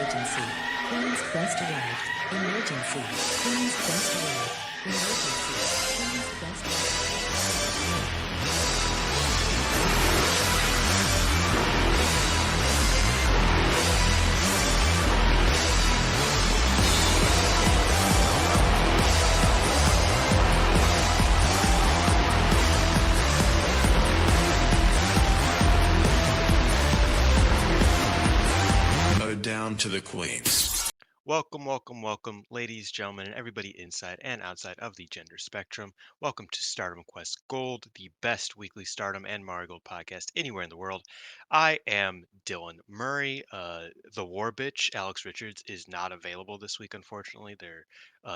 Emergency. Queen's Quest arrived. Emergency. Queen's Quest arrived. Emergency. Queen's Quest Down to the queens. Welcome, ladies, gentlemen, and everybody inside and outside of the gender spectrum. Welcome to Stardom Quest Gold, the best weekly Stardom and Marigold podcast anywhere in the world. I am Dylan Murray. The War Bitch, Alex Richards, is not available this week, unfortunately. There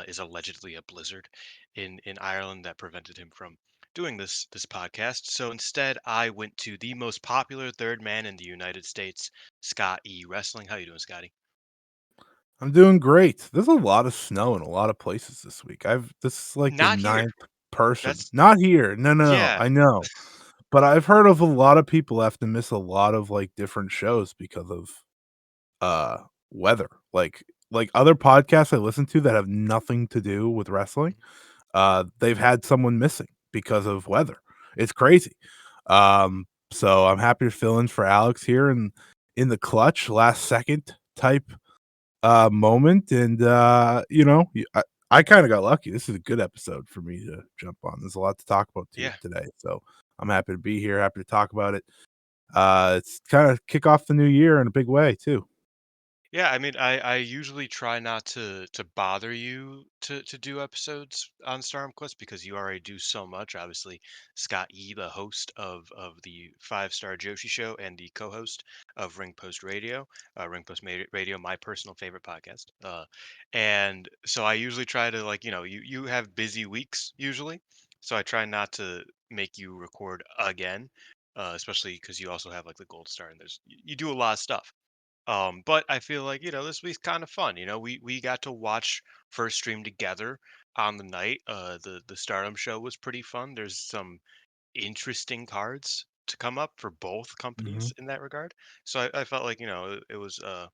is allegedly a blizzard in Ireland that prevented him from doing this podcast. So instead, I went to the most popular third man in the United States, Scott E. Wrestling. How you doing, Scotty? I'm doing great. There's a lot of snow in a lot of places this week. This is like the Not here. ninth person. That's Not here. No, Yeah. I know. But I've heard of a lot of people have to miss a lot of like different shows because of weather. Like other podcasts I listen to that have nothing to do with wrestling, they've had someone missing because of weather. It's crazy. So I'm happy to fill in for Alex here and in the clutch last second type moment, and I kind of got lucky. This is a good episode for me to jump on. There's a lot to talk about Yeah. today, so I'm happy to be here, happy to talk about it. It's kind of kick off the new year in a big way too. Yeah, I mean, I usually try not to bother you to do episodes on Stardom Quest because you already do so much. Obviously, Scott E, the host of the Five Star Joshi Show and the co-host of Ring Post Radio, Radio, my personal favorite podcast. And so I usually try to, like, you have busy weeks usually, so I try not to make you record again, especially because you also have like the Gold Star and you do a lot of stuff. But I feel like, this week's kind of fun. We got to watch First Stream together on the night. The Stardom show was pretty fun. There's some interesting cards to come up for both Mm-hmm. companies in that regard. So I felt like, it was a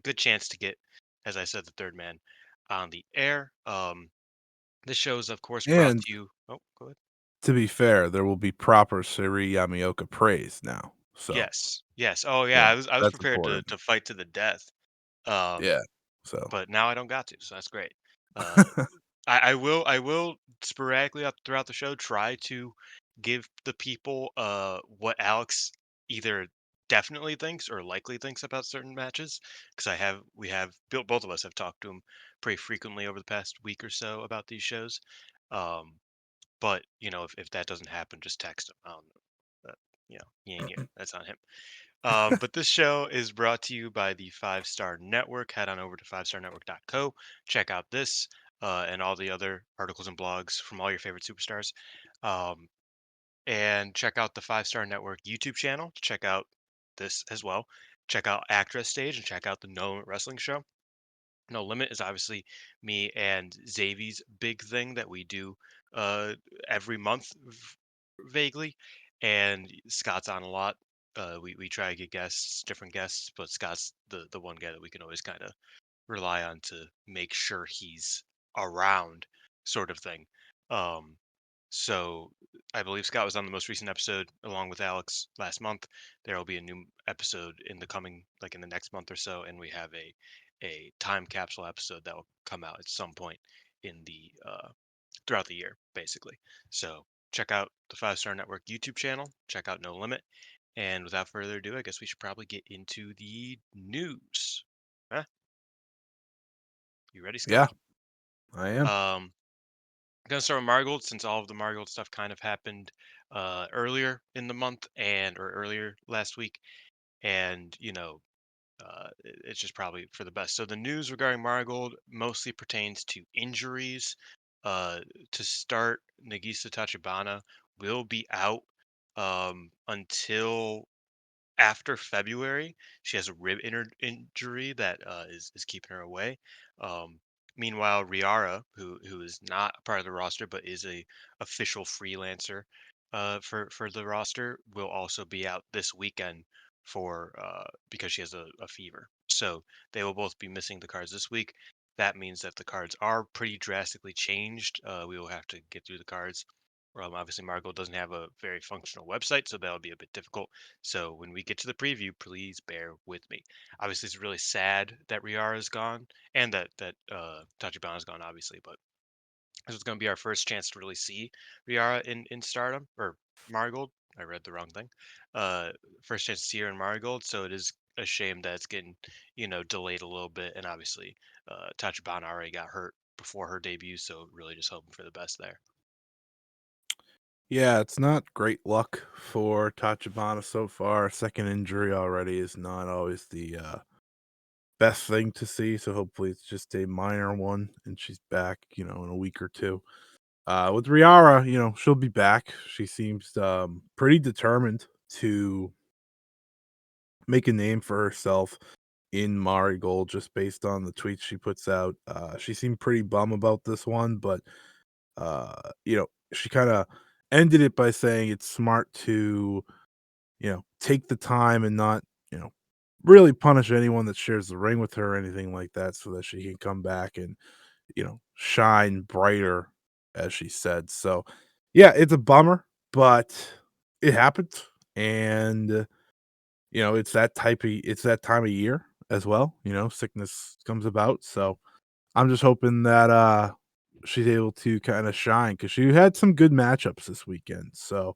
good chance to get, as I said, the third man on the air. This show is, of course, brought And to you. Oh, go ahead. to be fair, there will be proper Seri Yamaoka praise now. So Yes, yes. Oh, yeah. yeah, I was that's prepared to important. to fight to the death. Um, Yeah. So but now I don't got to, so that's great. Uh, I will sporadically throughout the show try to give the people what Alex either definitely thinks or likely thinks about certain matches because we have built both of us have talked to him pretty frequently over the past week or so about these shows. Um, but if that doesn't happen, just text him. I don't know. He ain't here. That's on him. But this show is brought to you by the Five Star Network. Head on over to fivestarnetwork.co. Check out this and all the other articles and blogs from all your favorite superstars. Um, and check out the Five Star Network YouTube channel to check out this as well. Check out Actress Stage and check out the No Limit Wrestling Show. No Limit is obviously me and Xavier's big thing that we do uh, every month, vaguely. And Scott's on a lot. We try to get guests, different guests, but Scott's the one guy that we can always kind of rely on to make sure he's around, sort of thing. Um, so I believe Scott was on the most recent episode along with Alex last month. There will be a new episode in the coming, like in the next month or so, and we have a time capsule episode that will come out at some point in the throughout the year, basically. So check out the Five Star Network YouTube channel. Check out No Limit. And without further ado, I guess we should probably get into the news. Huh? You ready, yeah, Scotty? I am. I'm gonna start with Marigold since all of the Marigold stuff kind of happened earlier in the month or earlier last week, and it's just probably for the best. So the news regarding Marigold mostly pertains to injuries. Uh, to start, Nagisa Tachibana will be out until after February. She has a injury that is keeping her away. Um, Meanwhile, Riara, who is not a part of the roster but is a official freelancer for the roster, will also be out this weekend for because she has a fever. So they will both be missing the cards this week. That means that the cards are pretty drastically changed. We will have to get through the cards. Obviously, Marigold doesn't have a very functional website, so that'll be a bit difficult. So when we get to the preview, please bear with me. Obviously, it's really sad that Riara is gone and that Tachibana is gone, obviously, but this is going to be our first chance to really see Riara in Stardom or Marigold. I read the wrong thing. Uh, First chance to see her in Marigold, so it is a shame that it's getting delayed a little bit. And obviously, Tachibana already got hurt before her debut, so really just hoping for the best there. Yeah, it's not great luck for Tachibana so far. Second injury already is not always the best thing to see. So hopefully it's just a minor one and she's back, in a week or two. With Riara, she'll be back. She seems pretty determined to make a name for herself in Marigold just based on the tweets she puts out. She seemed pretty bum about this one, but she kind of ended it by saying it's smart to, take the time and not, really punish anyone that shares the ring with her or anything like that so that she can come back and, shine brighter, as she said. So, yeah, it's a bummer, but it happened. And, it's that time of year as well. Sickness comes about. So I'm just hoping that she's able to kind of shine because she had some good matchups this weekend. So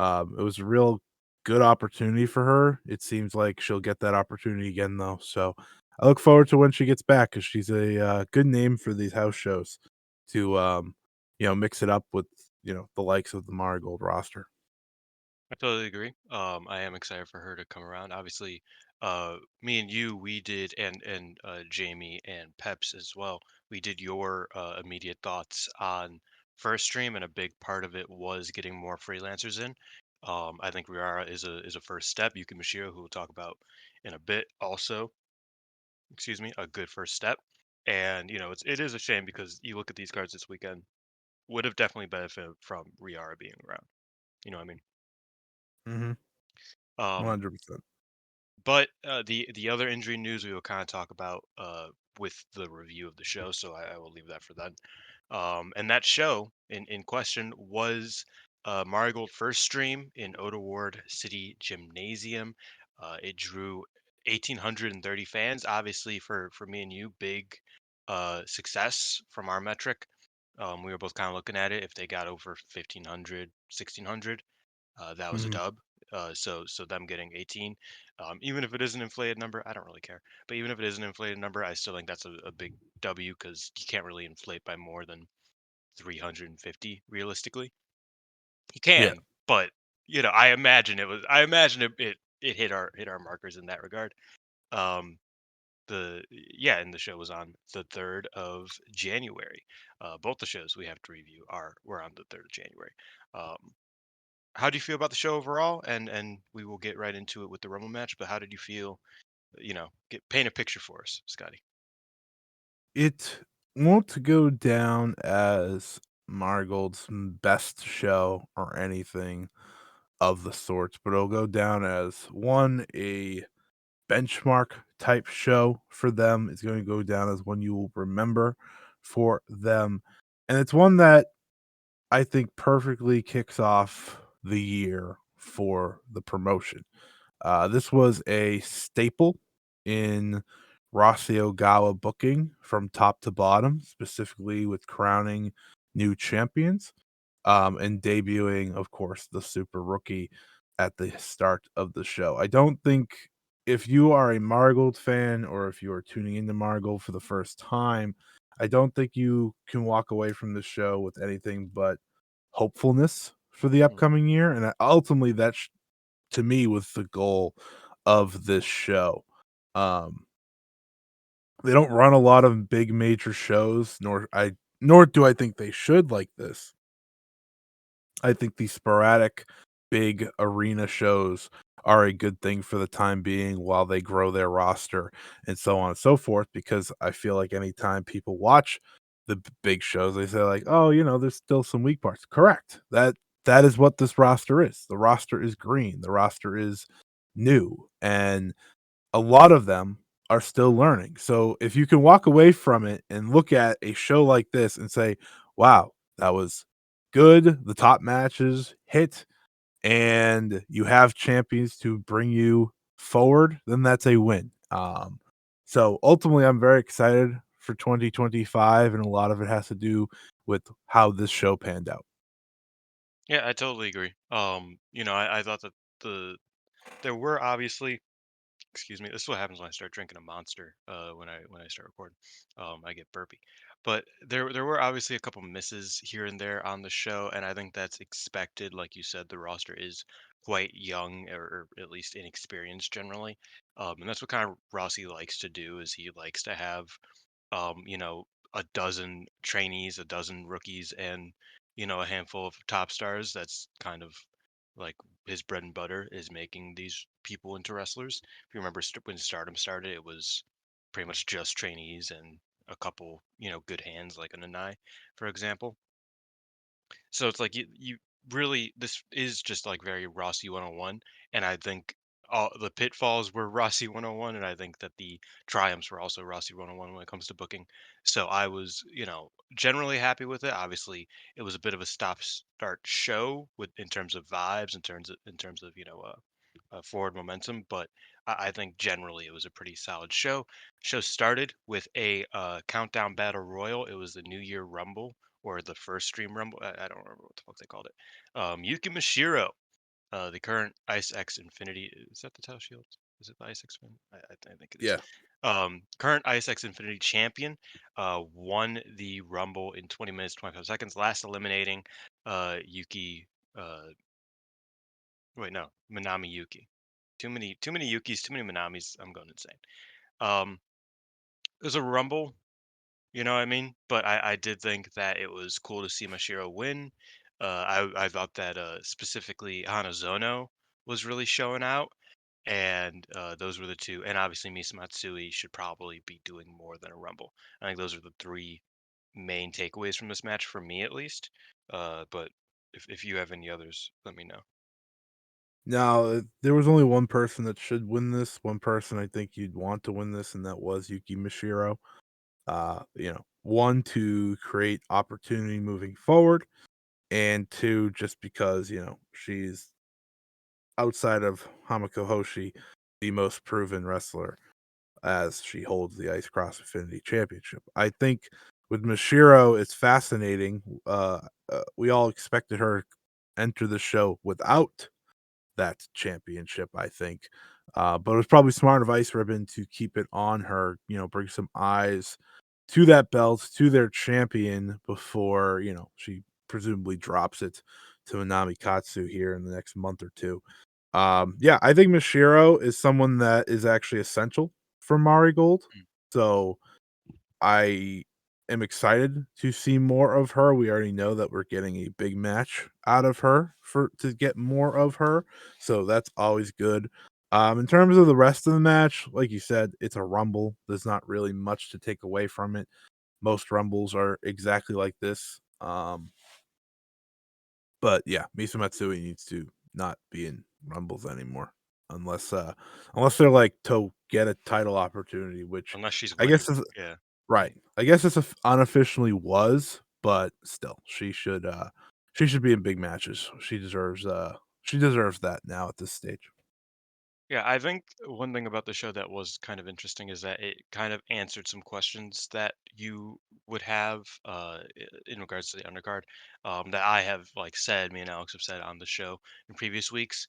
it was a real good opportunity for her. It seems like she'll get that opportunity again, though. So I look forward to when she gets back because she's a good name for these house shows to, mix it up with, the likes of the Marigold roster. I totally agree. I am excited for her to come around. Obviously, me and you, we did, and Jamie and Peps as well. We did your immediate thoughts on First Stream, and a big part of it was getting more freelancers in. I think Riara is a first step. Yuki Mashiro, who we'll talk about in a bit, also, excuse me, a good first step. And it is a shame because you look at these cards this weekend, would have definitely benefited from Riara being around. You know what I mean? Mm-hmm. Um, 100%. But the other injury news we will kind of talk about with the review of the show, so I will leave that for then. And that show in question was Marigold First Dream in Oda Ward City Gymnasium. It drew 1,830 fans. Obviously, for me and you, big success from our metric. We were both kind of looking at it. If they got over 1,500, 1,600, that was a Mm-hmm. dub. So them getting 18, even if it is an inflated number, I don't really care. But even if it is an inflated number, I still think that's a big W because you can't really inflate by more than 350 realistically. You Yeah. can, but I imagine it was. I imagine it hit our markers in that regard. Um, and the show was on the 3rd of January. Both the shows we have to review were on the 3rd of January. Um, how do you feel about the show overall? And we will get right into it with the Rumble match. But how did you feel? Get paint a picture for us, Scotty. It won't go down as Marigold's best show or anything of the sorts, but it'll go down as a benchmark type show for them. It's going to go down as one you will remember for them. And it's one that I think perfectly kicks off the year for the promotion. This was a staple in Rossi Ogawa booking from top to bottom, specifically with crowning new champions, and debuting, of course, the super rookie at the start of the show. I don't think if you are a Marigold fan or if you are tuning into Marigold for the first time, I don't think you can walk away from the show with anything but hopefulness for the Mm. upcoming year. And ultimately, that to me was the goal of this show. Um, they don't run a lot of big major shows, nor do I think they should like this. I think these sporadic big arena shows are a good thing for the time being while they grow their roster and so on and so forth, because I feel like anytime people watch the big shows, they say like, "Oh, there's still some weak parts." Correct. That is what this roster is. The roster is green. The roster is new, and a lot of them are still learning. So if you can walk away from it and look at a show like this and say, "Wow, that was good. The top matches hit, and you have champions to bring you forward," then that's a win. So ultimately, I'm very excited for 2025, and a lot of it has to do with how this show panned out. Yeah, I totally agree. I thought that the there were obviously, excuse me, this is what happens when I start drinking a monster. When I start recording, I get burpy. But there were obviously a couple misses here and there on the show, and I think that's expected. Like you said, the roster is quite young, or at least inexperienced generally, and that's what kind of Rossi likes to do. Is he likes to have you know, a dozen trainees, a dozen rookies, and a handful of top stars. That's kind of like his bread and butter is making these people into wrestlers. If you remember when Stardom started, it was pretty much just trainees and a couple, good hands like an Anai, for example. So it's like you really this is just like very Rossi 101, and I think all the pitfalls were Rossi 101, and I think that the triumphs were also Rossi 101 when it comes to booking. So I was, generally happy with it. Obviously, it was a bit of a stop-start show with in terms of vibes, in terms of forward momentum, but I think generally it was a pretty solid show. Show started with a countdown battle royal. It was the New Year Rumble or the first Stream Rumble. I don't remember what the fuck they called it. Yuki Mashiro, the current Ice X Infinity. Is that the title shield? Is it the Ice X one? I think it is. Yeah. Current Ice X Infinity champion, won the Rumble in 20 minutes 25 seconds, last eliminating Yuki. Wait, no, Manami Yuki. Too many Yukis, too many Manamis. I'm going insane. Um, it was a Rumble. You know what I mean? But I did think that it was cool to see Mashiro win. I thought that specifically Hanazono was really showing out, and those were the two. And obviously Misa Matsui should probably be doing more than a Rumble. I think those are the three main takeaways from this match for me, at least. But if you have any others, let me know. Now, there was only one person that should win this, one person I think you'd want to win this, and that was Yuki Mishiro. One, to create opportunity moving forward, and two, just because, she's outside of Hamako Hoshi, the most proven wrestler as she holds the Ice Cross Affinity Championship. I think with Mashiro, it's fascinating. We all expected her to enter the show without that championship, I think. But it was probably smart of Ice Ribbon to keep it on her, bring some eyes to that belt, to their champion before, she presumably drops it to Minami Katsu here in the next month or two. Yeah, I think Mashiro is someone that is actually essential for Marigold. Mm. So I am excited to see more of her. We already know that we're getting a big match out of her for to get more of her. So that's always good. In terms of the rest of the match, like you said, it's a rumble. There's not really much to take away from it. Most rumbles are exactly like this. But yeah, Misa Matsui needs to not be in rumbles anymore. Unless they're like to get a title opportunity, which Unless she's I winning. guess is Yeah. right. I guess it's unofficially was, but still, she should be in big matches. She deserves that now at this stage. Yeah, I think one thing about the show that was kind of interesting is that it kind of answered some questions that you would have in regards to the undercard, that I have me and Alex have said on the show in previous weeks,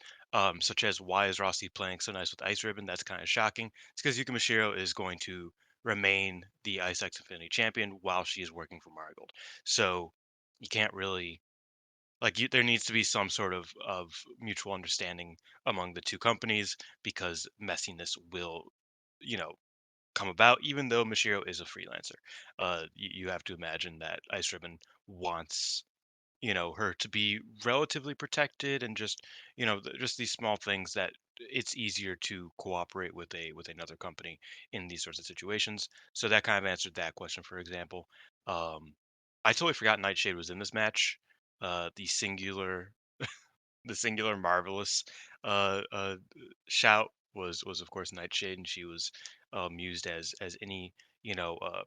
such as why is Rossi playing so nice with Ice Ribbon? That's kind of shocking. It's because Yuki Mashiro is going to remain the Ice X Infinity champion while she is working for Marigold. So you can't really there needs to be some sort of mutual understanding among the two companies because messiness will you know come about even though Mashiro is a freelancer. You have to imagine that Ice Ribbon wants her to be relatively protected, and just just these small things that it's easier to cooperate with another company in these sorts of situations. So that kind of answered that question, for example. I totally forgot Nightshade was in this match. The singular marvelous uh, uh, shout was of course Nightshade, and she was used as any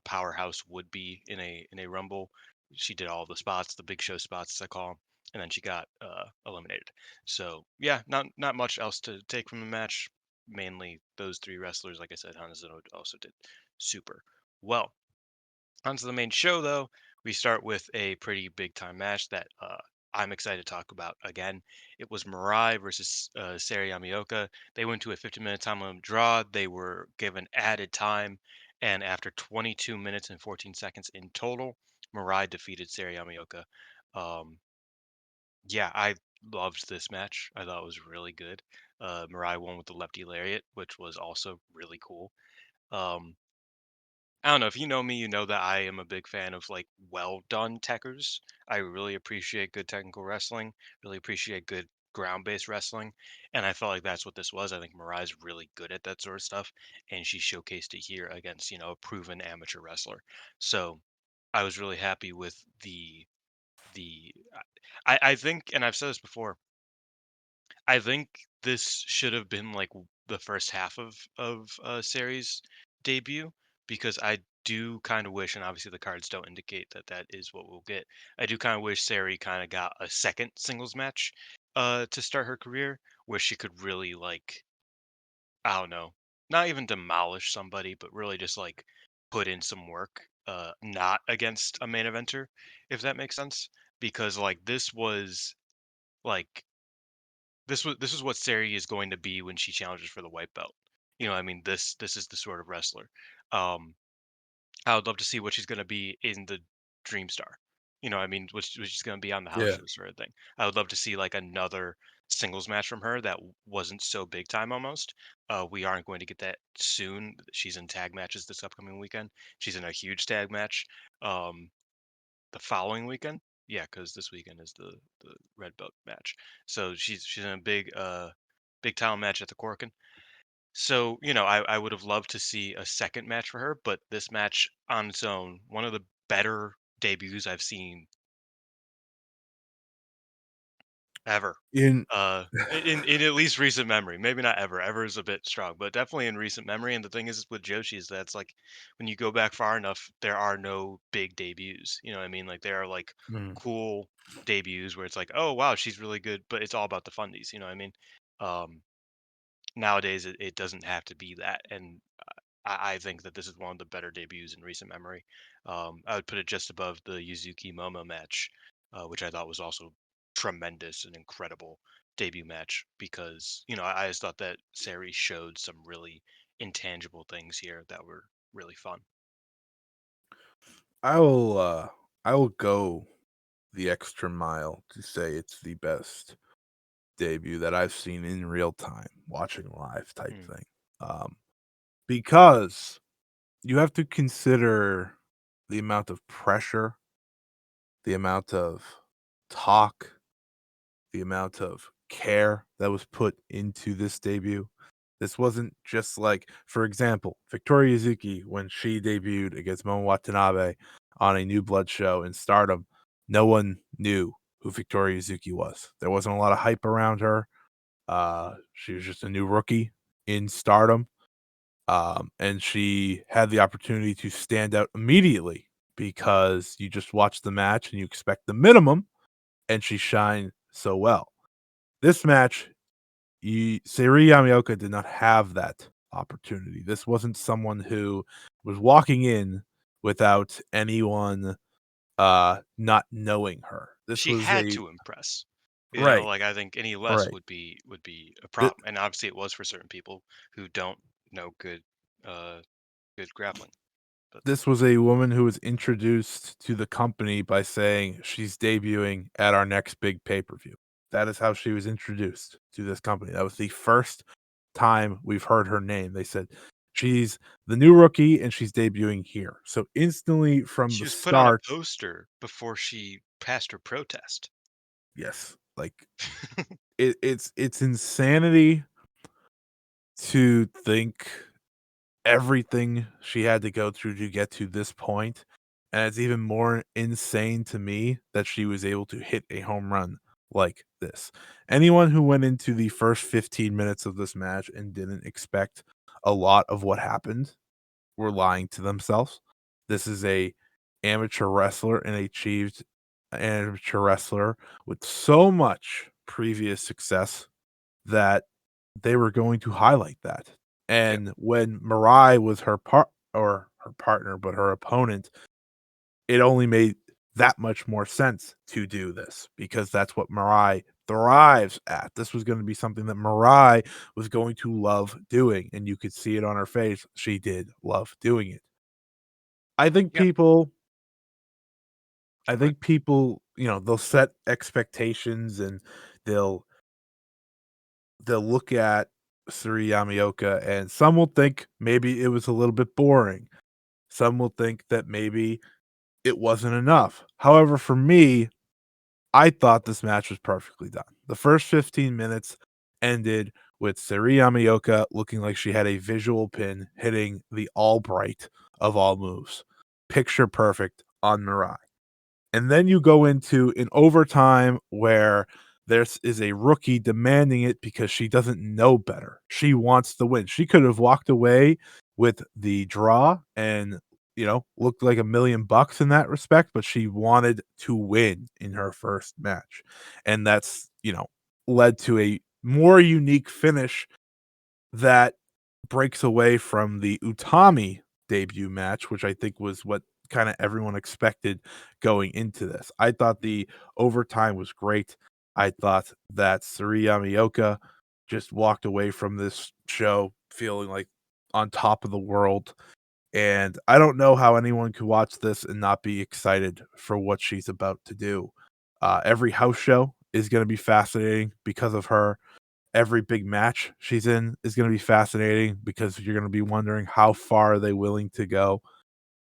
powerhouse would be in a Rumble. She did all the spots, the big show spots as I call 'em, and then she got eliminated. So yeah, not much else to take from the match. Mainly those three wrestlers, like I said, Hanazono also did super well. Onto the main show, though, we start with a pretty big time match that I'm excited to talk about again. It was Mirai versus Seri Yamaoka. They went to a 50-minute time limit draw. They were given added time, and after 22 minutes and 14 seconds in total, Mirai defeated Seri Yamaoka. Um, yeah, I loved this match. I thought it was really good. Mirai won with the lefty lariat, which was also really cool. Um, I don't know if you know me, you know that I am a big fan of like well done techers. I really appreciate good technical wrestling, really appreciate good ground based wrestling, and I felt like that's what this was. I think Mariah's really good at that sort of stuff, and she showcased it here against a proven amateur wrestler. So I was really happy with the. I think, and I've said this before, I think this should have been like the first half of series debut, because I do kind of wish, and obviously the cards don't indicate that that is what we'll get. I do kind of wish Sari kind of got a second singles match to start her career, where she could really like, I don't know, not even demolish somebody, but really just like put in some work, not against a main eventer, if that makes sense. Because like like this is what Sari is going to be when she challenges for the white belt. I mean, this is the sort of wrestler. Um, I would love to see what she's going to be in the Dream Star. I mean, what she's going to be on the house Yeah. shows sort of thing. I would love to see like another singles match from her that wasn't so big time almost. We aren't going to get that soon. She's in tag matches this upcoming weekend. She's in a huge tag match. Um, the following weekend. Yeah, because this weekend is the red belt match. So she's in a big title match at the Korakuen. So I would have loved to see a second match for her, but this match on its own, one of the better debuts I've seen ever. In In at least recent memory, maybe not ever. Ever is a bit strong, but definitely in recent memory. And the thing is with Joshi is that's like when you go back far enough, there are no big debuts. You know what I mean? Like there are like mm, cool debuts where it's like, oh wow, she's really good, but it's all about the fundies. You know what I mean? Um, Nowadays it doesn't have to be that, and I think that this is one of the better debuts in recent memory. I would put it just above the Yuzuki Momo match, which I thought was also tremendous and incredible debut match, because I just thought that Sari showed some really intangible things here that were really fun. I will I will go the extra mile to say it's the best debut that I've seen in real time, watching live type Mm. thing. Um, because you have to consider the amount of pressure, the amount of talk, the amount of care that was put into this debut. This wasn't just like, for example, Victoria Yuzuki, when she debuted against Momo Watanabe on a New Blood show in Stardom, no one knew who Victoria Yuzuki was. There wasn't a lot of hype around her. She was just a new rookie in Stardom. And she had the opportunity to stand out immediately because you just watch the match and you expect the minimum, and she shined so well. This match, Seri Yamaoka did not have that opportunity. This wasn't someone who was walking in without anyone not knowing her. This She was had a to impress. right, Like I think any less right. would be a Th- problem, and obviously it was for certain people who don't know uh, good grappling. But this was a woman who was introduced to the company by saying she's debuting at our next big pay-per-view. That is how she was introduced to this company. That was the first time we've heard her name. They said she's the new rookie and she's debuting here. So instantly from she the was put on a start, poster before she passed her protest. yes, like it's insanity to think everything she had to go through to get to this point, and it's even more insane to me that she was able to hit a home run like this. Anyone who went into the first 15 minutes of this match and didn't expect a lot of what happened were lying to themselves. This is a amateur wrestler and achieved amateur wrestler with so much previous success that they were going to highlight that. Yeah. And when Mirai was her partner, but her opponent, it only made that much more sense to do this because that's what Mirai thrives at. This was going to be something that Mirai was going to love doing, and you could see it on her face. She did love doing it. I think Yeah. people I Okay. think people, they'll set expectations and they'll they'll look at Seri Yamaoka and some will think maybe it was a little bit boring. Some will think that maybe it wasn't enough. However, for me, I thought this match was perfectly done. The first 15 minutes ended with Seri Yamaoka looking like she had a visual pin hitting the all bright of all moves. Picture perfect on Mirai. And then you go into an overtime where there is a rookie demanding it because she doesn't know better. She wants to win. She could have walked away with the draw and, looked like $1,000,000 in that respect, but she wanted to win in her first match. And that's, led to a more unique finish that breaks away from the Utami debut match, which I think was what kind of everyone expected going into this. I thought the overtime was great. I thought that Seri Yamaoka just walked away from this show feeling like on top of the world. And I don't know how anyone could watch this and not be excited for what she's about to do. Every house show is going to be fascinating because of her. Every big match she's in is gonna be fascinating because you're gonna be wondering how far are they willing to go.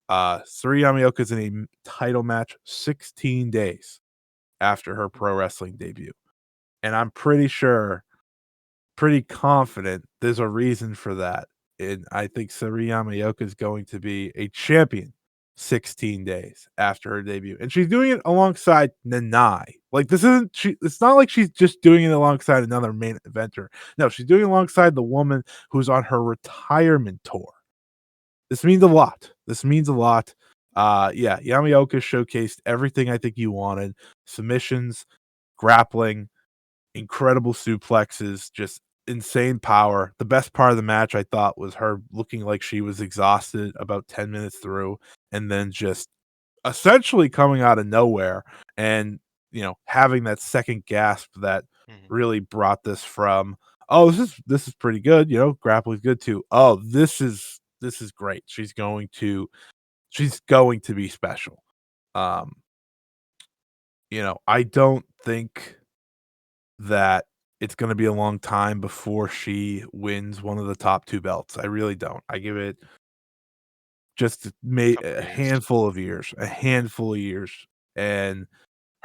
Suri Yamaoka's in a title match 16 days after her pro wrestling debut, and I'm pretty confident there's a reason for that, and I think Sari Yamaoka is going to be a champion 16 days after her debut, and she's doing it alongside Nanai. Like, this isn't she it's not like she's just doing it alongside another main eventer. No, she's doing it alongside the woman who's on her retirement tour. This means a lot. This means a lot. Yeah, Yamaoka showcased everything I think you wanted. Submissions, grappling, incredible suplexes, just insane power. The best part of the match, I thought, was her looking like she was exhausted about 10 minutes through and then just essentially coming out of nowhere and, having that second gasp that Mhm. really brought this from, "Oh, this is pretty good, grappling's good too. Oh, this is great. She's going to be special." Um, I don't think that it's gonna be a long time before she wins one of the top 2 belts. I really don't. I give it just Couple a years. handful of years, and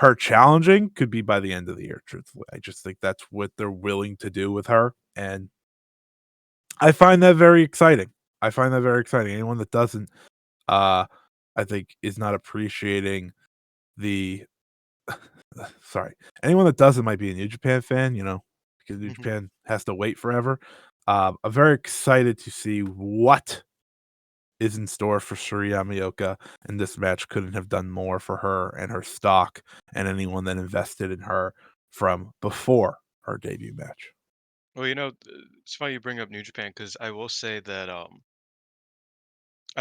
her challenging could be by the end of the year, truthfully. I just think that's what they're willing to do with her, and I find that very exciting. I find that very exciting. Anyone that doesn't, uh, I think is not appreciating the sorry. Anyone that doesn't might be a New Japan fan, because New Mhm. Japan has to wait forever. I'm very excited to see what is in store for Suri Yamaoka, and this match couldn't have done more for her and her stock and anyone that invested in her from before her debut match. Well, it's funny you bring up New Japan because I will say that I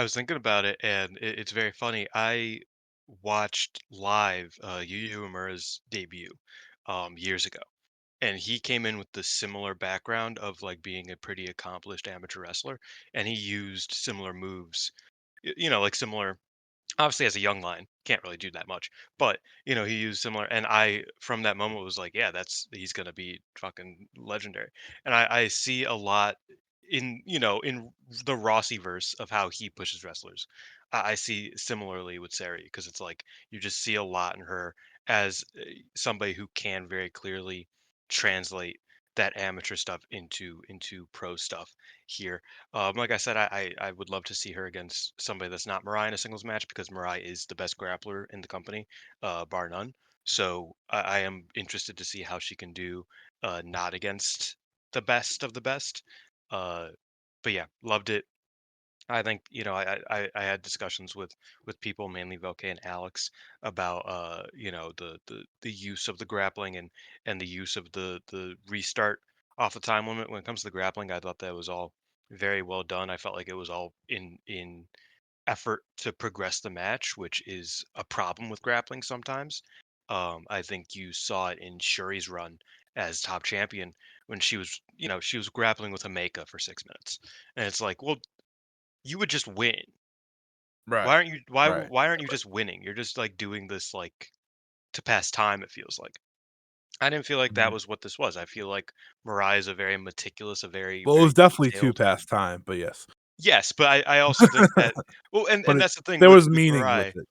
was thinking about it and it's very funny. I watched live Yu Yu Uemura's debut years ago, and he came in with the similar background of like being a pretty accomplished amateur wrestler, and he used similar moves, like similar. Obviously, as a young line, can't really do that much, but he used similar. And I, from that moment, was like, yeah, he's gonna be fucking legendary. And I see a lot in the Rossi verse of how he pushes wrestlers. I see similarly with Sari because it's like you just see a lot in her as somebody who can very clearly translate that amateur stuff into pro stuff here. Like I said, I would love to see her against somebody that's not Mariah in a singles match because Mariah is the best grappler in the company, bar none. So I am interested to see how she can do, not against the best of the best. Uh, but yeah, loved it. I think, I had discussions with people, mainly Velke and Alex, about the use of the grappling and the use of the restart off the time limit. When it comes to the grappling, I thought that was all very well done. I felt like it was all in effort to progress the match, which is a problem with grappling sometimes. I think you saw it in Shuri's run as top champion when she was grappling with Hameka for 6 minutes, and it's like, well, you would just win. Why Right. aren't you why Right. why aren't you just winning? You're just like doing this like to pass time, it feels like. I didn't feel like that Mhm. was what this was. I feel like Mariah is a very meticulous, a very, Well, it was very definitely 2 detailed. past time, but yes. Yes, but I also think that, well, and But that's the thing there was with meaning with Mariah. it.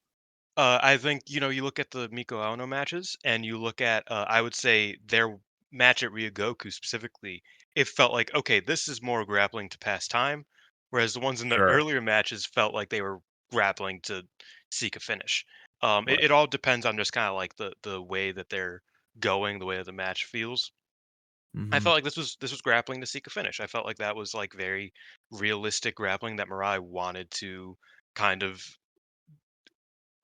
I think, you look at the Miko Aono matches and you look at, I would say their match at Ryogoku specifically, it felt like, okay, this is more grappling to pass time, whereas the ones in the Sure. earlier matches felt like they were grappling to seek a finish. It, Right. it all depends on just kind of like the way that they're going, the way that the match feels. I Mhm. felt like this was grappling to seek a finish. I felt like that was like very realistic grappling that Mirai wanted to kind of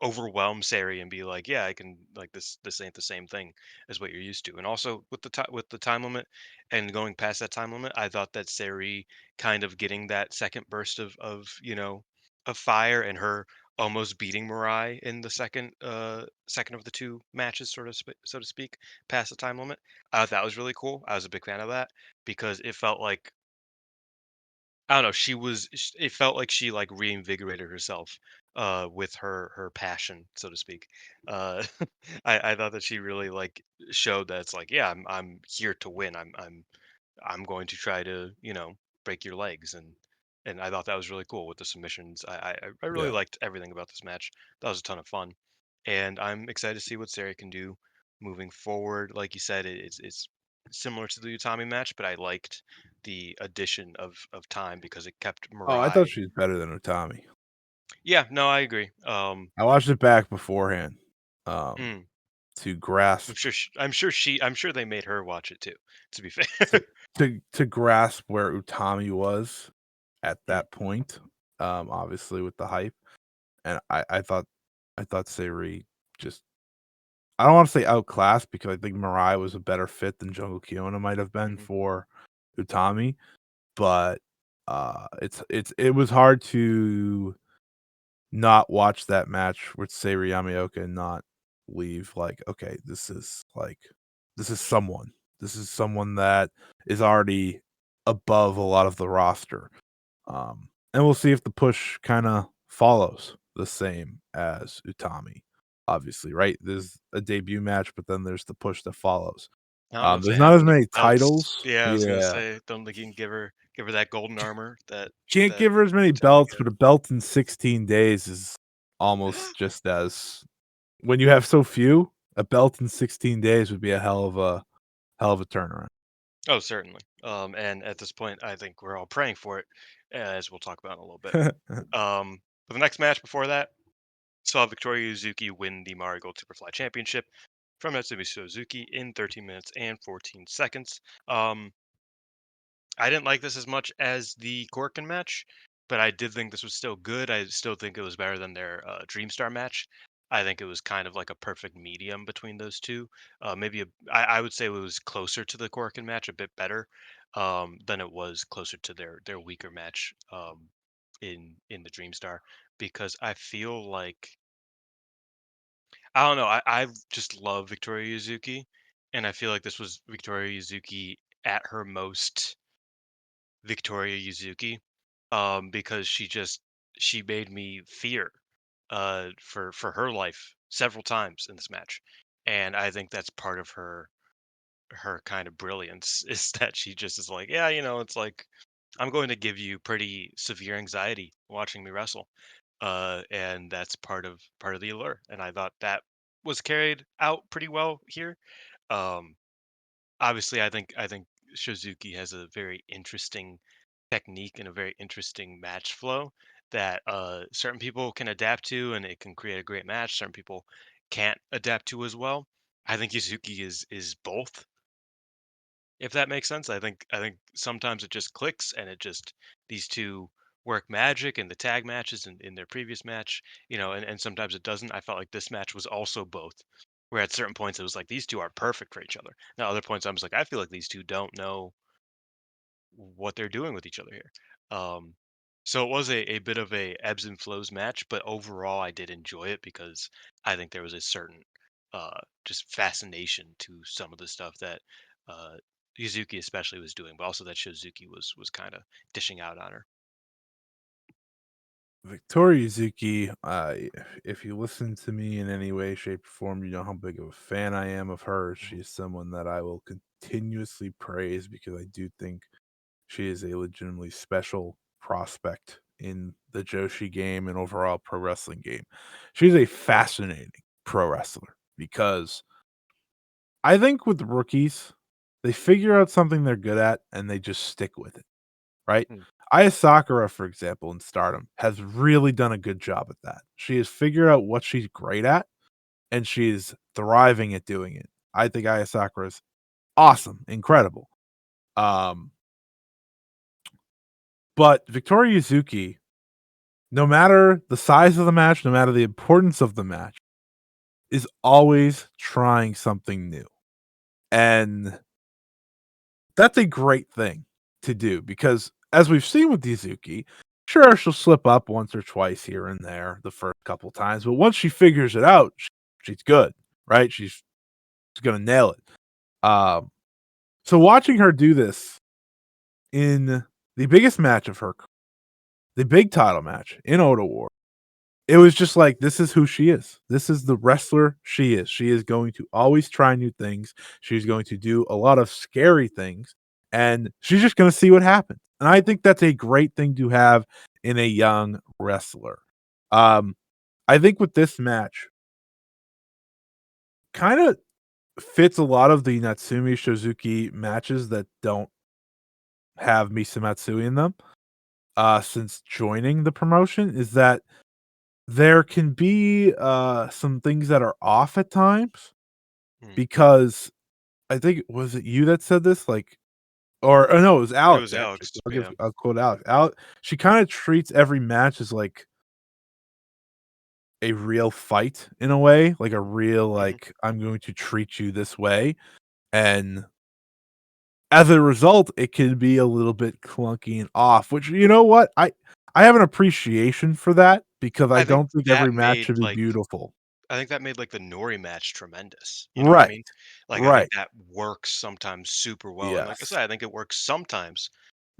overwhelm Sari and be like, "Yeah, I can like this ain't the same thing as what you're used to." And also with the time limit and going past that time limit, I thought that Sari kind of getting that second burst of fire and her almost beating Mirai in the second of the two matches, so to speak, past the time limit. I thought that was really cool. I was a big fan of that because it felt like, I don't know, it felt like she, like, reinvigorated herself, with her passion, so to speak. Uh, I thought that she really, like, showed that it's like, "Yeah, I'm here to win. I'm going to try to, break your legs," and I thought that was really cool with the submissions. I really Yeah. liked everything about this match. That was a ton of fun, and I'm excited to see what Sarah can do moving forward. Like you said, it's similar to the Utami match, but I liked the addition of time because it kept Oh, I thought Mirai. she was better than Utami. Yeah, no, I agree. I watched it back beforehand, um, Mm, to grasp I'm sure they made her watch it too, to be fair. to to grasp where Utami was at Mm, that point, obviously with the hype, and I thought Sairi just I don't wanna say outclassed because I think Mirai was a better fit than Jungle Kyona might have been mhm, for Utami, but, it was hard to not watch that match with Seri Yamaoka and not leave like, "Okay, this is someone. This is someone that is already above a lot of the roster." And we'll see if the push kinda follows the same as Utami, obviously, right? There's a debut match, but then there's the push that follows. I don't know if they There's have not as any many belts. titles. Yeah, I was gonna Yeah. say, don't think you can give her that golden armor that Can't that give her as many Utami belts, has. but a belt in 16 days is almost just as when you have so few, a belt in 16 days would be a hell of a turnaround. Oh, certainly. And at this point, I think we're all praying for it, as we'll talk about in a little bit. For the next match before that, saw Victoria Uzuki win the Marigold Superfly Championship from Natsumi Suzuki in 13 minutes and 14 seconds. I didn't like this as much as the Corkin match, but I did think this was still good. I still think it was better than their Dreamstar match. I think it was kind of like a perfect medium between those two. I would say it was closer to the Corkin match, a bit better, than it was closer to their weaker match, in the Dreamstar, because I feel like, I don't know. I just love Victoria Yuzuki, and I feel like this was Victoria Yuzuki at her most Victoria Yuzuki, because she made me fear, for her life several times in this match, and I think that's part of her kind of brilliance is that she just is like, yeah, it's like, I'm going to give you pretty severe anxiety watching me wrestle, and that's part of the allure, and I thought that was carried out pretty well here. Um, Obviously, I think Shizuki has a very interesting technique and a very interesting match flow that, certain people can adapt to, and it can create a great match. Certain people can't adapt to as well. I think Yuzuki is both, if that makes sense. I think sometimes it just clicks and it just these two work magic in the tag matches and in their previous match, and sometimes it doesn't. I felt like this match was also both. Where at certain points it was like these two are perfect for each other. Now other points I was like, I feel like these two don't know what they're doing with each other here. Um, so it was a bit of a ebbs and flows match, but overall I did enjoy it because I think there was a certain just fascination to some of the stuff that uh, Yuzuki especially was doing, but also that Shizuki was kind of dishing out on her. Victoria Yuzuki, if you listen to me in any way, shape, or form, you know how big of a fan I am of her. She Mhm. is someone that I will continuously praise because I do think she is a legitimately special prospect in the Joshi game and overall pro wrestling game. She's a fascinating pro wrestler because I think with rookies, they figure out something they're good at and they just stick with it, right? Mm. Aya Sakura, for example, in Stardom, has really done a good job at that. She has figured out what she's great at and she's thriving at doing it. I think Aya Sakura is awesome, incredible. Um, but Victoria Yuzuki, no matter the size of the match, no matter the importance of the match, is always trying something new. And that's a great thing to do because, as we've seen with Yuzuki, sure, she'll slip up once or twice here and there the first couple times, but once she figures it out, she's good, right? She's going to nail it. Um, so watching her do this in the biggest match of her, the big title match in Oda War, it was just like, this is who she is. This is the wrestler she is. She is going to always try new things. She's going to do a lot of scary things, and she's just going to see what happens. And I think that's a great thing to have in a young wrestler. Um, I think with this match, kind of fits a lot of the Natsumi Shizuki matches that don't have Misa Matsui in them. Since joining the promotion, is that there can be, some things that are off at times Mm. because I think was it you that said this? Like or no, it was It Alex, was actually. Alex, yeah. I'll quote Alex. She kinda treats every match as, like, a real fight in a way, like a real, Hmm. like, "I'm going to treat you this way," and as a result, it can be a little bit clunky and off, which, you know what? I have an appreciation for that because I I think don't think that every match made should be like beautiful. I think that made like the Nori match tremendous. You know what I Right. mean? Like I think Right. that works sometimes super well, and like I Yes. said, I think it works sometimes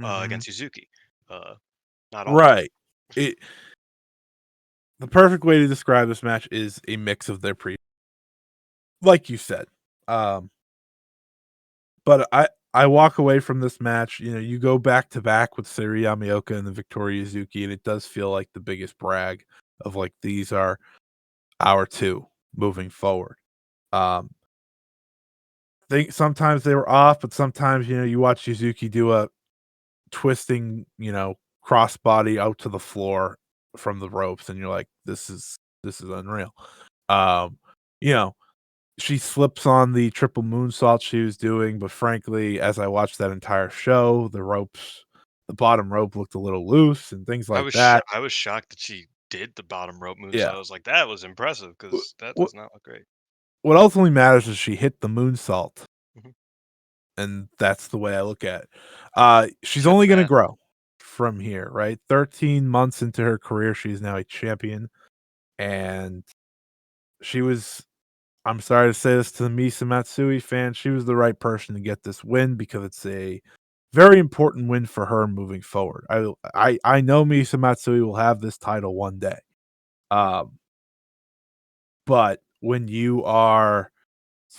Mhm. against Suzuki, uh, not all the time. Right. It the perfect way to describe this match is a mix of their like you said. Um, but I walk away from this match, you know, you go back to back with Seri Yamaoka and the Victoria Yuzuki, and it does feel like the biggest brag of like these are our two moving forward. Um, think sometimes they were off, but sometimes, you know, you watch Yuzuki do a twisting, you know, crossbody out to the floor from the ropes, and you're like, this is unreal. Um, you know, she slips on the triple moonsault she was doing, but frankly, as I watched that entire show, the bottom rope looked a little loose and things like that. I was shocked that she did the bottom rope move, so Yeah. I was like, that was impressive because that What does not look great. what ultimately matters is she hit the moonsault, Mhm. and that's the way I look at it. She's She hit the only gonna mat. grow from here, right? 13 months into her career, she's now a champion, and she was I'm sorry to say this to the Misa Matsui fan, she was the right person to get this win because it's a very important win for her moving forward. I know Misa Matsui will have this title one day. Um, but when you are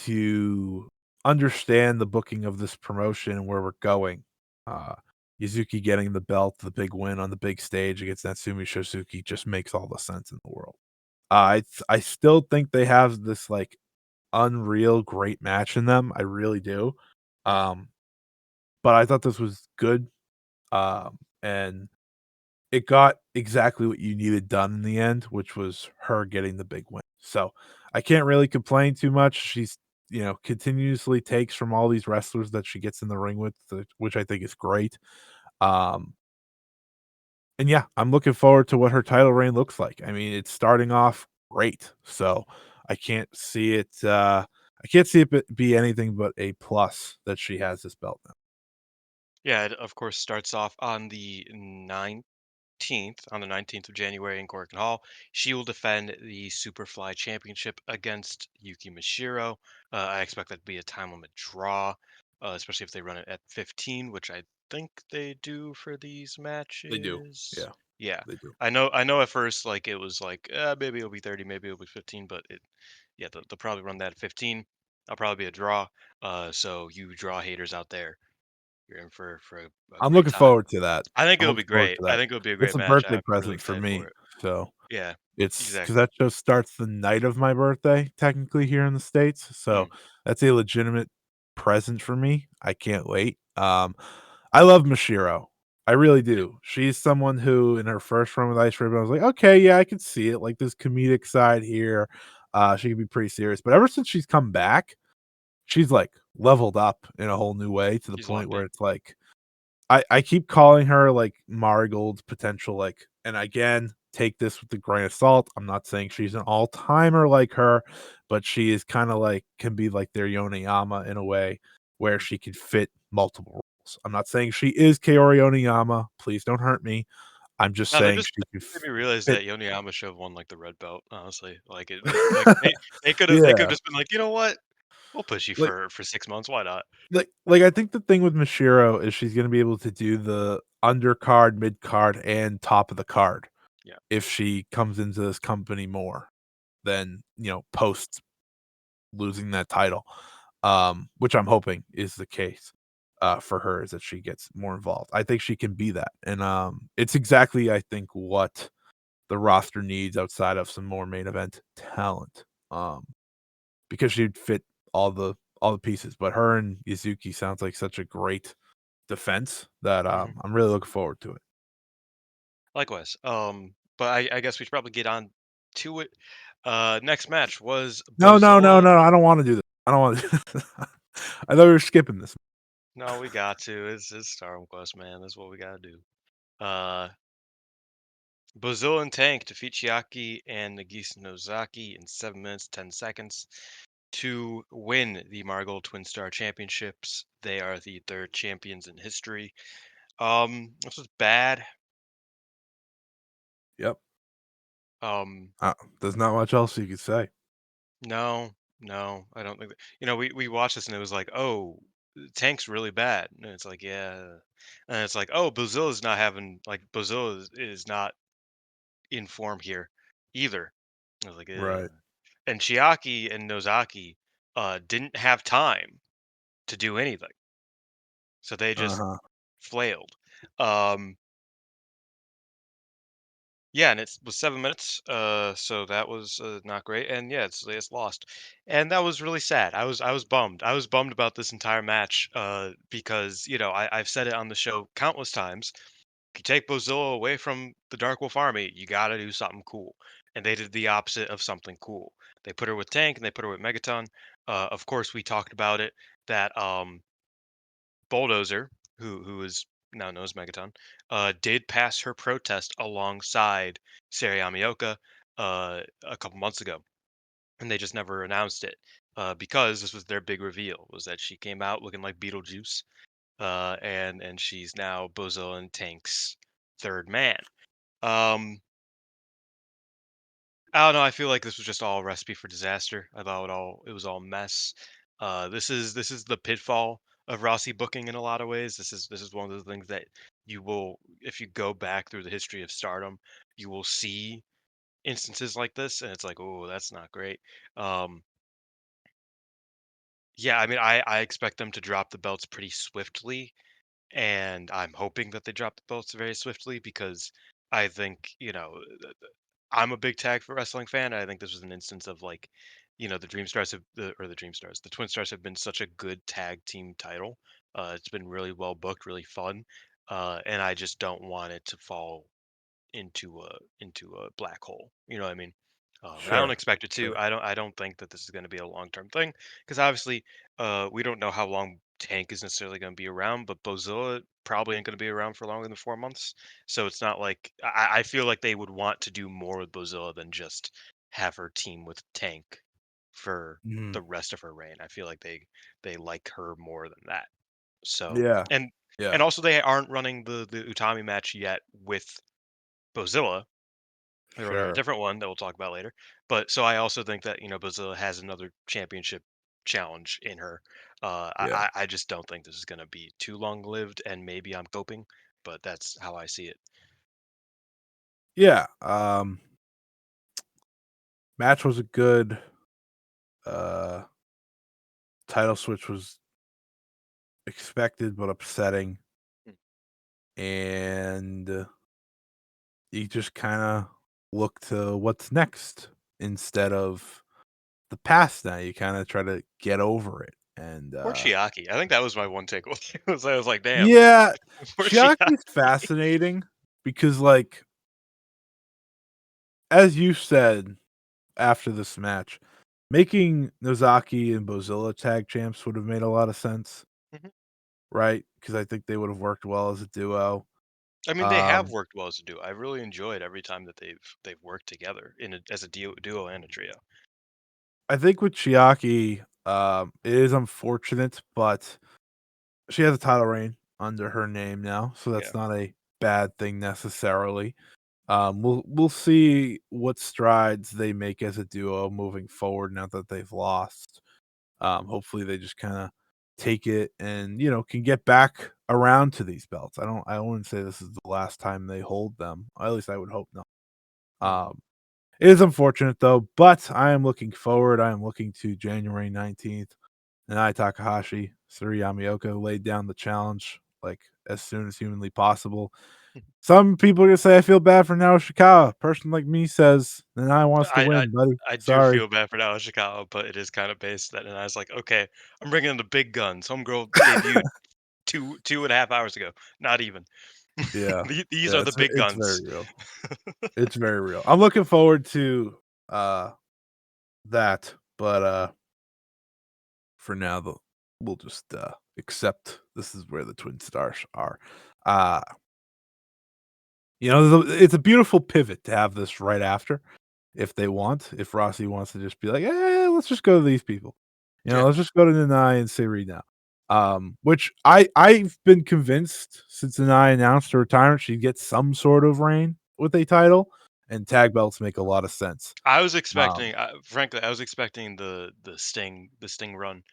to understand the booking of this promotion and where we're going, uh, Yuzuki getting the belt, the big win on the big stage against Natsumi Shizuki just makes all the sense in the world. I still think they have this like unreal great match in them. I really do. Um, but I thought this was good. And it got exactly what you needed done in the end, which was her getting the big win. So I can't really complain too much. She's continuously takes from all these wrestlers that she gets in the ring with, which I think is great. Um, and yeah, I'm looking forward to what her title reign looks like. I mean, it's starting off great, so I can't see it. I can't see it be anything but a plus that she has this belt now. Yeah, it of course starts off on the 19th, on the 19th of January in Korakuen Hall. She will defend the Superfly Championship against Yuki Mishiro. I expect that to be a time limit draw, especially if they run it at 15, which I think they do for these They do, matches. yeah, Yeah, they do. I know. At first, like it was like maybe it'll be 30, maybe it'll be 15, but yeah, they'll probably run that at 15. I'll probably be a draw. So you draw haters out there, you're in for a I'm great looking time. forward to that. I think I'm it'll looking be forward great. to I that. think it'll be a It's great a match. birthday I'm really present for excited for me, it. so Yeah, it's because exactly. that show starts the night of my birthday, technically here in the States, so Mm, that's a legitimate present for me. I can't wait. I love Mashiro. I really yeah, do. She's someone who in her first run with Ice Ribbon, I was like, "Okay, yeah, I can see it, like, this comedic side here, she can be pretty serious," but ever since she's come back, she's, like, leveled up in a whole new way to the he's point locked where in. it's like I keep calling her, like, Marigold's potential, like and again, take this with a grain of salt. I'm not saying she's an all-timer like her, but she is kinda like can be like their Yoneyama in a way where Mhm. she could fit multiple roles. I'm not saying she is Kaori Yoneyama, please don't hurt me. I'm just No, they're saying just she could made me realize fit. that Yoneyama should have won like the red belt. Honestly, like they could have Yeah, just been like, you know what, we'll push you like for 6 months. Why not? I think the thing with Mashiro is she's gonna be able to do the undercard, mid-card, and top of the card Yeah. if she comes into this company more than, post losing that title, which I'm hoping is the case, for her is that she gets more involved. I think she can be that, and, it's exactly, I think, what the roster needs outside of some more main event talent, because she'd fit all the pieces, but her and Yuzuki sounds like such a great defense that, Hmm. I'm really looking forward to it. Likewise. But I guess we should probably get on to it. Next match was No, no, no, Bozola. no, I don't wanna do this. I don't wanna I thought we were skipping this. No, we got to. It's Stardom Quest, man. That's what we gotta do. Uh, Bozil and Tank defeat Chiaki and Nagisa Nozaki in 7 minutes 10 seconds to win the Marigold Twin Star Championships. They are the third champions in history. This was bad. Yep. Um, There's not much else you could say. no, no, I don't think that. We watched this and it was like, oh, Tank's really bad, and it's like, yeah, and it's like, oh, Brazil is not having like Brazil is not in form here either. I was like, Right. and Chiaki and Nozaki didn't have time to do anything, so they just Uh-huh. flailed. Um, Yeah, and it was 7 minutes, so that was, not great, and yeah, it's lost, and that was really sad. I was bummed. I was bummed about this entire match, because, I've said it on the show countless times. If you take Bozilla away from the Dark Wolf Army, you gotta do something cool, and they did the opposite of something cool. They put her with Tank, and they put her with Megaton. Of course, we talked about it, that, Bulldozer, who is now known as Megaton, did pass her protest alongside Seri Yamaoka a couple months ago, and they just never announced it because this was their big reveal, was that she came out looking like Beetlejuice, and she's now Bozo and Tank's third man. Um, I don't know. I feel like this was just all a recipe for disaster. I thought it was all mess. This is the pitfall of Rossi booking in a lot of ways. This is one of the things that you will, if you go back through the history of Stardom, you will see instances like this, and it's like, oh, that's not great. Um, yeah, I mean, I expect them to drop the belts pretty swiftly, and I'm hoping that they drop the belts very swiftly because I think I'm a big tag for wrestling fan. And I think this was an instance of like, the Dream Stars or the Dream Stars, the Twin Stars have been such a good tag team title. It's been really well booked, really fun, and I just don't want it to fall into a black hole. You know what I mean? And I don't Sure. expect it to. Sure. I don't think that this is going to be a long term thing because obviously, we don't know how long Tank is necessarily going to be around, but Bozilla probably ain't going to be around for longer than 4 months. So it's not like I feel like they would want to do more with Bozilla than just have her team with Tank for Mhm. the rest of her reign. I feel like they like her more than that. So Yeah. and Yeah. and also they aren't running the Utami match yet with Bozilla. They're running a Sure. different one that we'll talk about later. But so I also think that Brazil has another championship challenge in her. Yeah. I just don't think this is going to be too long lived, and maybe I'm coping, but that's how I see it. Yeah. Match was a good. Uh, Title switch was expected but upsetting, Mm. and you just kind of look to what's next instead of the past. Now you kind of try to get over it, and Poor Chiaki. I think that was my one takeaway. I was like, damn, yeah, poor Chiaki's Chiaki. fascinating because, like, as you said after this match, making Nozaki and Bozilla tag champs would have made a lot of sense, Mhm. right? Because I think they would have worked well as a duo. I mean, they have Um, worked well as a duo. I really enjoyed every time that they've worked together as a duo and a trio. I think with Chiaki, it is unfortunate, but she has a title reign under her name now, so Yeah. that's not a bad thing necessarily. We'll see what strides they make as a duo moving forward now that they've lost. Hopefully they just kind of take it and can get back around to these belts. I wouldn't say this is the last time they hold them. At least I would hope not. Mhm. It is unfortunate though, but I am looking forward. I am looking to January 19th. And Aya Takahashi, Seri Yamaoka laid down the challenge like as soon as humanly possible. Some people are gonna say I feel bad for Naoshikawa. A person like me says, then I wants to I, I win, buddy. I do Sorry. feel bad for Dallas Chicago, but it is kind of based that, and I was like, okay, I'm bringing in the big guns. Homegirl debuted two and a half hours ago. Not even. Yeah. These Yeah, are the big it's very guns. real. It's very real. I'm looking forward to uh that, but for now we'll just accept this is where the twin stars are. Uh it's a beautiful pivot to have this right after if they want. If Rossi wants to just be like, let's just go to these people. Yeah. Let's just go to Nanai and Siri now. Which I've been convinced since Nanai announced her retirement, she'd get some sort of reign with a title, and tag belts make a lot of sense. I was Um, expecting, frankly, I was expecting the Sting run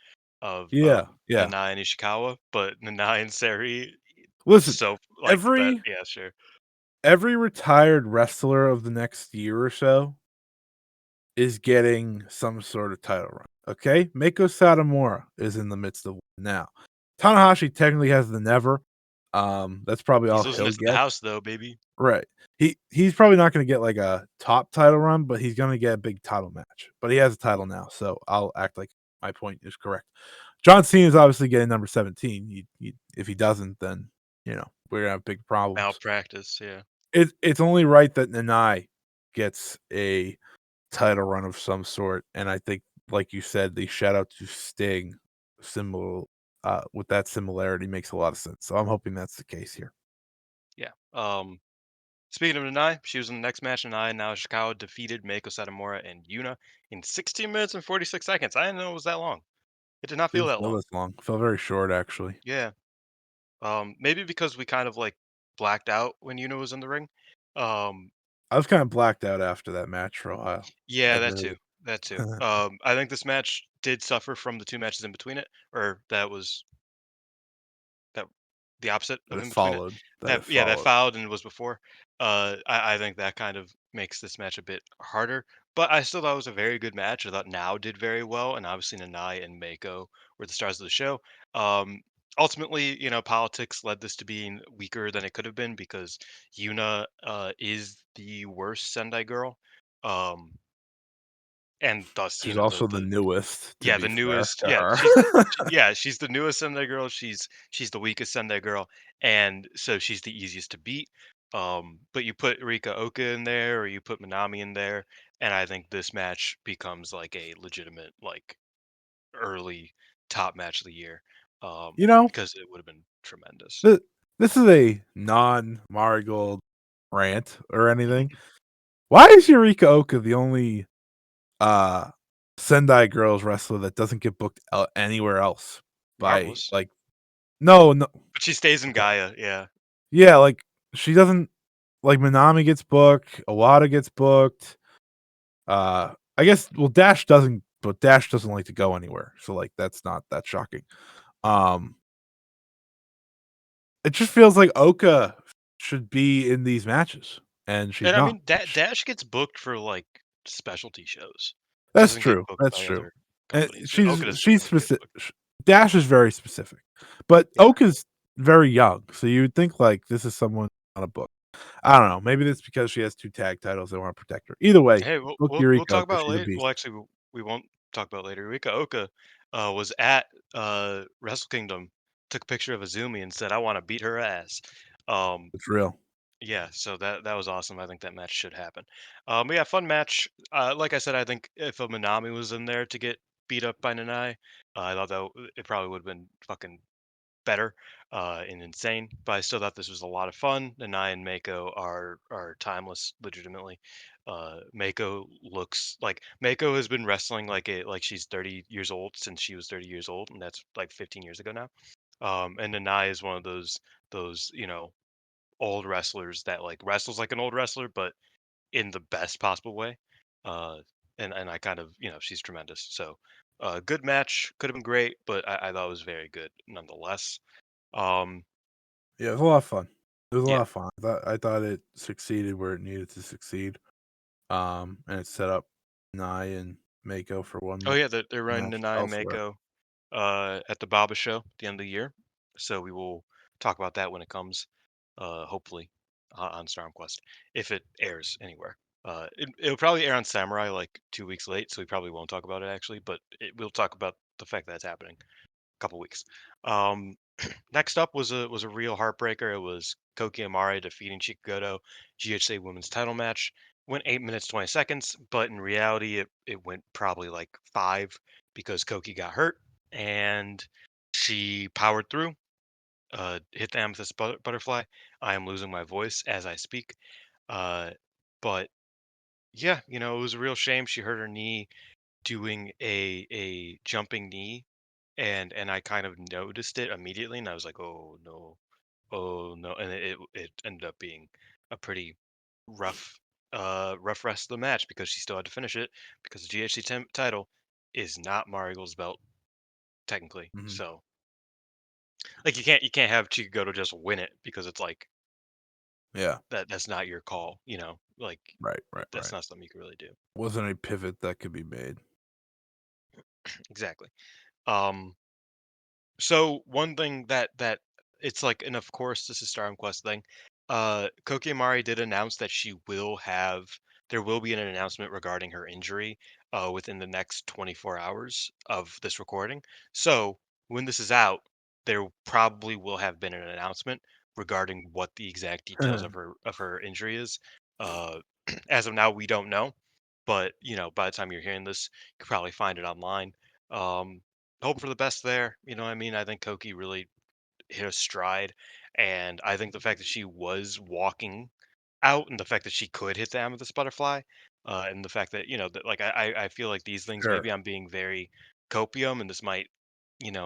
of yeah, yeah. Nanai and Ishikawa, but Nanai and Seri, Listen, so like that. every Yeah, sure. every retired wrestler of the next year or so is getting some sort of title run. Okay, Mako Satomura is in the midst of one now. Tanahashi technically has the never. That's probably He's all losing he'll this to the get. house though, baby. Right. He's probably not going to get like a top title run, but he's going to get a big title match. But he has a title now, so I'll act like my point is correct. John Cena is obviously getting number 17. If he doesn't, then we're gonna have big problems. Malpractice. Yeah. It's only right that Nanai gets a title run of some sort, and I think, like you said, the shout out to Sting, similar with that similarity makes a lot of sense. So I'm hoping that's the case here. Yeah. Speaking of Nanai, she was in the next match. Nanai and now Ishikawa defeated Meiko Satomura and Yuna in 16 minutes and 46 seconds. I didn't know it was that long. It did not feel Didn't that feel long. this long. Felt very short, actually. Yeah. Maybe because we kind of like blacked out when Yuna was in the ring. Um, I was kind of blacked out after that match for a while. yeah, that too. Admittedly. That too. I think this match did suffer from the two matches in between it, or that the opposite That of it in between it. followed. That That it yeah, that followed. fouled and was before. I think that kind of makes this match a bit harder. But I still thought it was a very good match. I thought Now did very well, and obviously Nanai and Mako were the stars of the show. Um, Ultimately, politics led this to being weaker than it could have been because Yuna is the worst Sendai girl. Um, and thus, She's also the the newest, to yeah, be the fair newest. to Yeah, her. she's the newest Sendai girl. She's the weakest Sendai girl, and so she's the easiest to beat. But you put Rika Oka in there, or you put Minami in there, and I think this match becomes like a legitimate, like early top match of the year. You know, Because it would have been tremendous. th- this is a non-Marigold rant or anything. Mhm. Why is Eureka Oka the only uh Sendai Girls wrestler that doesn't get booked anywhere else by Marvelous, like no, but she stays in okay. Gaia. Yeah, Yeah, like she doesn't like Minami gets booked, Awada gets booked. I guess well Dash doesn't, but Dash doesn't like to go anywhere. So like that's not that shocking. Um it just feels like Oka should be in these matches and she's and I not. mean Dash gets booked for like specialty shows. She That's doesn't get true. booked That's by true. other And companies. Oka doesn't she's even get specific. booked. Dash is very specific, but Yeah. Oka's very young, so you would think like this is someone on a book. I don't know. Maybe that's because she has 2 tag titles. They want to protect her. Either way, Hey, book we'll Eureka talk Oka. about it She's a later. beast. Well, actually, we won't talk about it later. Rika Oka was at Wrestle Kingdom, took a picture of Azumi and said, "I want to beat her ass." Um, It's real. yeah, so that was awesome. I think that match should happen. But yeah, fun match. Like I said, I think if a Minami was in there to get beat up by Nanai, I thought it probably would have been fucking better and insane. But I still thought this was a lot of fun. Nanai and Mako are timeless, legitimately. Mako looks like Mako has been wrestling like she's 30 years old since she was 30 years old, and that's like 15 years ago now. And Nanai is one of those old wrestlers that like wrestles like an old wrestler, but in the best possible way. Uh, and I kind of she's tremendous. So good match, could have been great, but I thought it was very good nonetheless. Um, Yeah, it was a lot of fun. It was a lot yeah. of fun. I thought it succeeded where it needed to succeed. And it set up Nai and Mako for one Oh more yeah, they're running match Nanai and elsewhere. Mako at the Baba show at the end of the year. So we will talk about that when it comes, hopefully, on Stardom Quest, if it airs anywhere. It'll probably air on Samurai like 2 weeks late, so we probably won't talk about it actually, but we'll talk about the fact that it's happening a couple weeks. Um, Next up was a real heartbreaker. It was Koki Amare defeating Chikugoto GHC Women's Title match. Went 8 minutes 20 seconds, but in reality, it went probably like five because Koki got hurt and she powered through. Hit the amethyst butterfly. I am losing my voice as I speak. Uh, but yeah, it was a real shame. She hurt her knee doing a jumping knee, and I kind of noticed it immediately, and I was like, "Oh no, oh no!" And it ended up being a pretty rough rough rest of the match because she still had to finish it because the GHC title is not Marigold's belt technically. Mhm. So like you can't have Chikugoto just win it because it's like Yeah. that's not your call. Like Right, right, that's right. not something you can really do. Wasn't a pivot that could be made. Exactly. Um, So one thing that it's like, and of course this is Stardom Quest thing. Koki Amari did announce that there will be an announcement regarding her injury within the next 24 hours of this recording. So when this is out, there probably will have been an announcement regarding what the exact details of her injury is. Uh, as of now, we don't know, but by the time you're hearing this, you could probably find it online. Um, Hope for the best there. You know what I mean? I think Koki really hit a stride. And I think the fact that she was walking out and the fact that she could hit the amethyst butterfly, and the fact that, that like I feel like these things, Sure. maybe I'm being very copium and this might,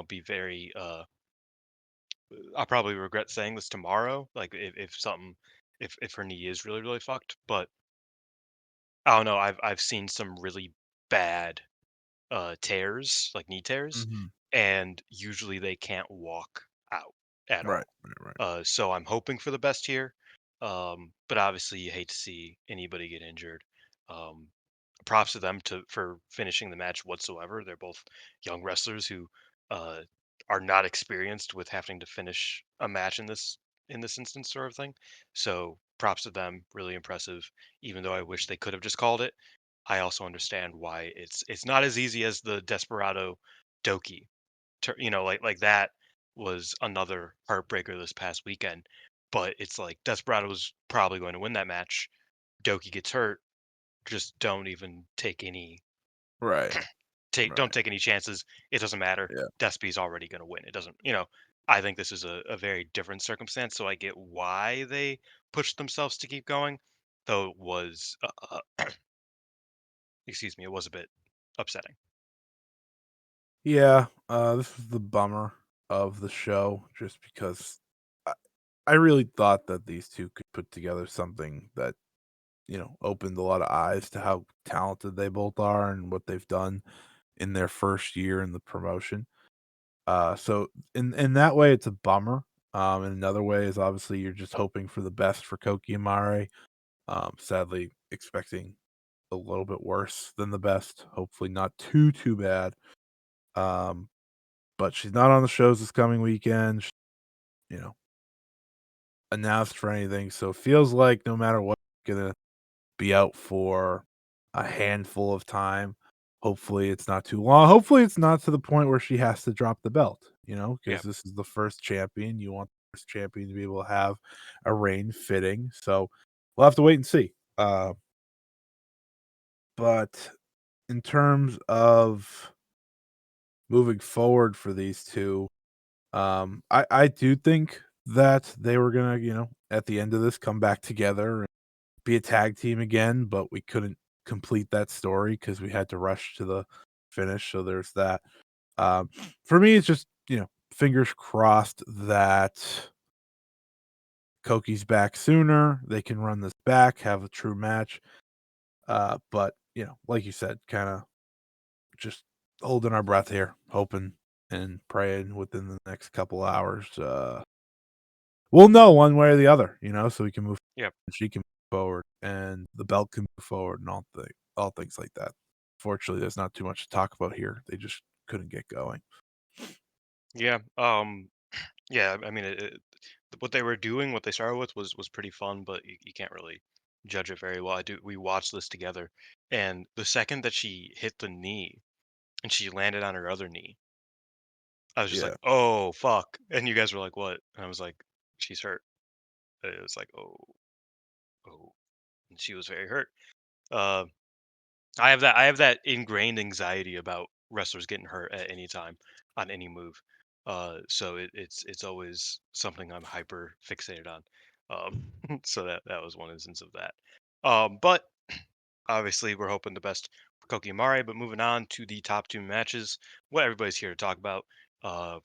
be very I'll probably regret saying this tomorrow, like if something if her knee is really, really fucked. But I don't know, I've seen some really bad tears, like knee tears, Mhm. and usually they can't walk out at Right, all. right, right. So I'm hoping for the best here, but obviously you hate to see anybody get injured. Um, Props to them for finishing the match whatsoever. They're both young wrestlers who uh, are not experienced with having to finish a match in this instance, sort of thing. So props to them, really impressive. Even though I wish they could have just called it, I also understand why it's not as easy as the Desperado Doki. Like that was another heartbreaker this past weekend but it's like Desperado's probably going to win that match. Doki gets hurt. Just don't even take any Right. don't Right. take any chances. It doesn't matter. Yeah. Despy's already going to win. It doesn't, I think this is a very different circumstance. So I get why they pushed themselves to keep going, though it was, excuse me, it was a bit upsetting. Yeah. This was the bummer of the show, just because I, I really thought that these two could put together something that, opened a lot of eyes to how talented they both are and what they've done in their first year in the promotion. So in that way, it's a bummer. In another way is obviously you're just hoping for the best for Koki and Mare. Sadly, expecting a little bit worse than the best. Hopefully, not too bad. Um, but she's not on the shows this coming weekend. You know, announced for anything, so it feels like no matter what, gonna be out for a handful of time. Hopefully, it's not too long. Hopefully, it's not to the point where she has to drop the belt, Yeah. because this is the first champion. You want the first champion to be able to have a reign fitting. So we'll have to wait and see. But in terms of moving forward for these two, I do think that they were gonna, at the end of this, come back together and be a tag team again, but we couldn't complete that story because we had to rush to the finish. So there's that. Um, for me, it's just, fingers crossed that Koki's back sooner. They can run this back, have a true match. But like you said, kind of just holding our breath here, hoping and praying within the next couple hours. We'll know one way or the other, so we can move. Yeah. She can move forward, and the belt can move forward, and all things like that. Fortunately, there's not too much to talk about here. They just couldn't get going. Yeah. Yeah. I mean, what they were doing, what they started with was pretty fun, but you can't really judge it very well. We watched this together, and the second that she hit the knee and she landed on her other knee, I was just like, Yeah. "Oh, fuck." And you guys were like, "What?" And I was like, "She's hurt." And it was like, "Oh, oh." And she was very hurt. Uh, I have that ingrained anxiety about wrestlers getting hurt at any time on any move. So it's always something I'm hyper fixated on. So that was one instance of that. But obviously we're hoping the best for Koki and Mari. But moving on to the top two matches, what everybody's here to talk about.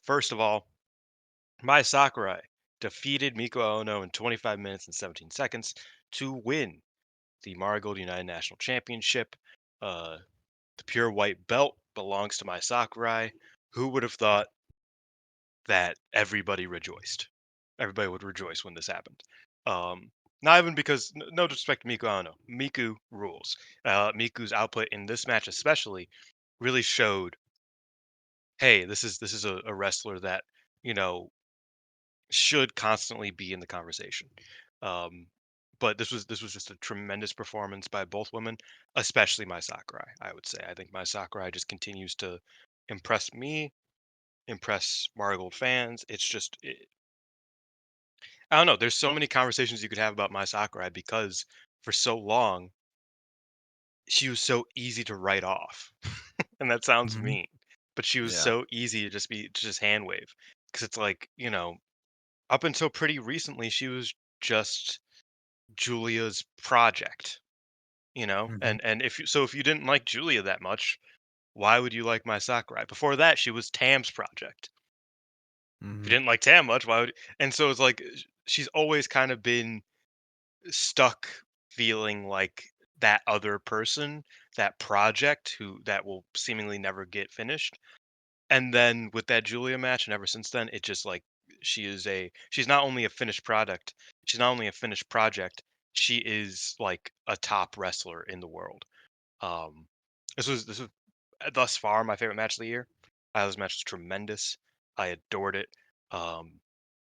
First of all, Mai Sakurai defeated Miko Ono in 25 minutes and 17 seconds to win the Marigold United National Championship. Uh, the pure white belt belongs to Mai Sakurai. Who would have thought that everybody rejoiced? Everybody would rejoice when this happened. Um, Not even because, no disrespect to Miku Ano. Miku rules. Miku's output in this match, especially, really showed, hey, this is a wrestler that you know should constantly be in the conversation. Um, but this was just a tremendous performance by both women, especially Mai Sakurai. I would say I think Mai Sakurai just continues to impress me, impress Marigold fans. I don't know. There's so many conversations you could have about Mai Sakurai because for so long she was so easy to write off, and that sounds Mhm. mean, but she was Yeah. so easy to just hand wave because it's like up until pretty recently she was just Julia's project, Mhm. and if you didn't like Julia that much, why would you like my Sakurai? Before that, she was Tam's project. If you Mhm. didn't like Tam much, why would? And so it's like she's always kind of been stuck feeling like that other person, that project who that will seemingly never get finished. And then with that Julia match, and ever since then, it just like she's not only a finished product, she's not only a finished project, she is like a top wrestler in the world. Um, this was thus far my favorite match of the year. I thought this match was tremendous. I adored it. Um,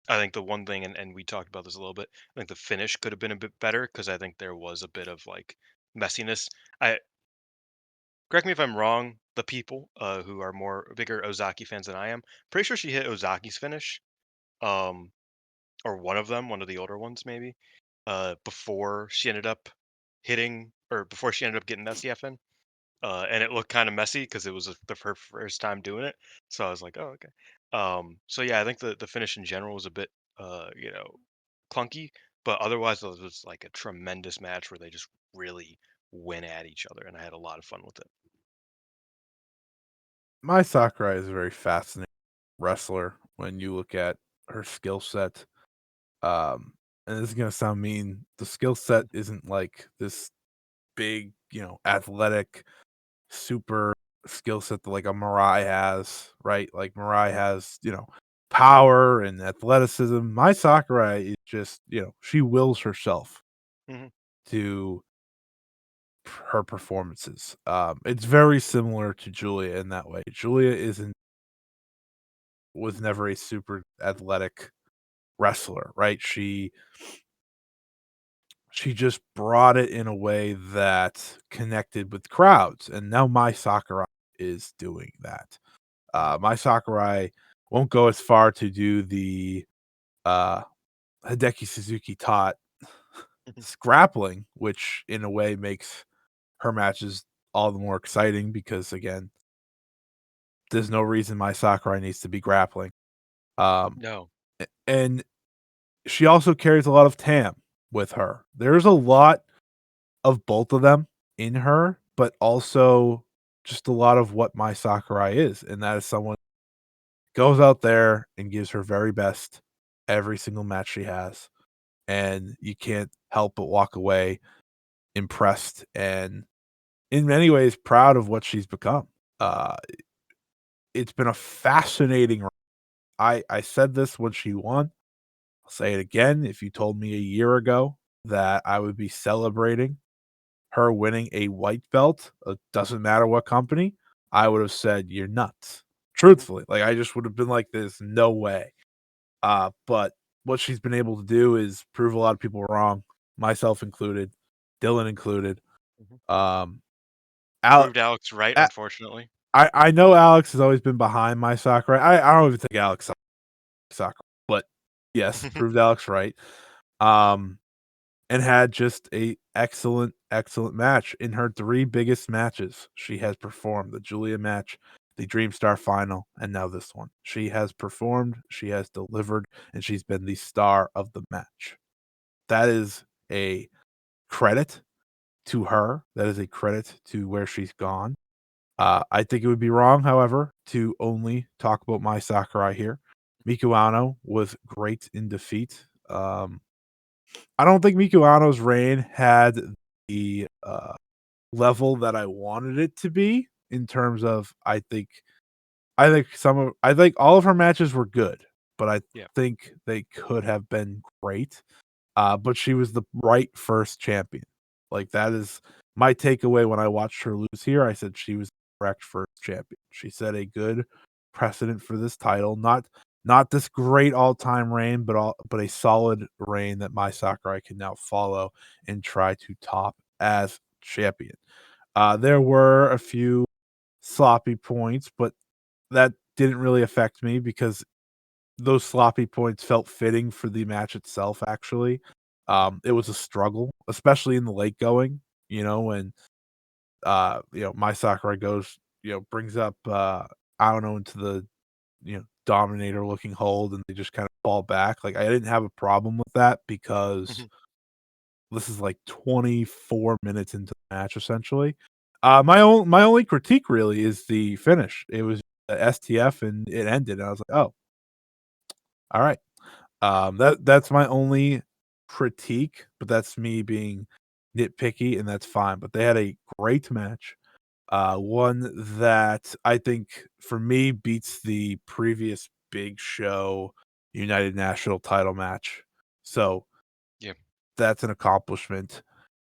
I think the one thing, and we talked about this a little bit, I think the finish could have been a bit better because I think there was a bit of like messiness. I Correct me if I'm wrong. The people who are more bigger Ozaki fans than I am, pretty sure she hit Ozaki's finish. Um, or one of them, one of the older ones maybe, before she ended up before she ended up getting SCF in. And it looked kind of messy because it was her first time doing it. So I was like, oh, okay. So yeah, I think the finish in general was a bit, clunky, but otherwise it was like a tremendous match where they just really went at each other, and I had a lot of fun with it. Mai Sakurai is a very fascinating wrestler when you look at her skill set. And this is gonna sound mean. The skill set isn't like this big, athletic, super skill set that like a Mirai has, right? Like Mirai has, power and athleticism. Mai Sakurai is just, she wills herself Hmm. to her performances. It's very similar to Julia in that way. Julia was never a super athletic wrestler, right? She just brought it in a way that connected with crowds, and now Mai Sakurai is doing that. Mai Sakurai won't go as far to do the uh, Hideki Suzuki taught grappling, which in a way makes her matches all the more exciting because again, there's no reason Mai Sakurai needs to be grappling. Um, No. and she also carries a lot of TAM with her. There's a lot of both of them in her, but also just a lot of what Mai Sakurai is, and that is someone goes out there and gives her very best every single match she has, and you can't help but walk away impressed and in many ways proud of what she's become. Uh, it's been a fascinating. I said this when she won. I'll say it again. If you told me a year ago that I would be celebrating her winning a white belt, doesn't matter what company, I would have said you're nuts. Hmm. Truthfully, like I just would have been like, "There's no way." But what she's been able to do is prove a lot of people wrong, myself included, Dylan included. Hmm. Um, Al- Proved Alex right, A- unfortunately. I know Alex has always been behind my Sakura. I don't even think Alex Sakura, but yes, proved Alex right. Um, and had just a excellent match in her 3 biggest matches she has performed, the Julia match, the Dreamstar final, and now this one. She has performed, she has delivered, and she's been the star of the match. That is a credit to her. That is a credit to where she's gone. I think it would be wrong, however, to only talk about Mai Sakurai here. Miku Ano was great in defeat. I don't think Miku Ano's reign had the level that I wanted it to be in terms of I think all of her matches were good, but I Yeah. think they could have been great. But she was the right first champion. Like that is my takeaway when I watched her lose here. I said she was the correct first champion. She set a good precedent for this title. Not this great all-time reign, but a solid reign that Mai Sakurai can now follow and try to top as champion. There were a few sloppy points, but that didn't really affect me because those sloppy points felt fitting for the match itself, actually. It was a struggle, especially in the late going, when Mai Sakurai goes, brings up I don't know into the dominator looking hold and they just kind of fall back. Like I didn't have a problem with that because Mhm. this is like 24 minutes into the match essentially. My only critique really is the finish. It was a STF and it ended. And I was like, oh, all right. That's my only critique, but that's me being nitpicky, and that's fine. But they had a great match. One that I think for me beats the previous big show United National title match. So Yeah. that's an accomplishment.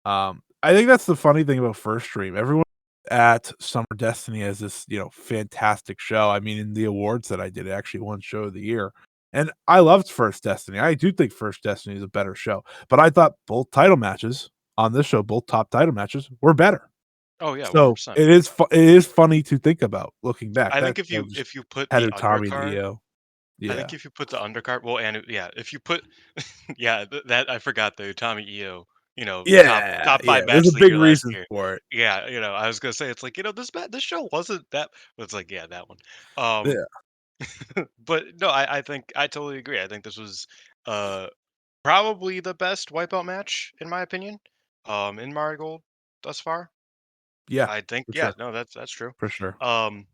I think that's the funny thing about First Stream. Everyone at Summer Destiny has this, fantastic show. I mean, in the awards that I did, it actually won Show of the Year. And I loved First Destiny. I do think First Destiny is a better show. But I thought both title matches on this show, both top title matches, were better. Oh yeah, So 100%. it is funny to think about looking back. I That think if show you just if you put had the Utami and undercard Io. I think Yeah. if you put the undercard, well, and yeah, if you put, yeah, that I forgot the Utami Io, Yeah, top yeah, five there's match a of the big year last reason year. for it. Yeah, I was gonna say it's like this show wasn't that, but it's like yeah, that one. Um, Yeah. but no, I think I totally agree. I think this was uh probably the best Wipeout match in my opinion, in Marigold thus far. Yeah, I think for yeah, sure, no, that's true. for sure. Um,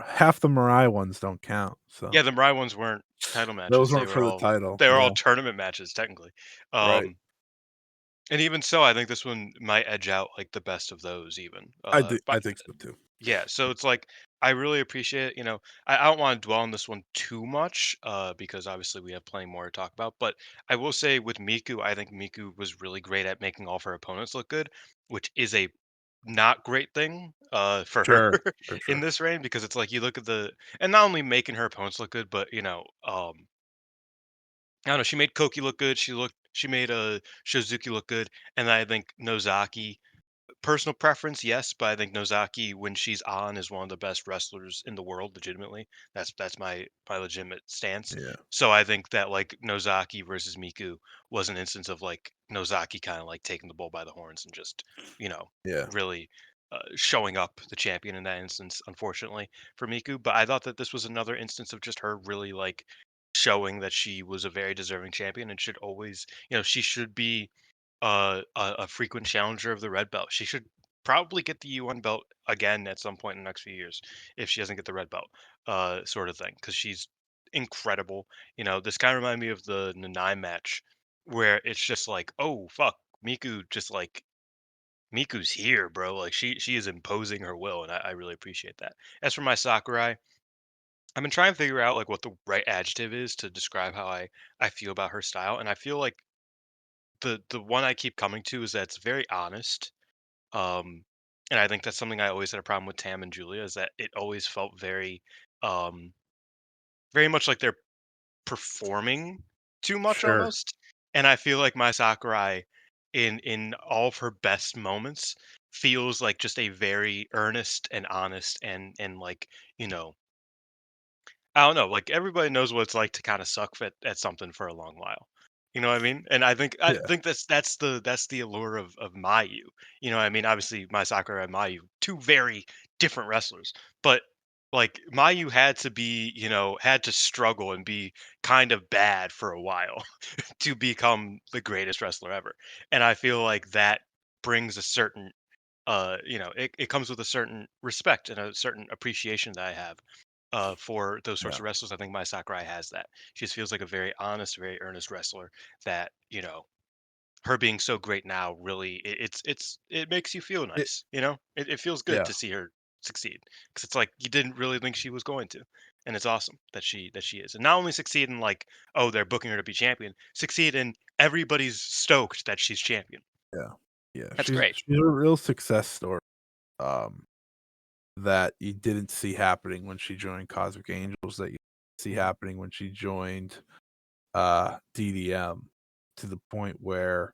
Half the Mariah ones don't count, yeah, so the Mirai ones weren't title matches. those They weren't were for the all title. they were Yeah, all tournament matches technically. right. Um, and even so, I think this one might edge out like the best of those even. I But think so too. yeah, so it's like I really appreciate it. I don't want to dwell on this one too much, because obviously we have plenty more to talk about. But I will say with Miku, I think Miku was really great at making all of her opponents look good, which is a not great thing for her Sure, for in sure. this reign because it's like you look at and not only making her opponents look good, but I don't know, she made Koki look good. She made Shizuki look good, and I think Nozaki. Personal preference, yes, but I think Nozaki, when she's on, is one of the best wrestlers in the world. Legitimately, that's my legitimate stance. Yeah, So I think that like Nozaki versus Miku was an instance of like Nozaki kind of like taking the bull by the horns and just you know yeah, really showing up the champion in that instance. Unfortunately for Miku, but I thought that this was another instance of just her really like showing that she was a very deserving champion and should always, she should be a frequent challenger of the red belt. She should probably get the U1 belt again at some point in the next few years if she doesn't get the red belt, sort of thing. Because she's incredible. This kind of reminded me of the Nanai match where it's just like, oh fuck, Miku just like Miku's here, bro. Like she is imposing her will, and I really appreciate that. As for my Sakurai, I've been trying to figure out like what the right adjective is to describe how I feel about her style, and I feel like the one I keep coming to is that it's very honest. Um, and I think that's something I always had a problem with Tam and Julia is that it always felt um, very much like they're performing too much sure. almost. And I feel like my Sakurai, in all of her best moments, feels like just a very earnest and honest and like you know I don't know, like, everybody knows what it's like to kinda suck at something for a long while. You know what I mean? And I Yeah, think that's the allure of Mayu. You know what I mean? Obviously, my Sakura and Mayu, 2 very different wrestlers, but, like, Mayu had to be, had to struggle and be kind of bad for a while to become the greatest wrestler ever. And I feel like that brings a certain, it comes with a certain respect and a certain appreciation that I have for those sorts yeah. of wrestlers. I think Mai Sakurai has that. She just feels like a very honest, very earnest wrestler that, her being so great now really it makes you feel It nice, it feels good yeah, to see her succeed because it's like you didn't really think she was going to, and it's awesome that she is, and not only succeed in like, oh, they're booking her to be champion, succeed in everybody's stoked that she's champion. yeah, yeah. That's great. She's a real success story, um, that you didn't see happening when she joined Cosmic Angels, that you see Mhm. happening when she joined, DDM, to the point where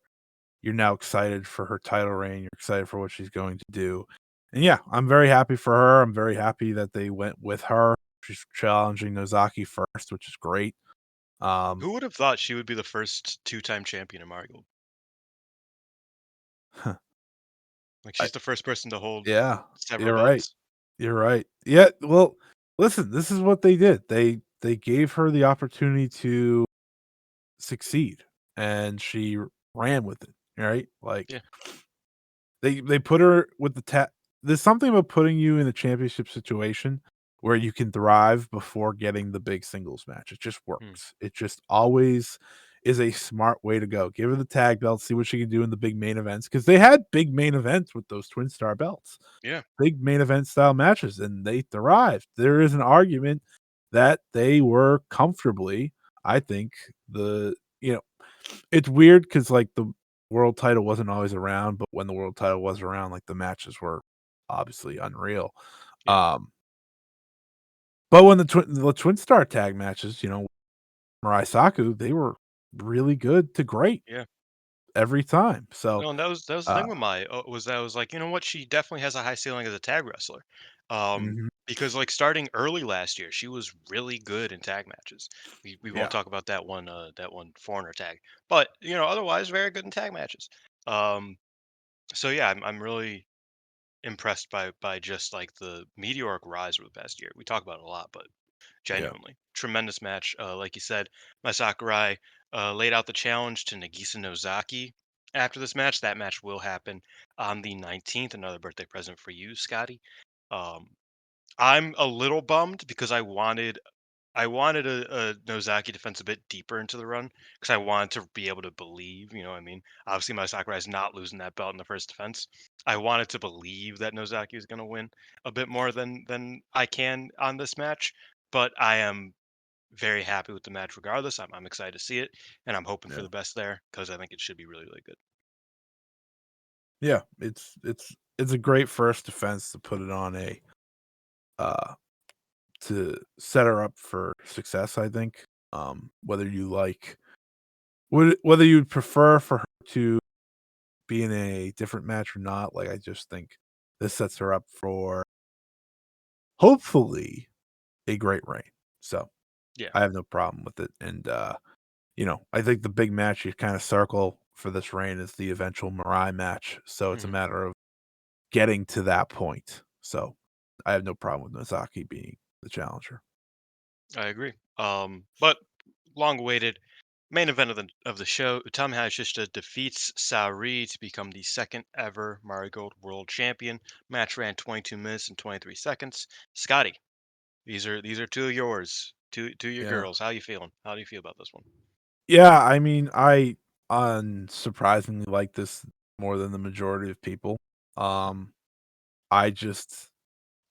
you're now excited for her title reign, you're excited for what she's going to do. And yeah, I'm very happy for her. I'm very happy that they went with her. She's challenging Nozaki first, which is great. Um, Who would have thought she would be the first two-time champion in Marigold? Like I she's the first person to hold yeah, several you're right. belts. You're right. Yeah, well, listen, this is what they did. They gave her the opportunity to succeed, and she ran with it, right? Like, Yeah. they put her with there's something about putting you in a championship situation where you can thrive before getting the big singles match. It just Hmm. works. It just always is a smart way to go. Give her the tag belt, see what she can do in the big main events because they had big main events with those twin star belts, Yeah. big main event style matches, and they thrived. There is an argument that they were comfortably, I think, it's weird because like the world title wasn't always around, but when the world title was around, like the matches were obviously unreal. Yeah. But when the twin star tag matches, Mirai Saku, they were really good to great Yeah. every time. So, No, and that was the uh, thing with my was that I was like, you know what, she definitely has a high ceiling as a tag wrestler. Um, mhm, because like starting early last year, she was really good in tag matches. We won't Yeah. talk about that one foreigner tag, but otherwise very good in tag matches. Um, so yeah, I'm really impressed by just like the meteoric rise over the past year. We talk about it a lot, but Yeah. genuinely tremendous match. Like you said, Mai Sakurai laid out the challenge to Nagisa Nozaki. After this match, that match will happen on the 19th. Another birthday present for you, Scotty. Um, I'm a little bummed because I wanted a Nozaki defense a bit deeper into the run because I wanted to be able to believe. You know what I mean? Obviously, my Sakurai is not losing that belt in the first defense. I wanted to believe that Nozaki is going to win a bit more than I can on this match, but I am very happy with the match regardless. I'm excited to see it, and I'm hoping for Yeah. the best there because I think it should be really, really good. Yeah. It's a great first defense to put it on uh to set her up for success, I think. Whether you like whether you'd prefer for her to be in a different match or not, like I just think this sets her up for hopefully a great reign. So Yeah. I have no problem with it. And I think the big match you kind of circle for this reign is the eventual Mirai match. So it's a Mhm. matter of getting to that point. So I have no problem with Nozaki being the challenger. I agree. But long-awaited main event of the show, Utami Hayashishita defeats Saori to become the second ever Marigold World Champion. Match ran 22 minutes and 23 seconds. Scotty, these are two of yours, two of your Yeah. girls. How you feeling? How do you feel about this one? Yeah, I mean, I unsurprisingly like this more than the majority of people. Um, I just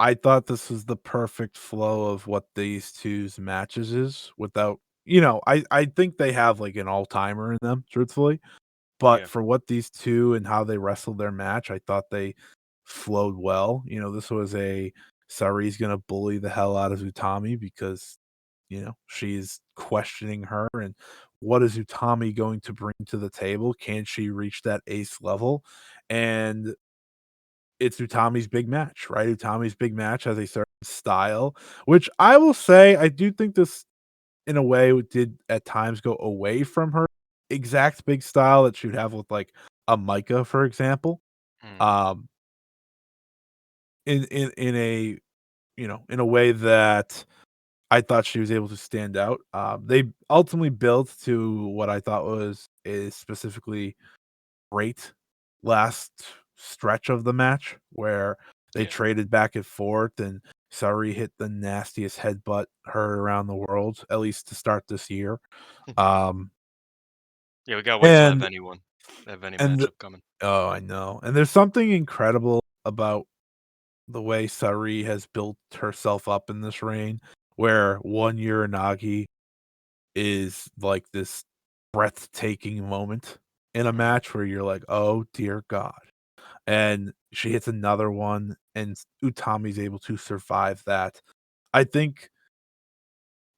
I thought this was the perfect flow of what these two's matches is without I think they have like an all-timer in them, truthfully. But Yeah. for what these 2 and how they wrestled their match, I thought they flowed well. This was a Sari's gonna bully the hell out of Utami because, she's questioning her and what is Utami going to bring to the table? Can she reach that ace level? And it's Utami's big match, right? Utami's big match has a certain style, which I will say I do think this in a way did at times go away from her exact big style that she'd have with like a Micah, for example. Mm, Um, in a in a way that I thought she was able to stand out. They ultimately built to what I thought was a specifically great last stretch of the match where they yeah. traded back and forth and Sari hit the nastiest headbutt heard around the world, at least to start this year. Um, Yeah, we gotta wait till and that Venny and the matchup coming. oh, I know. And there's something incredible about the way Sari has built herself up in this reign, where 1 year Nagi is like this breathtaking moment in a Mhm. match where you're like, "Oh dear God." And she hits another one, and Utami's able to survive that. I think,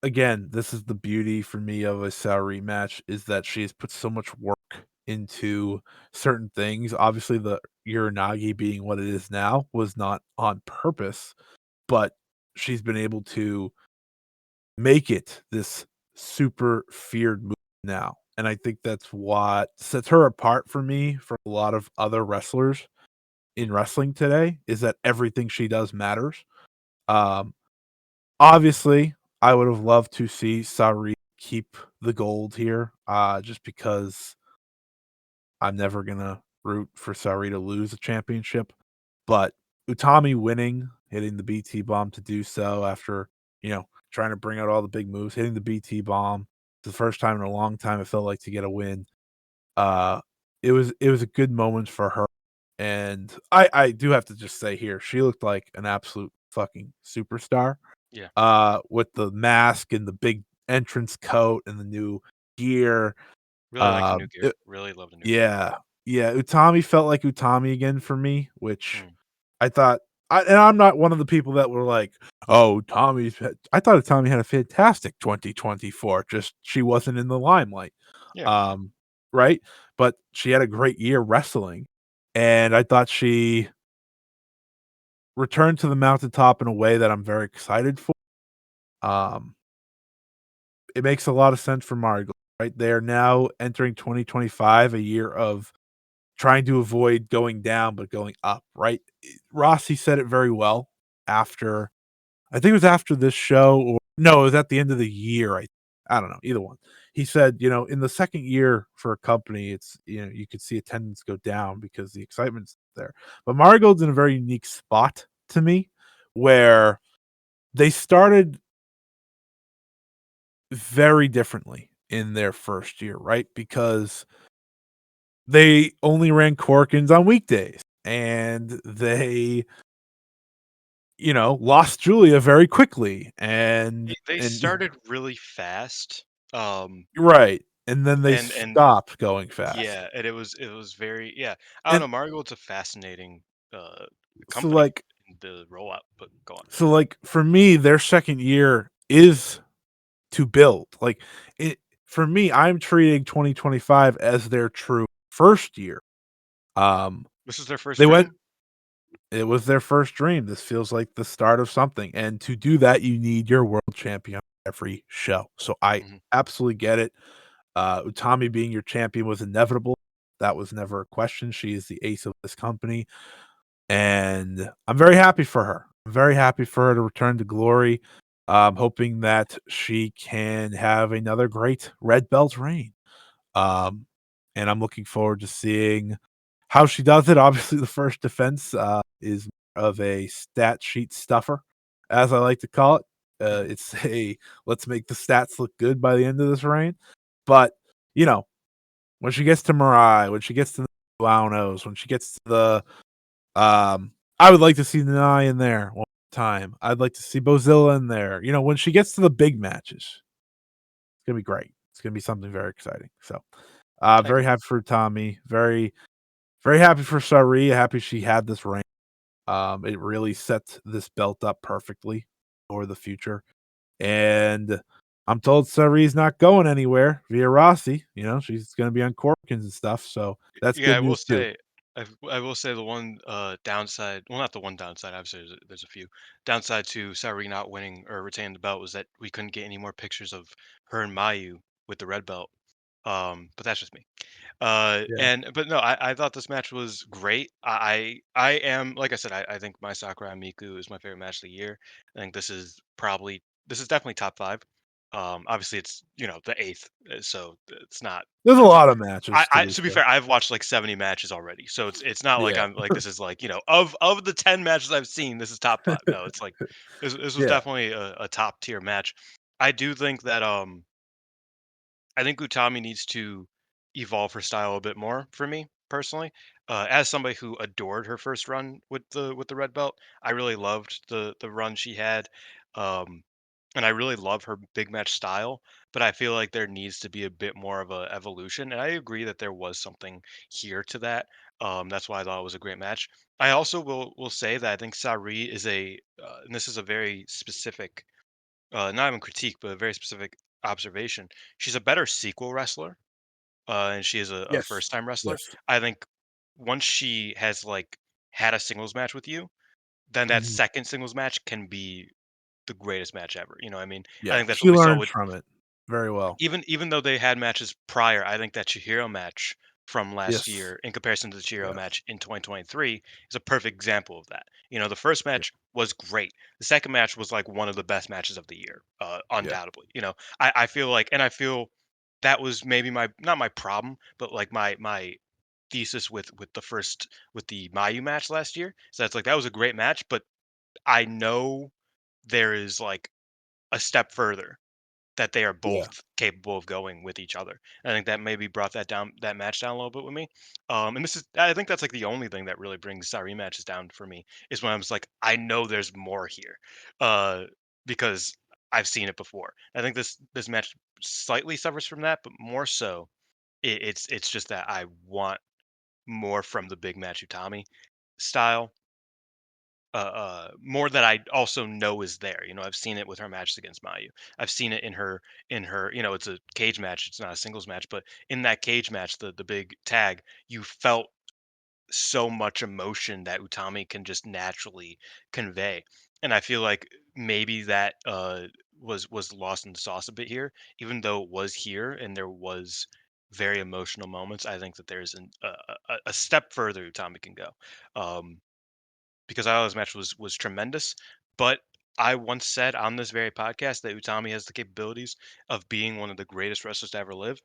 again, this is the beauty for me of a Saori match is that she has put so much work into certain things. Obviously, the Uranagi being what it is now was not on purpose, but she's been able to make it this super feared move now. And I think that's what sets her apart for me from a lot of other wrestlers in Mhm. wrestling today is that everything she does matters. Um, Obviously, I would have loved to see Sari keep the gold here, just because I'm never gonna root for Sari to lose a championship. But Utami winning, hitting the BT bomb to do so after, trying to bring out all the big moves, hitting the BT bomb. It's the first time in a long time it felt like to get a win. Uh, it was a good moment for her, and I do have to just say here, she looked like an absolute fucking superstar, Yeah. with the mask and the big entrance coat and the new gear. Really like the new gear. It Really love the new gear. Yeah. Yeah, Utami felt like Utami again for me, which Mm. I thought and I'm not one of the people that were like, "Oh, I thought Tommy had a fantastic 2024, just she wasn't in the limelight." Yeah. Um, right? But she had a great year wrestling, and I thought she return to the mountaintop in a way that I'm very excited for. Um, it makes a lot of sense for Marigold, right? They are now entering 2025, a year of trying to avoid going down, but going up, right? Rossi said it very well after, I think it was after this show, or no, it was at the end of the year. I don't know, either one. He said, in the second year for a company, it's, you could see attendance go down because the excitement's there. But Marigold's in a very unique spot to me where they started very differently in their first year, right? Because they only ran Corkins on weekdays and they, lost Julia very quickly They and started really fast. right. And then they And stopped going fast. yeah, and it was very, yeah. I don't And know. Marigold's a fascinating uh so company like in the rollout, but go on. for me, their second year is to build. Like it for me, I'm treating 2025 as their true first year. Um This is their first they went dream. It was their first dream. This feels like the start of something. And to do that, you need your world champion every show. So I Hmm. absolutely get it. Utami being your champion was inevitable. That was never a question. She is the ace of this company. And I'm very happy for her. I'm very happy for her to return to glory. Hoping that she can have another great red belt reign. Um, and I'm looking forward to seeing how she does it. Obviously, the first defense is of a stat sheet stuffer, as I like to call it. Hmm. It's a let's make the stats look good by the end of this reign. But you know, when she gets to Mirai, when she gets to the Buanos, when she gets to the I would like to see Nanai in there one time. I'd like to see Bozilla in there. When she gets to the big matches, it's gonna be great. It's gonna be something very exciting. So I very agree. happy for Tommy. Very, very happy for Sari. Happy she had this reign. It really sets this belt up perfectly for the future. And I'm told Sari's not going anywhere via Rossi. She's going to be on Corkins and stuff. So that's Yeah, good I will news too. say, I will say the one downside, well, not the one downside, obviously there's a few. Downside to Saori not winning or retaining the belt was that we couldn't get any more pictures of her and Mayu with the red belt. But that's just me. Yeah. But no, I thought this match was great. I am, like I said, I think my Sakura and Miku is my favorite match of the year. I think this is definitely top five. Obviously it's the eighth, so it's not. There's a uh, lot of matches to I be to be fair. fair, I've watched like 70 matches already, so it's not like Yeah. I'm like this is like of the 10 matches I've seen, this is top five. No, it's like this was Yeah. definitely a top tier match. I do think that I think Utami needs to evolve her style a bit more for me personally. As somebody who adored her first run with the red belt, I really loved the run she had, um, and I really love her big match style. But I feel like there needs to be a bit more of a evolution, and I agree that there was something here to that. That's why I thought it was a great match. I also will say that I think Sari is and this is a very specific not even critique, but a very specific observation. She's a better sequel wrestler, and she is a Yes. first time wrestler. Yes. I think once she has like had a singles match with you, then that Mhm. second singles match can be the greatest match ever. You know what I mean? I Yeah. think that's She what we saw learns with from it very well. even though they had matches prior, I think that Chihiro match from last Yes. year in comparison to the Chihiro Yes. match in 2023 is a perfect example of that. The first Yeah. match was great. The second match was like one of the best matches of the year, Yeah. undoubtedly. I feel like, and I feel that was maybe my not my problem, but like my thesis with the Mayu match last year. So that's like that was a great match, but I know there is like a step further that they are both Yeah. capable of going with each other. I think that maybe brought that match down a little bit with me. And I think that's like the only thing that really brings Sari matches down for me is when I was like, I know there's more here, uh, because I've seen it before. I think this match slightly suffers from that, but more so, it's just that I want more from the big match Utami style, more that I also know is there. I've seen it with her matches against Mayu. I've seen it in her. It's a cage match. It's not a singles match, but in that cage match, the big tag, you felt so much emotion that Utami can just naturally convey. And I feel like maybe that was lost in the sauce a bit here, even though it was here and there was very emotional moments. I think that there's a step further Utami can go, because Isla's match was tremendous. But I once said on this very podcast that Utami has the capabilities of being one of the greatest wrestlers to ever live,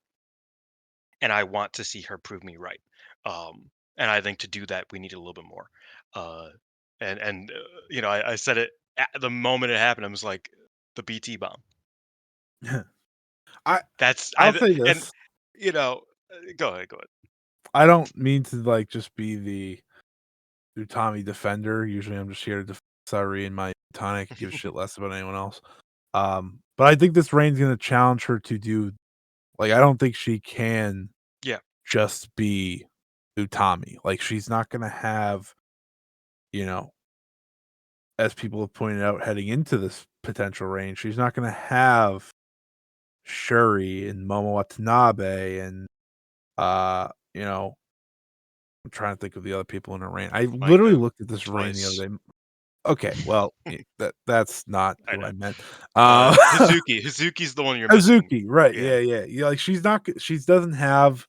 and I want to see her prove me right. And I think to do that, we need a little bit more. Uh, I said it at the moment it happened. I was like, the BT bomb. I That's I'll I say and this. go ahead, go ahead. I don't mean to like just be the Utami defender. Usually, I'm just here to defend Sari and my tonic. Give a shit less about anyone else. But I think this reign's gonna challenge her to do like I don't think she can Yeah, just be Utami. Like she's not gonna have, you know, as people have pointed out heading into this potential reign, she's not gonna have Shuri and Momo Watanabe and you know, I'm trying to think of the other people in her reign. I literally Micah looked at this reign the twice. other day. Okay, well, that's not I who know. I meant. Uh, Hazuki's the one you're missing. Hazuki, right? Yeah, Yeah. Like she's not. She doesn't have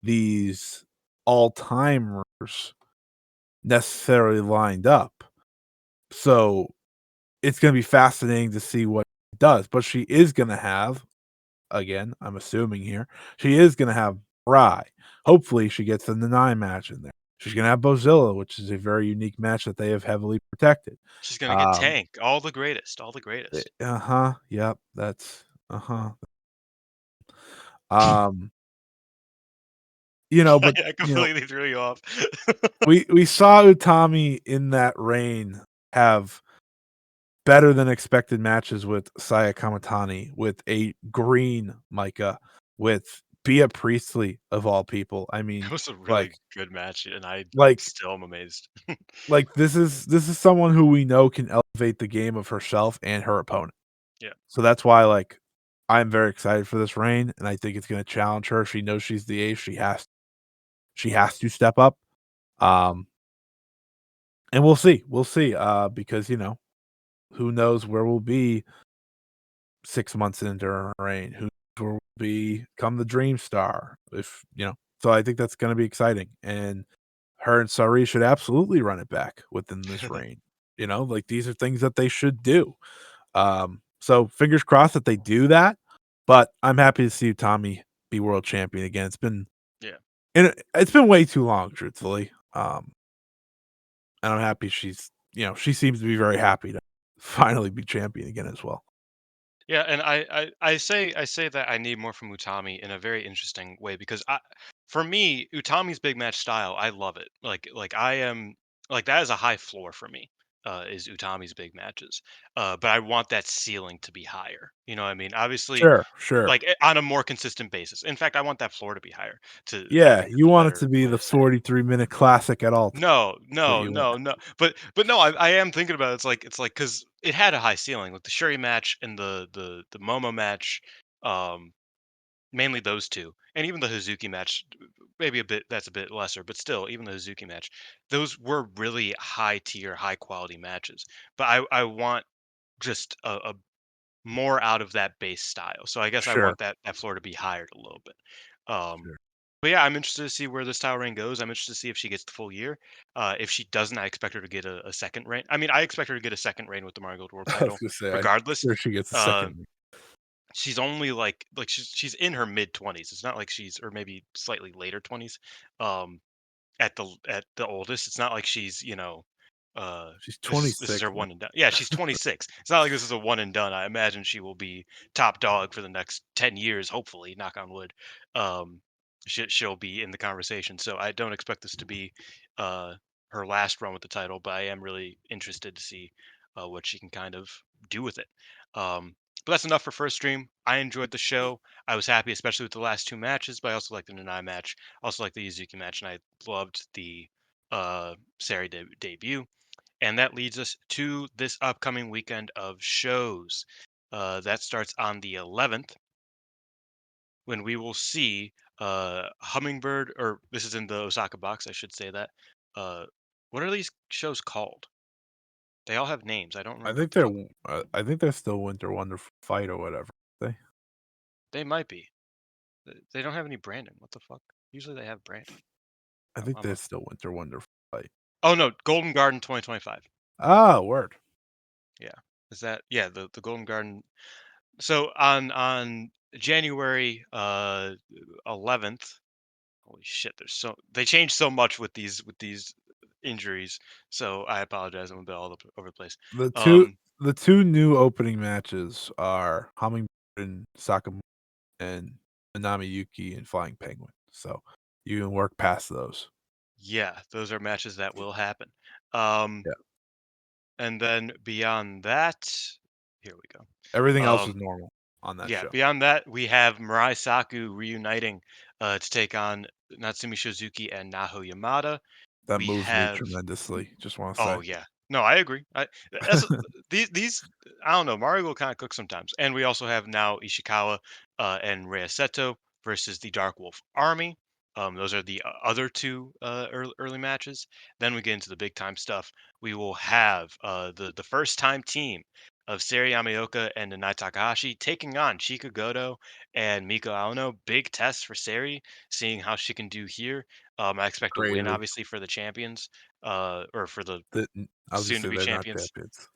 these all timers necessarily lined up, so it's going to be fascinating to see what she does. But she is going to have, again, I'm assuming here, she is going to have Rye. Hopefully, she gets the Nanai match in there. She's going to have Bozilla, which is a very unique match that they have heavily protected. she's gonna get Um, Tank, all the greatest, all the greatest. yep, that's um, but I completely threw you off. we saw Utami in that reign have better than expected matches with Saya Kamatani, with a green Micah, with Bea Priestley of all people. I It mean, was a really like good match, and I like still am amazed. this is someone who we know can elevate the game of herself and her opponent. Yeah. So that's why like I'm very excited for this reign, and I think it's going to challenge her. She knows she's the ace. She has to step up. Um, and we'll see. We'll see. Because who knows where we'll be 6 months into her reign? Who knows where we'll be come the Dream Star? So I think that's going to be exciting. And her and Sari should absolutely run it back within this reign. Like these are things that they should do. So fingers crossed that they do that. But I'm happy to see Tommy be world champion again. Yeah. It's been way too long, truthfully. And I'm happy she seems to be very happy to finally be champion again as well. Yeah, and I say that I need more from Utami in a very interesting way, because for me, Utami's big match style, I love it. Like I am like that is a high floor for me. Is Utami's big matches. But I want that ceiling to be higher. You know what I mean? Obviously, Sure. like on a more consistent basis. In fact, I want that floor to be higher to Yeah, having you a want it better to be way the to say it. 43-minute classic at all times. No, That's what no, you want. no, no. But no, I am thinking about it. It's like because it had a high ceiling, like the Shuri match and the Momo match, um, mainly those two, and even the Hazuki match, maybe a bit that's a bit lesser, but still, even the Hazuki match, those were really high tier, high quality matches. But I want just a more out of that base style. So I guess I Sure, want that floor to be higher a little bit. Um, sure. but yeah, I'm interested to see where this title reign goes. I'm interested to see if she gets the full year. If she doesn't, I expect her to get a second reign. I mean, I expect her to get a second reign with the Marigold World I was title, gonna say, I'm regardless. sure she gets a Uh, second. she's only like she's in her mid 20s. It's not like she's, or maybe slightly later 20s. Um, at the oldest. It's not like she's, She's this is 26, her man. one and done. Yeah, she's 26. It's not like this is a one and done. I imagine she will be top dog for the next 10 years, hopefully, knock on wood. Um, she'll be in the conversation. So I don't expect this to be uh her last run with the title, but I am really interested to see what she can kind of do with it. But that's enough for first stream. I enjoyed the show. I was happy, especially with the last two matches, but I also liked the Nanai match. Also like the Yuzuki match, and I loved the Seri debut. And that leads us to this upcoming weekend of shows. That starts on the 11th, when we will see Hummingbird, or this is in the Osaka box, I should say that. what are these shows called? They all have names. I don't I remember what think the fuck I think they're still Winter Wonderful Fight or whatever. They they might be. They don't have any branding. What the fuck? Usually they have branding. I think I'm they're a, still Winter Wonderful Fight. oh no, Golden Garden 2025. Ah, word. Yeah. Is that yeah, the Golden Garden. So on January 11th, holy shit, there's so they changed so much with these injuries. So I apologize, I'm a bit all over the place. The two Um the two new opening matches are Hummingbird and Sakamoto and Minami Yuki and Flying Penguin. So you can work past those. yeah, those are matches that will happen. Um Yeah. and then beyond that, here we go. Everything else Um is normal on that Yeah, show. beyond that, we have Mirai Saku reuniting to take on Natsumi Shizuki and Naho Yamada. That We moves me have tremendously. Just want to oh say. yeah, no, I agree. That's these I don't know. Mario will kind of cook sometimes, and we also have now Ishikawa and Rei Seto versus the Dark Wolf Army. Those are the other two early matches. Then we get into the big time stuff. We will have the first time team of Seri Yamaoka and Nanai Takahashi taking on Chika Goto and Miko Aono. Big test for Seri, seeing how she can do here. I expect a win, Crazy. obviously, for the champions, or for the I was just soon to say be they're not champions. champions.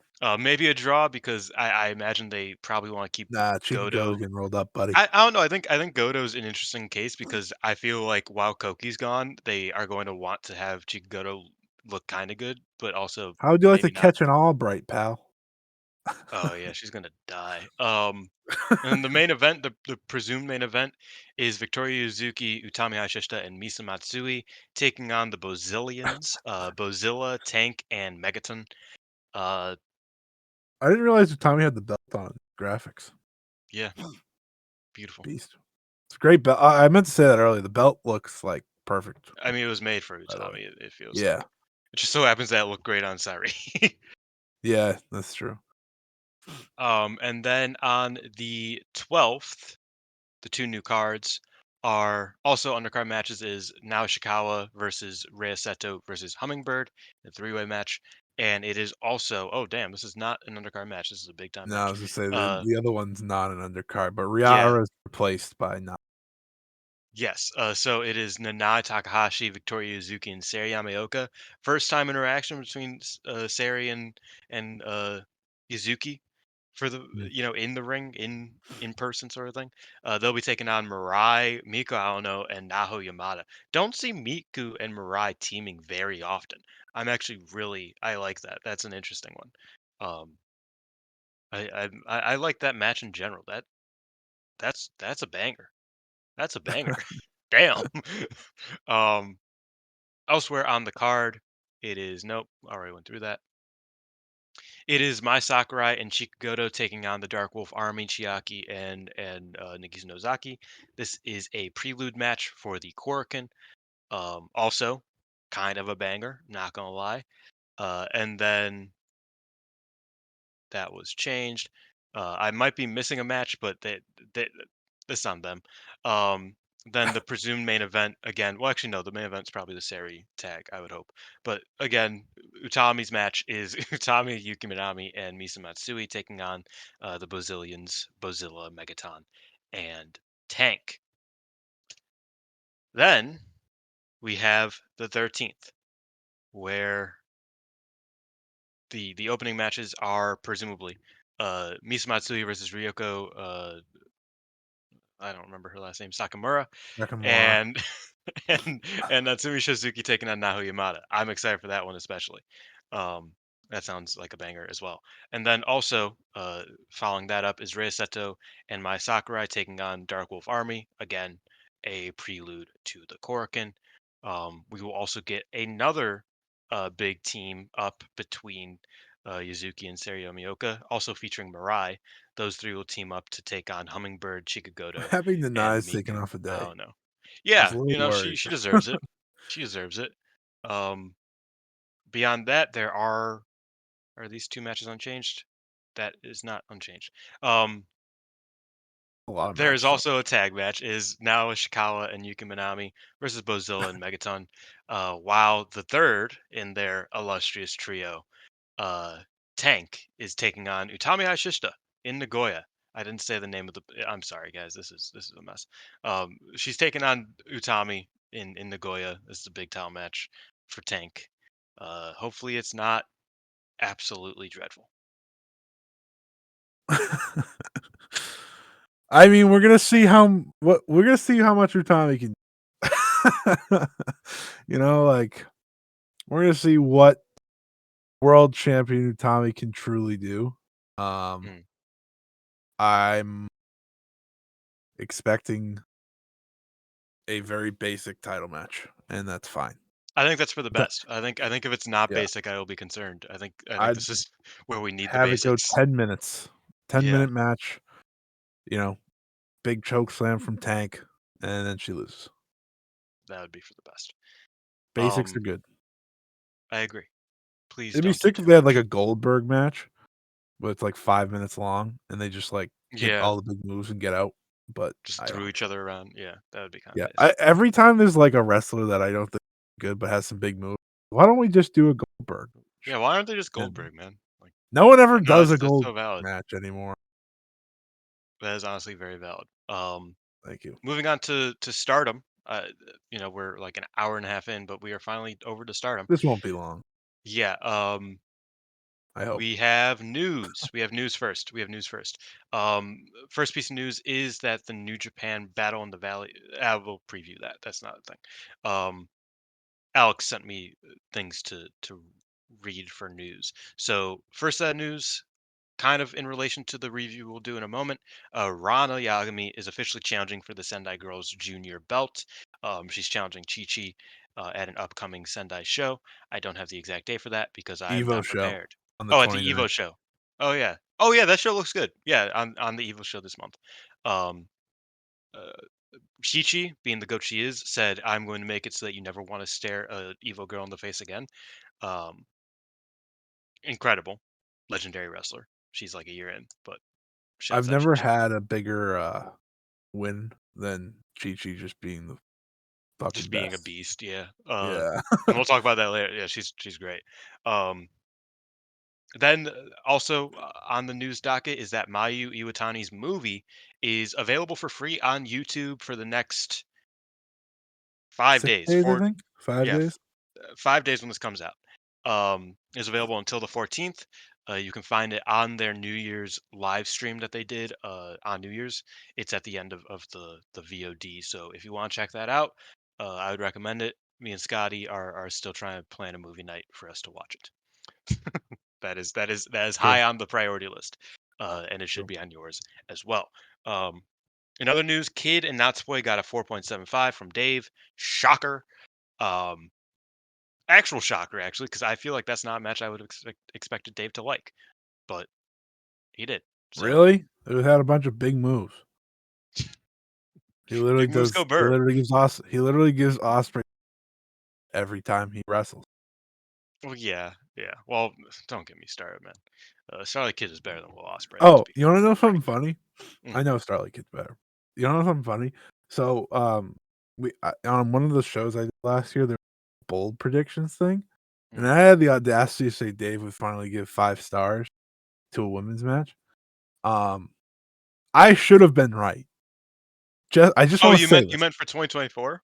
Maybe a draw because I imagine they probably want to keep Nah, Chica Go's Goto. getting rolled up, buddy. I don't know. I think Goto's an interesting case because I feel like while Koki's gone, they are going to want to have Chika Goto look kind of good, but also How would you like to maybe not. catch an Albright, pal? Oh yeah, she's gonna die. And the main event, the presumed main event, is Victoria Yuzuki, Utami Hayashishita, and Misa Matsui taking on the Bozillions, Bozilla, Tank, and Megaton. Uh, I didn't realize that Tommy had the belt on graphics. yeah, beautiful. Beast. It's a great belt. I meant to say that earlier. The belt looks like perfect, I mean, it was made for by the way. Utami. It feels Yeah. like. It just so happens that it looked great on Sari. Yeah, that's true. And then on the 12th, the two new cards are also undercard matches is now Shikawa versus Rei Seto versus Hummingbird, a three-way match. And it is also, oh damn, this is not an undercard match. This is a big time No, I match. was gonna say Uh the other one's not an undercard, but yeah, Riara is replaced by not. yes. So it is Nanai Takahashi, Victoria Yuzuki, and Seri Yamaoka. First time interaction between Seri and Yuzuki for the in the ring in person sort of thing. They'll be taking on Mirai, Miku Aono, and Naho Yamada. Don't see Miku and Mirai teaming very often. I'm actually really I like that. That's an interesting one. Um, I like that match in general. That's a banger. That's a banger. Damn. um, Elsewhere on the card, it is nope. Already went through that. It is Mai Sakurai and Chikugoto taking on the Dark Wolf Army, Chiaki and Nagisa Nozaki. This is a prelude match for the Korakuen. Also, kind of a banger, not gonna lie. And then that was changed. I might be missing a match, but they that's on them. Um, then the presumed main event again. Well, actually, no. The main event's probably the Seri tag. I would hope. But again, Utami's match is Utami, Yuki Minami, and Misa Matsui taking on the Bozillions, Bozilla, Megaton, and Tank. Then we have the 13th, where the opening matches are presumably Misa Matsui versus Ryoko. I don't remember her last name. Sakamura Nakamura. and and Natsumi Shizuki taking on Naho Yamada. I'm excited for that one especially. Um, that sounds like a banger as well. And then also following that up is Rei Seto and Mai Sakurai taking on Dark Wolf Army. Again, a prelude to the Korakuen. We will also get another big team up between Yuzuki and Seri Yamaoka, also featuring Mirai. Those three will team up to take on Hummingbird, Chikagoto, Having the and knives taken Miku. off a I day. don't know. I was Yeah, a little she worried. she deserves it. She deserves it. Um, Beyond that, there are these two matches unchanged? That is not unchanged. Um, A lot of There is matches. also a tag match. Is now Ishikawa and Yuki Minami versus Bozilla and Megaton. While the third in their illustrious trio, uh, Tank, is taking on Utami Hayashishita in Nagoya. I didn't say the name of the. I'm sorry, guys. This is a mess. She's taking on Utami in Nagoya. This is a big title match for Tank. Hopefully, it's not absolutely dreadful. I mean, we're gonna see how much Utami can. Like we're gonna see what world champion Utami can truly do. Mm. I'm expecting a very basic title match, and that's fine. I think that's for the That best. I think if it's not yeah, basic, I will be concerned. I think I'd this is where we need the have it go basics. 10 minutes. Yeah, 10-minute match, you know, big choke slam from Tank, and then she loses. that would be for the best. Basics are good. I agree. Please It'd be don't do sick if too they had like much. a Goldberg match, but it's like 5 minutes long, and they just like hit Yeah, all the big moves and get out. But just I threw don't. each other around. Yeah, that would be kind Yeah, of basic. every time there's like a wrestler that I don't think is good but has some big moves, why don't we just do a Goldberg? Yeah, why aren't they just And Goldberg, man? Like, no one ever no, does a that's Gold so valid. match anymore. That is honestly very valid. Thank you. Moving on to Stardom. We're like an hour and a half in, but we are finally over to Stardom. This won't be long. Yeah. I hope. We have news. We have news first. We have news first. First piece of news is that the New Japan Battle in the Valley. We'll preview that. That's not a thing. Alex sent me things to read for news. So first that news, kind of in relation to the review we'll do in a moment. Rana Yagami is officially challenging for the Sendai Girls Junior belt. She's challenging Chi Chi at an upcoming Sendai show. I don't have the exact date for that because I am Evo not show prepared. on the Oh, at the 29th. Evo show. Oh yeah. Oh yeah, that show looks good. Yeah, on the Evo show this month. Um, uh, Chi, being the goat she is, said, "I'm going to make it so that you never want to stare a Evo girl in the face again." Um, Incredible, legendary wrestler. She's like a year in, but I've shouts out never Chi. had a bigger win than Chi Chi just being the fucking Just being a best. beast, yeah. Yeah. And we'll talk about that later. Yeah, she's great. Um, then also on the news docket is that Mayu Iwatani's movie is available for free on YouTube for the next 5 days. 6 days, I think. 5 Yeah, days. 5 days when this comes out. Is available until the 14th. You can find it on their New Year's live stream that they did on New Year's. It's at the end of the VOD. So if you want to check that out, I would recommend it. Me and Scotty are still trying to plan a movie night for us to watch it. That is True. high on the priority list, and it should True. be on yours as well. Um, in other news, Kid and Natsupoi got a 4.75 from Dave. Shocker. Um, Actual shocker, actually, because I feel like that's not a match I would have expected Dave to like, but he did. So Really? It had a bunch of big moves. He literally big moves go does. He Burr. literally gives Os. He literally gives Osprey every time he wrestles. Well, yeah, yeah. Well, don't get me started, man. Charlotte Kid is better than Will Ospreay. Let's Oh, be you want to know something frank. funny? I Mm, know Starlight Kid's better. You want to know something funny? So, on one of the shows I did last year, there was a bold predictions thing, and mm. I had the audacity to say Dave would finally give 5 stars to a women's match. Um, I should have been right. I just Oh, want to you say meant this. for 2024?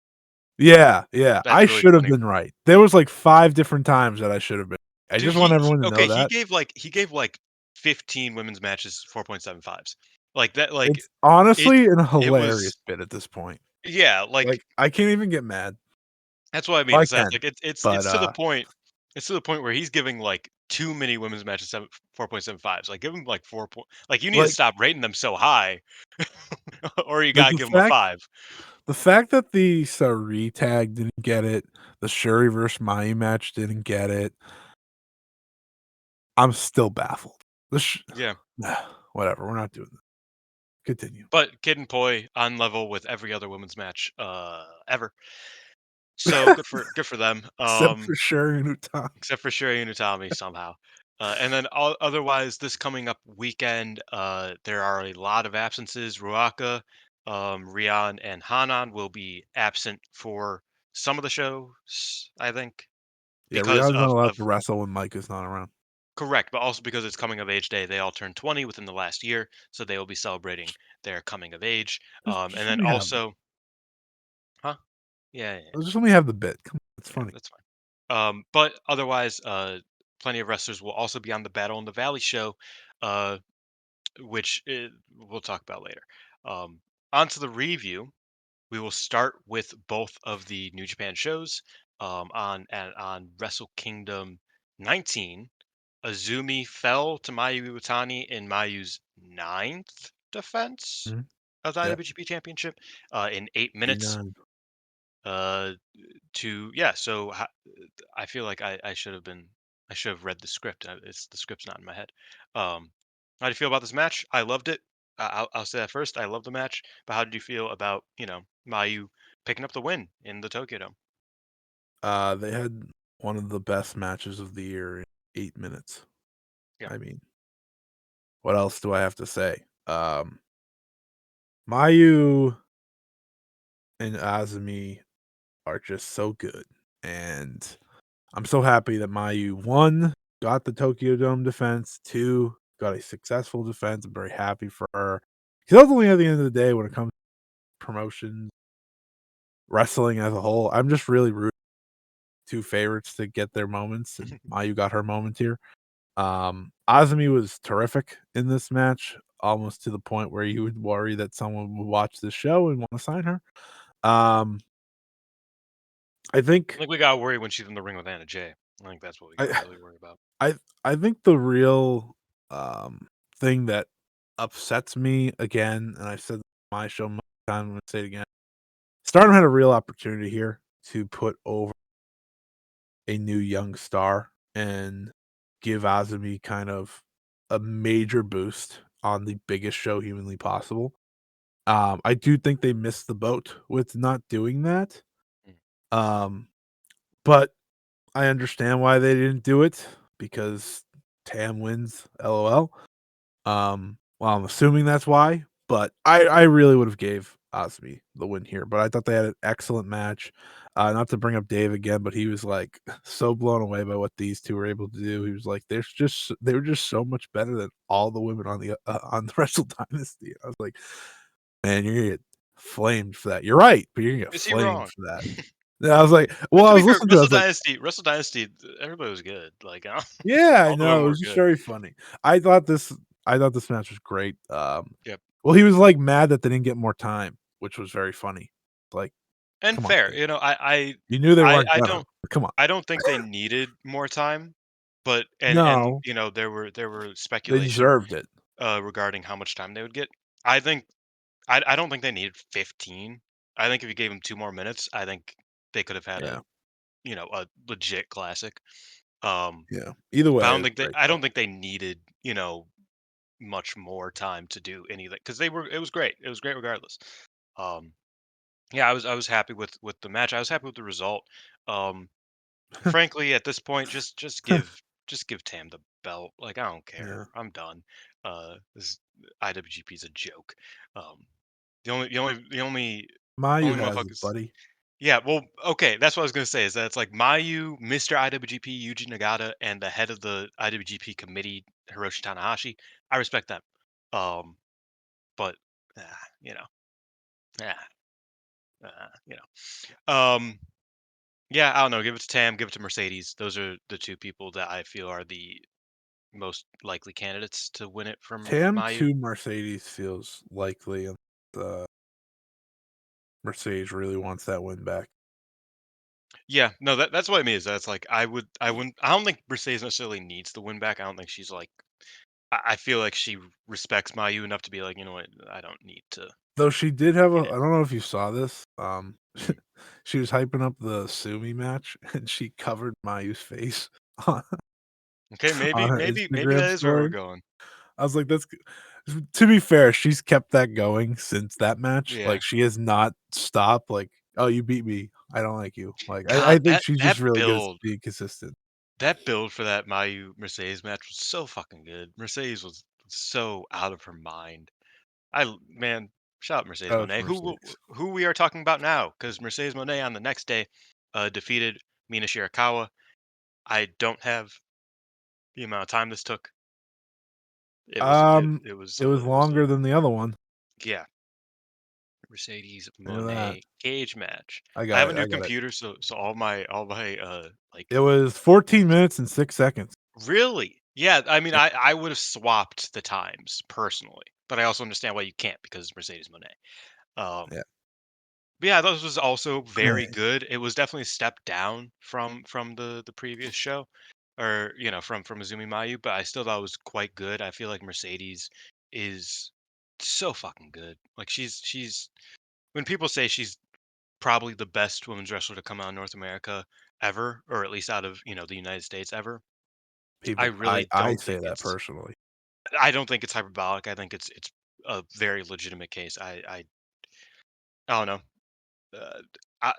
Yeah, yeah. That's I really should have funny. been right. There was like 5 different times that I should have been. I Dude, just want everyone to okay, know that. he gave like 15 women's matches 4.75s. Like that, like It's it honestly an it hilarious was bit at this point. yeah, like Like, I can't even get mad. that's what I mean. Well, I Is that can, like but, it's to the point. It's to the point where he's giving like too many women's matches 4.75s. Like give him like 4 point. Like you need to like stop rating them so high, or you like, gotta give them a 5. the fact that the Sari tag didn't get it, the Shuri versus Mai match didn't get it, I'm still baffled. The Yeah, whatever, we're not doing that. Continue. but Kid and Poi on level with every other women's match ever. So good for them. Except for Shuri and Utami. Except for Sherry and Utami somehow. And then otherwise, this coming up weekend, there are a lot of absences. Ruaka, Rian, and Hanan will be absent for some of the shows, I think, Yeah, because Rihanna's not allowed of to wrestle when Mike is not around. correct, but also because it's coming of age day. They all turned 20 within the last year, so they will be celebrating their coming of age. Just And let then me have it. also, huh? Yeah, yeah, Just let me have the bit. Come on, it's yeah, funny. that's fine. But otherwise, plenty of wrestlers will also be on the Battle in the Valley show, uh, which we'll talk about later. On to the review. We will start with both of the New Japan shows. On Wrestle Kingdom 19, Azumi fell to Mayu Iwatani in Mayu's ninth defense Mhm. of the Yeah, IWGP Championship in 8 minutes. 89. Uh, to yeah, so I feel like I should have been I should have read the script. It's the script's not in my head. How do you feel about this match? I loved it. I'll say that first. I love the match. But how did you feel about Mayu picking up the win in the Tokyo Dome? They had one of the best matches of the year in 8 minutes. Yeah. I mean, what else do I have to say? Mayu and Azumi are just so good, and I'm so happy that Mayu, 1, got the Tokyo Dome defense, 2, got a successful defense. I'm very happy for her. Because ultimately, at the end of the day, when it comes to promotions, wrestling as a whole, I'm just really rooting for 2 favorites to get their moments, and Mayu got her moment here. Azumi was terrific in this match, almost to the point where you would worry that someone would watch this show and wanna sign her. Um, I I think think we got worried when she's in the ring with Anna Jay. I think that's what we got I really worried about. I I think the real, thing that upsets me again, and I've said this on my show many times, I'm gonna say it again, Stardom had a real opportunity here to put over a new young star and give Azumi kind of a major boost on the biggest show humanly possible. I do think they missed the boat with not doing that. Mm. Um, but I understand why they didn't do it because Tam wins, LOL. Well, I'm assuming that's why, but I really would have gave Osby the win here, but I thought they had an excellent match. Not to bring up Dave again, but he was like so blown away by what these 2 were able to do. He was like, they were just so much better than all the women on the Wrestle Dynasty." I was like, "Man, you're gonna get flamed for that." You're right, but you're gonna get Is he flamed wrong? for that. And I was like, And well, to I be was fair, listening to it, I was like, Wrestle Dynasty, everybody was good. Like yeah, I all the know. women It were was just good. very funny. I thought this I thought this match was great. Yep. Well, he was like mad that they didn't get more time, which was very funny. Like, And come on, fair. dude. You knew they I weren't I gonna. don't Come on. I don't think they needed more time, but and No, there were they speculation deserved it. regarding how much time they would get. I think I don't think they needed 15. I think if you gave them 2 more minutes, I think they could have had Yeah, a legit classic. Um, yeah. Either but way, it was great I though. don't think they needed much more time to do anything because they were it was great. It was great regardless. Um, yeah, I was happy with the match. I was happy with the result. Um, frankly, at this point, just give Tam the belt. Like I don't care. Yeah. I'm done. This IWGP is a joke. Um, the only Mayu has it, motherfuckers. buddy. Yeah, well, okay, that's what I was gonna say. Is that it's like Mayu, Mr. IWGP, Yuji Nagata, and the head of the IWGP committee, Hiroshi Tanahashi. I respect them. Um, but you know, ah, uh, you um, yeah, I don't know. Give it to Tam. Give it to Mercedes. Those are the 2 people that I feel are the most likely candidates to win it from Tam Mayu. to Mercedes feels likely, and Mercedes really wants that win back. Yeah, no, that's what I mean. Is that's like I don't think Mercedes necessarily needs the win back. I don't think she's like. I feel like she respects Mayu enough to be like, you know what, I don't need to Though she did have a get it. I don't know if you saw this, Mm. she was hyping up the Sumi match, and she covered Mayu's face on Okay, on maybe, her maybe that Instagram is where we're story. going. I was like, "That's g." To be fair, she's kept that going since that match. Yeah. Like, she has not stopped, like, "Oh, you beat me. I don't like you." Like, I God, think that she's that just really good at build, being consistent. That build for that Mayu Mercedes match was so fucking good. Mercedes was so out of her mind. Man, shout out Mercedes Shout out to Monet, Mercedes. who we are talking about now, because Mercedes Monet on the next day defeated Mina Shirakawa. I don't have the amount of time this took. It was It was longer than the other one. yeah, Mercedes I know that. Monet cage match. I I got have a it. new I got it. computer, so all my like It was 14 minutes and 6 seconds. really, yeah. I mean, Yep. I would have swapped the times personally, but I also understand why you can't because it's Mercedes Monet. Yeah. But yeah, this was also very Right. good. It was definitely a step down from the previous show, or from Azumi Mayu, but I still thought it was quite good. I feel like Mercedes is so fucking good. Like she's when people say she's probably the best women's wrestler to come out of North America ever, or at least out of the United States ever. I People really I don't say think that it's personally. I don't think it's hyperbolic. I think it's a very legitimate case. I don't know. I,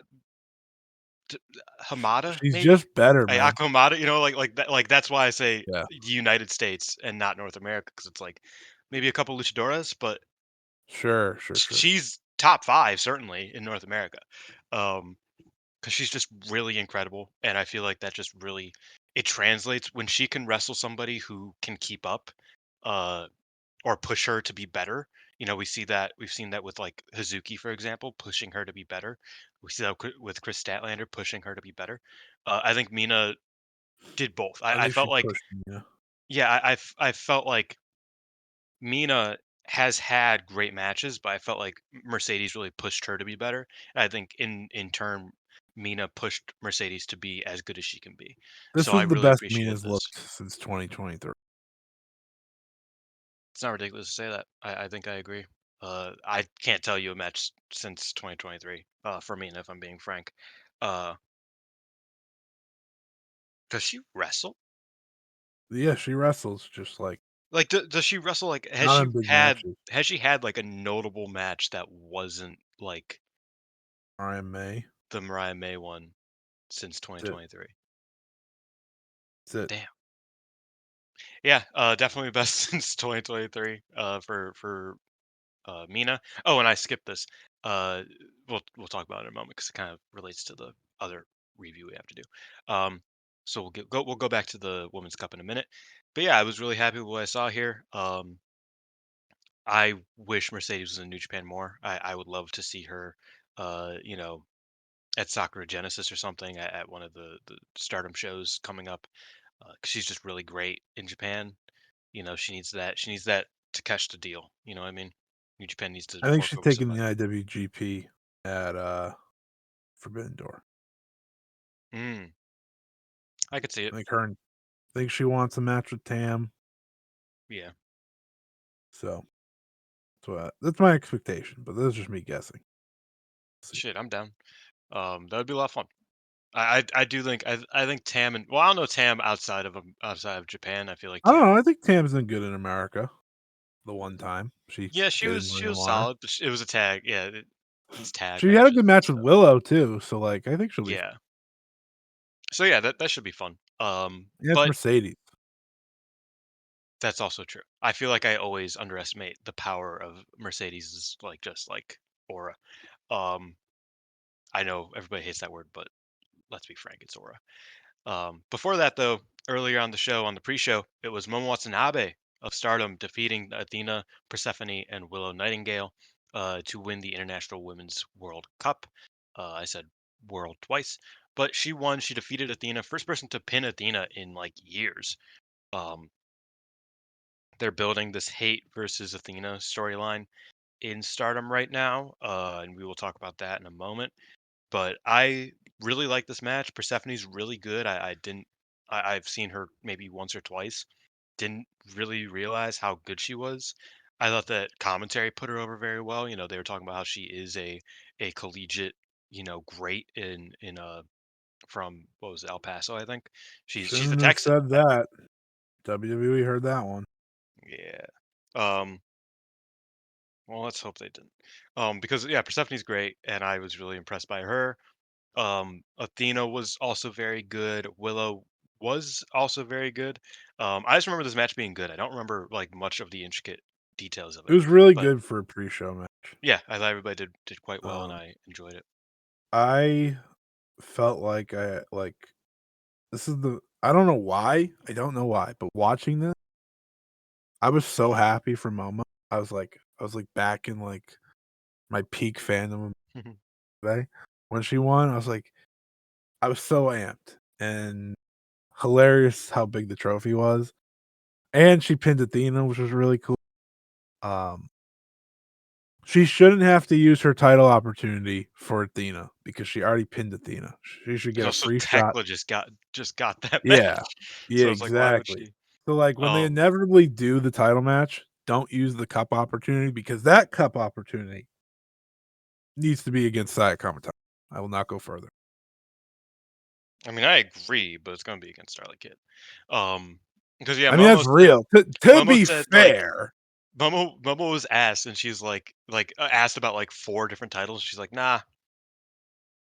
Hamada, She's maybe? just better, man. Ayako Hamada, like that, like that's why I say Yeah. the United States and not North America, because it's like maybe a couple luchadoras, but Sure, sure, sure. she's top 5 certainly in North America. Because she's just really incredible, and I feel like that just really it translates when she can wrestle somebody who can keep up, uh, or push her to be better. We've seen that with like Hazuki, for example, pushing her to be better. We see that with Chris Statlander pushing her to be better. I think Mina did both. I I think she felt like, pushed me, yeah. yeah, I felt like Mina has had great matches, but I felt like Mercedes really pushed her to be better. And I think in turn, Mina pushed Mercedes to be as good as she can be. This So I was the really best appreciate Mina's this. looked since 2023. It's not ridiculous to say that. I think I agree. I can't tell you a match since 2023 for Mina, if I'm being frank. Uh, does she wrestle? Yeah, she wrestles just like Like, does she wrestle? Like, not in big matches. has she had like a notable match that wasn't like RMA. the Mariah May one since That's it. 2023? That's it. Damn. Yeah, definitely best since 2023 for Mina. Oh, and I skipped this. Uh, we'll talk about it in a moment because it kind of relates to the other review we have to do. So we'll go back to the Women's Cup in a minute. But yeah, I was really happy with what I saw here. I wish Mercedes was in New Japan more. I would love to see her, you know, at Sakura Genesis or something at one of the Stardom shows coming up. 'Cause she's just really great in Japan. She needs that. She needs that to catch the deal. You know what I mean? New Japan needs to I think more she's focus on taking the that. IWGP at Forbidden Door. Mm, I could see it. Like her and I think she wants a match with Tam. Yeah. So that's my expectation, but that's just me guessing. See. Shit, I'm down. That would be a lot of fun. I do think I think Tam and well, I don't know Tam outside of Japan. I feel like I don't Tam. know. I think Tam's been good in America. The one time she Yeah, did in she Ring of was Honor. solid, but it was a tag. Yeah, it's tag She had a matches good and match with stuff. Willow too, so like I think she'll be. Yeah. So yeah, that should be fun. Yeah, it's But Mercedes. that's also true. I feel like I always underestimate the power of Mercedes's like just like aura. Um, I know everybody hates that word, but let's be frank, it's aura. Before that, though, earlier on the show, on the pre-show, it was Momo Watanabe of Stardom defeating Athena, Persephone, and Willow Nightingale to win the International Women's World Cup. I said world twice, but she won. She defeated Athena, first person to pin Athena in like years. Um, they're building this hate versus Athena storyline in Stardom right now, and we will talk about that in a moment. But I really like this match. Persephone's really good. I didn't. I've seen her maybe once or twice. Didn't really realize how good she was. I thought that commentary put her over very well. They were talking about how she is a collegiate, great in from what was it, El Paso, I think. She's a Shouldn't have Texan. said that. WWE heard that one. Yeah. Um. Well, let's hope they didn't. Because yeah, Persephone's great, and I was really impressed by her. Athena was also very good. Willow was also very good. I just remember this match being good. I don't remember like much of the intricate details of It it, was really but good for a pre-show match. yeah, I thought everybody did quite well, and Um, I enjoyed it. I felt like this is the I don't know why. I don't know why, but watching this, I was so happy for Momo. I was like back in like my peak fandom today. When she won, I was so amped and hilarious how big the trophy was. And she pinned Athena, which was really cool. Um, she shouldn't have to use her title opportunity for Athena because she already pinned Athena. She should And get a also, free shot. Tekla just got that Yeah. match, Yeah, so I was like, why would exactly. she? So, like, when they Um, inevitably do the title match, don't use the cup opportunity because that cup opportunity needs to be against Saya Kamatani. I will not go further. I mean, I agree, but it's gonna be against Starlight Kid. Because yeah, I mean, that's real. To Momo be said like fair, Momo was asked, and she's like asked about like 4 different titles. She's like, nah.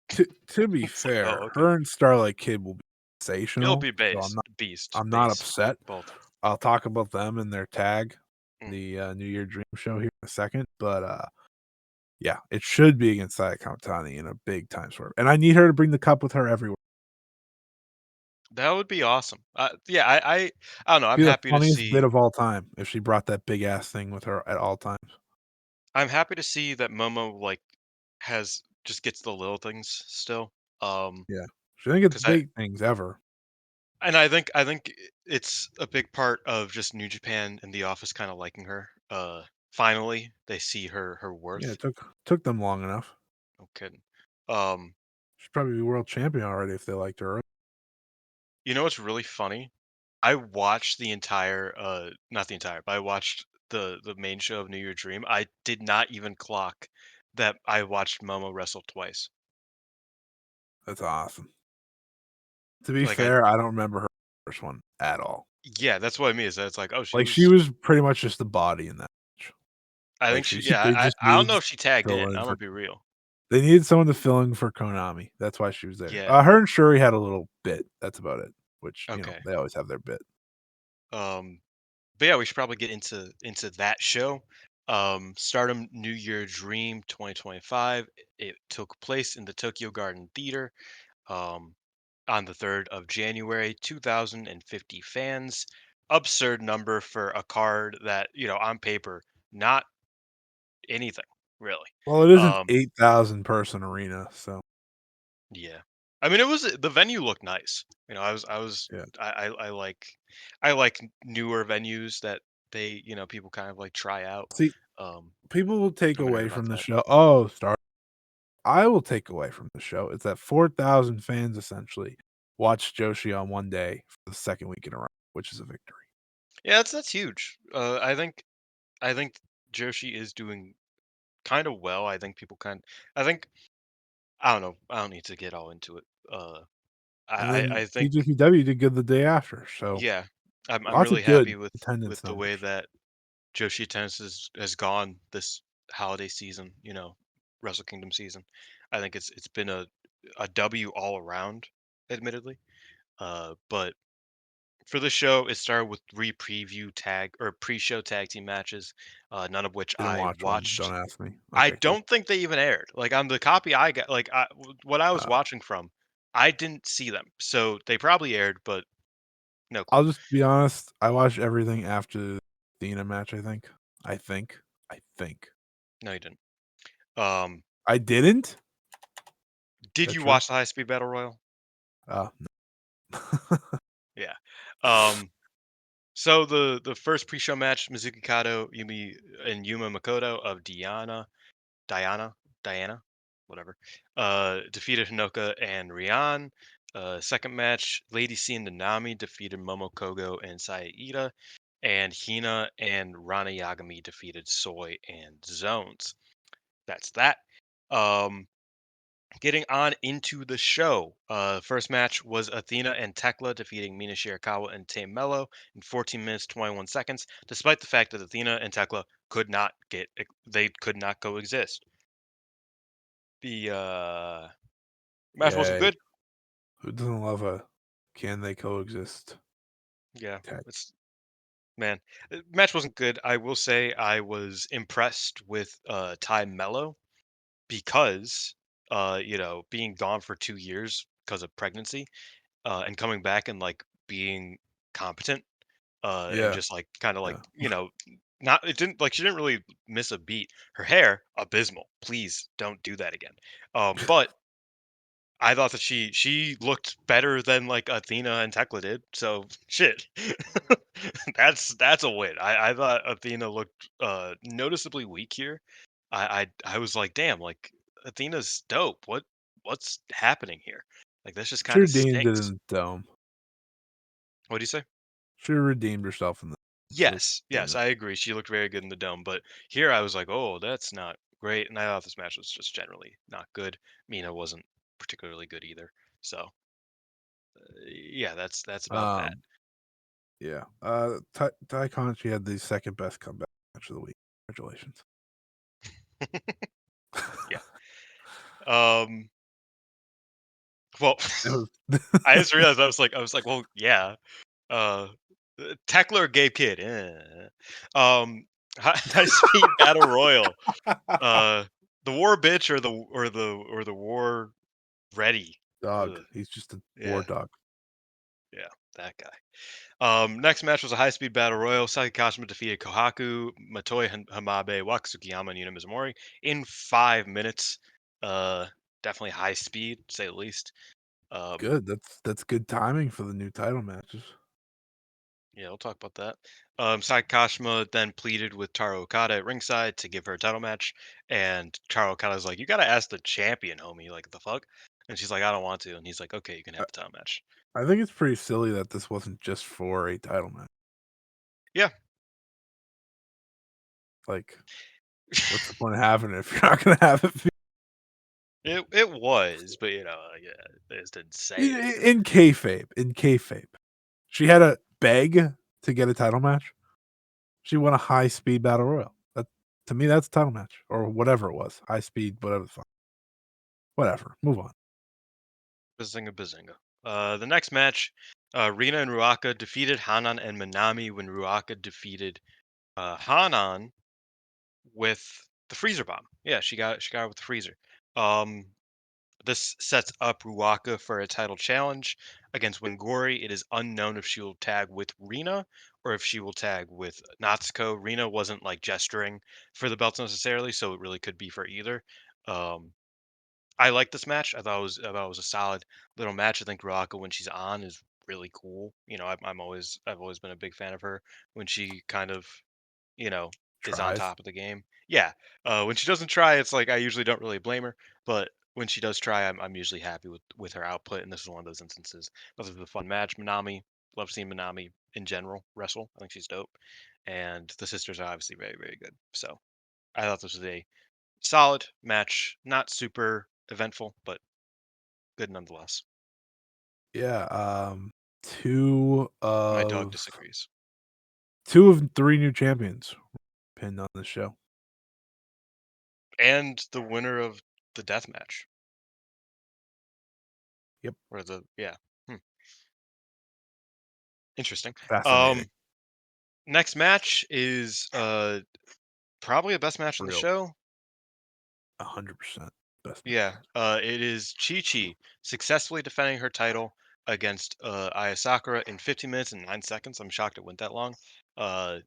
to be It's like, fair, oh, okay. her and Starlight Kid will be It'll sensational. be So beast, I'm not base, upset. both. I'll talk about them and their tag, Mm. the New Year Dream show here in a second. But yeah, it should be against Saya Kamatani in a big time swerve. And I need her to bring the cup with her everywhere. That would be awesome. Yeah, I don't know. I'm Be the happy to funniest bit see. of all time if she brought that big ass thing with her at all times. I'm happy to see that Momo like has just gets the little things still. Yeah. She didn't get the Because I big things ever. and I think it's a big part of just New Japan and the office kind of liking her. Finally they see her Yeah, worth. it took them long enough. No kidding. Um, She'd probably be world champion already if they liked her. you know what's really funny? I watched the entire not the entire, but I watched the main show of New Year Dream. I did not even clock that I watched Momo wrestle twice. That's awesome. To be Like I fair, I don't remember her first one at all. Yeah, that's what I mean. Is that it's like, oh, she Like, she was. was pretty much just the body in that match. I Like, think she. Yeah, they I just I don't needed know to if she tagged fill in. in I'm for gonna be real. they needed someone to fill in for Konami. That's why she was there. Yeah. Her and Shuri had a little bit. That's about it, which, Okay. they always have their bit. Um. But yeah, we should probably get into that show. Stardom New Year Dream 2025. It took place in the Tokyo Garden Theater. Um. On the 3rd of January, 2,050 fans. Absurd number for a card that, on paper, not anything, really. Well, it is an Um, 8,000 person arena, so yeah. I mean, the venue looked nice. yeah. I like newer venues that people kind of like try out. See, Um, people will take I'm gonna away about from the that. show. Oh, Star I will take away from the show. It's that 4,000 fans essentially watched Joshi on one day for the second week in a row, which is a victory. Yeah, that's huge. I think Joshi is doing kind of well. I think I don't know. I don't need to get all into it. And I then think NJPW did good the day after, so yeah, I'm lots of really happy good with attendance the way numbers. that Joshi Tennis has gone this holiday season. Wrestle Kingdom season. I think it's been a W all around, admittedly. But for the show, it started with 3 preview tag or pre-show tag team matches, none of which Didn't I watch one, don't watched. ask me. I Okay, cool. don't think they even aired. Like on the copy I got, like what I was Uh, watching from, I didn't see them. So they probably aired, but no clue. I'll just be honest, I watched everything after the Athena match, I think. I think. I think. No, you didn't. Um, I didn't? Is did that you true? watch the High Speed Battle Royal? No. Yeah. Um, so the first pre-show match, Mizuki Kato, Yuma Makoto of Diana, Diana, whatever, defeated Hinoka and Rian. Second match, Lady C and Nanami defeated Momo Kogo and Saida, and Hina and Rana Yagami defeated Soy and Zones. That's that. Um, Getting on into the show. First match was Athena and Tekla defeating Mina Shirakawa and Tame Mello in 14 minutes 21 seconds, despite the fact that Athena and Tekla could not coexist. The match wasn't Yay. good. Who doesn't love a Can they coexist? Yeah, Tag. it's man. The match wasn't good. I will say I was impressed with Ty Mello because being gone for 2 years because of pregnancy, and coming back and like being competent, and Yeah, just like kind of like yeah. not it didn't like she didn't really miss a beat. Her hair abysmal. Please don't do that again. But I thought that she looked better than like Athena and Tekla did. So shit, that's a win. I thought Athena looked noticeably weak here. I was like, damn, like Athena's dope. What's happening here? Like this just She kind of redeemed it stinks. in the dome. What do you say? She redeemed herself in the so Yes, yeah. yes, I agree. She looked very good in the dome, but here I was like, oh, that's not great. And I thought this match was just generally not good. Mina wasn't particularly good either. So yeah, that's about that. Um, yeah. Ty Conchi had the second best comeback match of the week. Congratulations. Yeah. Um. Well, It was I just realized I was like, well, yeah. Uh, Tackler gay kid. High speed battle royal. Uh, the war bitch or the war ready. dog. Ugh, He's just a war yeah, dog. yeah, that guy. Next match was a high-speed battle royal. Saki Kashima defeated Kohaku, Matoi Hamabe, Wakatsukiyama, and Yuna Mizumori in 5 minutes. Definitely high speed, to say the least. Um, Good. That's good timing for the new title matches. yeah, we'll talk about that. Saki Kashima then pleaded with Taro Okada at ringside to give her a title match, and Taro Okada's like, "You gotta ask the champion, homie. Like, the fuck?" And she's like, "I don't want to." And he's like, "Okay, you can I, have the title match." I think it's pretty silly that this wasn't just for a title match. Yeah. Like, what's the point of having it if you're not gonna have it? It was, but yeah, they just didn't say it. In kayfabe, she had to beg to get a title match. She won a high speed battle royal. That to me, that's a title match or whatever it was. High speed, whatever the fuck. Whatever. Move on. Bazinga bazinga. The next match, Rina and Ruaka defeated Hanan and Minami when Ruaka defeated Hanan with the freezer bomb. Yeah, she got her with the freezer. Um, this sets up Ruaka for a title challenge against Wingori. It is unknown if she will tag with Rina or if she will tag with Natsuko. Rina wasn't like gesturing for the belts necessarily, so it really could be for either. Um, I like this match. I thought it was a solid little match. I think Ruaka when she's on is really cool. I've always been a big fan of her when she kind of you know is on Tries. top of the game. Yeah, when she doesn't try, it's like I usually don't really blame her. But when she does try, I'm usually happy with her output, and this is one of those instances. This was a fun match. Minami, love seeing Minami in general wrestle. I think she's dope, and the sisters are obviously very very good. So I thought this was a solid match, not super eventful, but good nonetheless. Yeah. Two My dog of disagrees. two of three new champions pinned on the show. And the winner of the death match. Yep. Or the yeah. Hmm. Interesting. Fascinating. Um Next match is probably the best match on the Real. show. 100% best Yeah. match. It is Chi Chi successfully defending her title against Aya Sakura in 15 minutes and 9 seconds. I'm shocked it went that long. Uh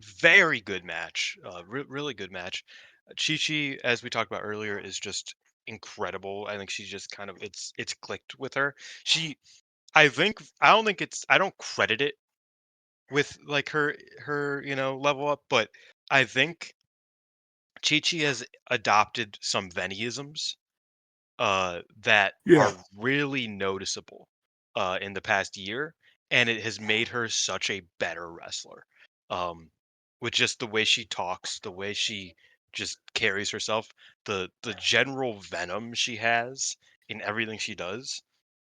very good match. Really good match. Chi Chi, as we talked about earlier, is just incredible. I think she's just kind of it's clicked with her. She I don't credit it with like her level up, but I think Chi Chi has adopted some Vennyisms that Yeah. are really noticeable in the past year, and it has made her such a better wrestler. Um, with just the way she talks, the way she just carries herself, the general venom she has in everything she does.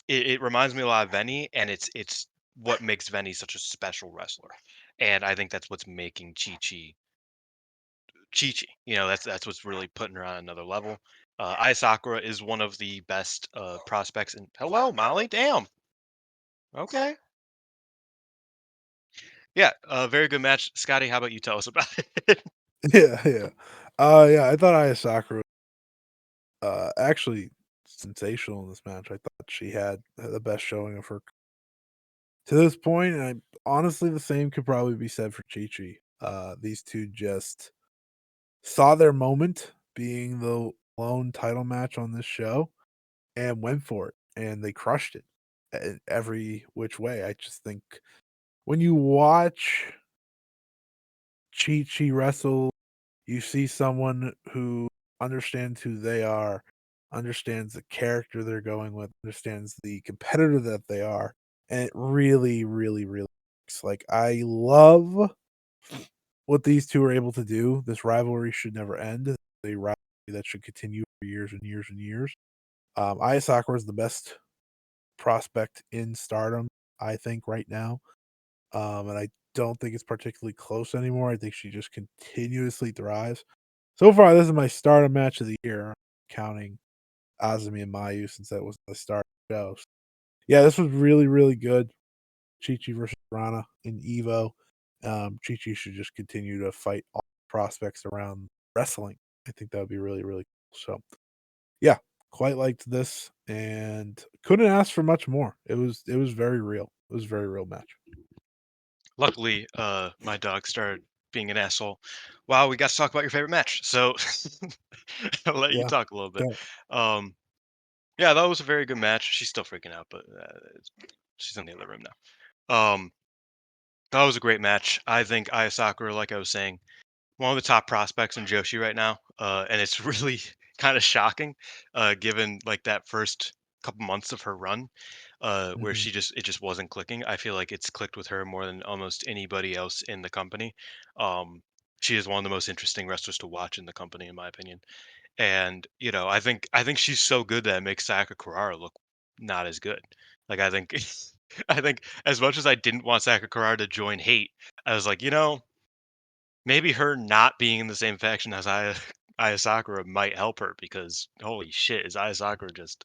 It reminds me a lot of Venny, and it's what makes Venny such a special wrestler. And I think that's what's making Chi-Chi. That's what's really putting her on another level. Aya Sakura is one of the best prospects. And hello, Molly. Damn. Okay. Yeah, very good match. Scotty, how about you tell us about it? Yeah. Yeah, I thought Aya Sakura actually sensational in this match. I thought she had the best showing of her to this point, and honestly, the same could probably be said for Chi-Chi. These two just saw their moment being the lone title match on this show and went for it, and they crushed it every which way. I just think when you watch Chi wrestle, you see someone who understands who they are, understands the character they're going with, understands the competitor that they are, and it really, really, really works. Like, I love what these two are able to do. This rivalry should never end. It's a rivalry that should continue for years and years and years. Aya Sakura is the best prospect in Stardom, I think, right now. And I don't think it's particularly close anymore. I think she just continuously thrives. So far, this is my Stardom match of the year, counting Azumi and Mayu since that was the start of the show. So, yeah, this was really, really good. Chi-Chi versus Rana in Evo. Chi-Chi should just continue to fight all prospects around wrestling. I think that would be really, really cool. So, yeah, quite liked this and couldn't ask for much more. It was very real. It was a very real match. Luckily, my dog started being an asshole. Wow, we got to talk about your favorite match. So I'll let you Yeah. talk a little bit. Go. Um, yeah, that was a very good match. She's still freaking out, but she's in the other room now. That was a great match. I think Aya Sakura, like I was saying, one of the top prospects in Joshi right now, and it's really kind of shocking, given like that first couple months of her run, where Mhm. it just wasn't clicking. I feel like it's clicked with her more than almost anybody else in the company. Um, she is one of the most interesting wrestlers to watch in the company, in my opinion. And I think she's so good that it makes Saka Carrara look not as good. Like I think, I think as much as I didn't want Saka Carrara to join Hate, I was like, maybe her not being in the same faction as Aya Sakura might help her because holy shit, is Aya Sakura just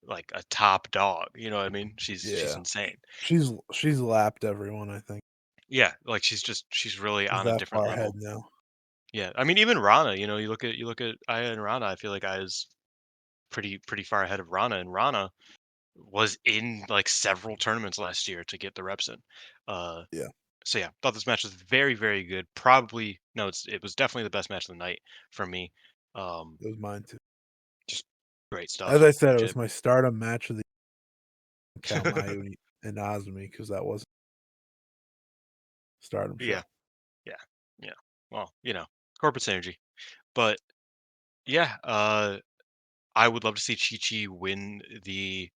like a top dog? You know what I mean? She's Yeah. insane. She's lapped everyone, I think. Yeah, like she's really She's on a that different far ahead level. now. Yeah, I mean even Rana, you look at Aya and Rana. I feel like Aya's pretty far ahead of Rana, and Rana was in like several tournaments last year to get the reps in. Uh, Yeah, so yeah, thought this match was very good. Probably no, it was definitely the best match of the night for me. Um, it was mine too. just great As stuff. I said, it was Legit. my Stardom match of the count Mayu and Azumi because that was Stardom Yeah, show. yeah, yeah. Well, corporate synergy. But yeah, I would love to see Chi Chi win the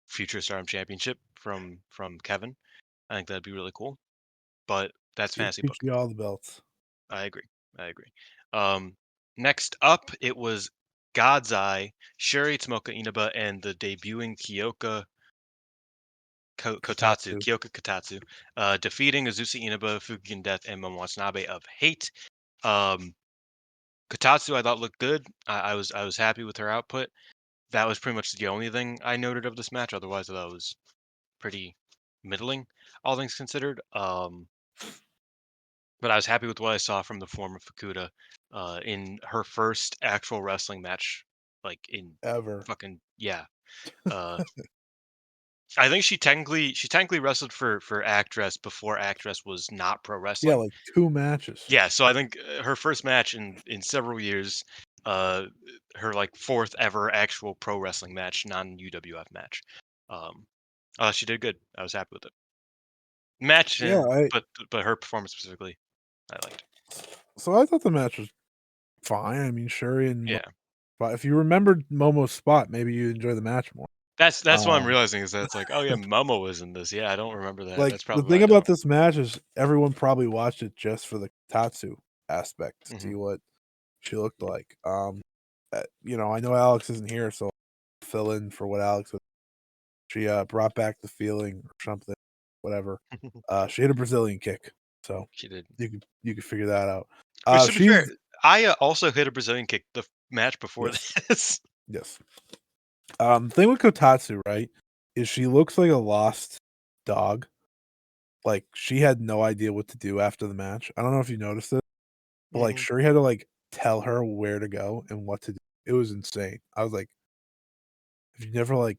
future Stardom Championship from Kevin. I think that'd be really cool. But that's Give fantasy Gucci booking. all the belts. I agree. I agree. Um, next up, it was God's Eye, Sherry Tomoka Inaba, and the debuting Katatsu. Kyoka Kotatsu, defeating Azusa Inaba, Fukigen Death, and Momo Watanabe of Hate. Um, Kotatsu, I thought looked good. I was happy with her output. That was pretty much the only thing I noted of this match. Otherwise, I thought it was pretty middling, all things considered. But I was happy with what I saw from the former Fukuda in her first actual wrestling match, like in Ever. fucking yeah. Uh, I think she technically wrestled for Actress before Actress was not pro Yeah, wrestling. like 2 matches. Yeah, so I think her first match in several years, uh, her like fourth ever actual pro wrestling match, non UWF match. Um, she did good. I was happy with it. Match, Yeah, I but her performance specifically, I liked. so I thought the match was fine. I mean, Shuri and Yeah. but if you remembered Momo's spot, maybe you'd enjoy the match more. That's what I'm Um, realizing is that it's like, oh yeah, Momo was in this. Yeah, I don't remember that. like, That's the probably why thing I about don't. this match is everyone probably watched it just for the Tatsu aspect to Hmm. see what she looked like. I know Alex isn't here, so I'll fill in for what Alex was. She brought back the feeling or something, whatever. She hit a Brazilian kick, so She did. you could figure that out. Which, to be fair, She's Aya also hit a Brazilian kick the match before yes, this. yes. Thing with Kotatsu, right, is she looks like a lost dog. Like, she had no idea what to do after the match. I don't know if you noticed it, but, like, Mhm. Shuri had to, like, tell her where to go and what to do. It was insane. I was like, "Have you never, like,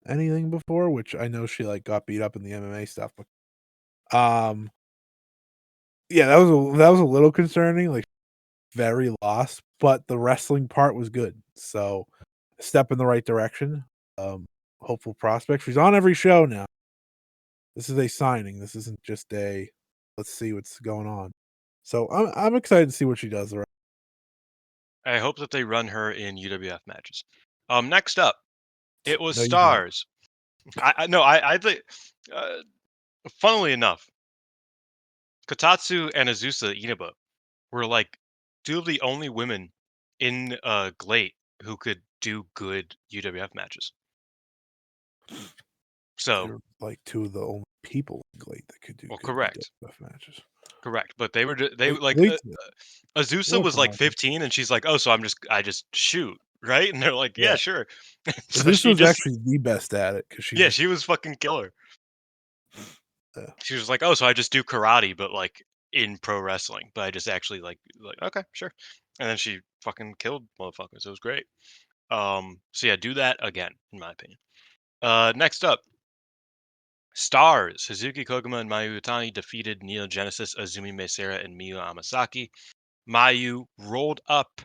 anything before?" Which I know she, like, got beat up in the MMA stuff, but, um, yeah, that was a little concerning, like, very lost, but the wrestling part was good. So, a step in the right direction. Um, Hopeful prospect. She's on every show now. This is a signing. This isn't just a let's see what's going on. So I'm excited to see what she does. I hope that they run her in UWF matches. Next up, it was No, you don't. Stars. I no, I think, uh, funnily enough, Kotatsu and Azusa Inaba were like two of the only women in GLEAT who could do good UWF matches. So, They're like two of the only people in Glade that could do well, good correct, UWF matches. correct. But they were like Glade's Azusa what was like promotion? 15, and she's like, "Oh, so I just shoot, right?" And they're like, "Yeah, Yeah, sure." So Azusa she was just, actually the best at it because she yeah, just she was fucking killer. uh, She was like, "Oh, so I just do karate, but like in pro wrestling, but I just actually like okay, sure." And then she fucking killed motherfuckers. It was great. So yeah, do that again, in my opinion. Next up, Stars. Suzuki Koguma and Mayu Utani defeated Neo Genesis, Azumi Meisera, and Miyu Amasaki. Mayu rolled up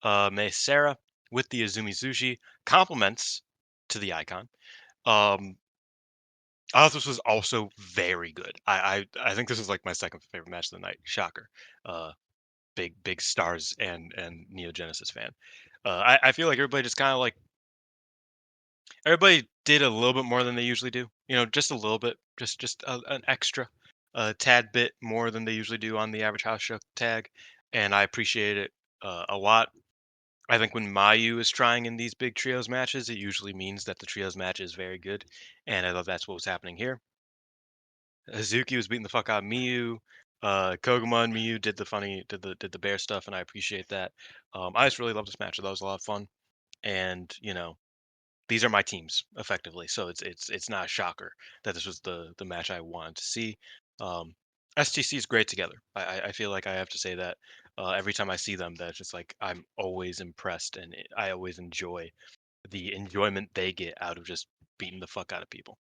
Meisera with the Azumi Sushi. Compliments to the icon. Um, I thought this was also very good. I think this is like my second favorite match of the night. Shocker. Uh, big Stars and Neo Genesis fan. I feel like everybody just kind of like everybody did a little bit more than they usually do. You know, just a little bit, just an extra, tad bit more than they usually do on the average house show tag, and I appreciate it a lot. I think when Mayu is trying in these big trios matches, it usually means that the trios match is very good, and I thought that's what was happening here. Hazuki was beating the fuck out of Miyu. Koguma and Miyu did the bear stuff, and I appreciate that. I just really love this match. That was a lot of fun, and you know, these are my teams effectively, so it's not a shocker that this was the match I wanted to see. Um, STC is great together. I feel like I have to say that every time I see them, that it's just like I'm always impressed, and I always enjoy the enjoyment they get out of just beating the fuck out of people.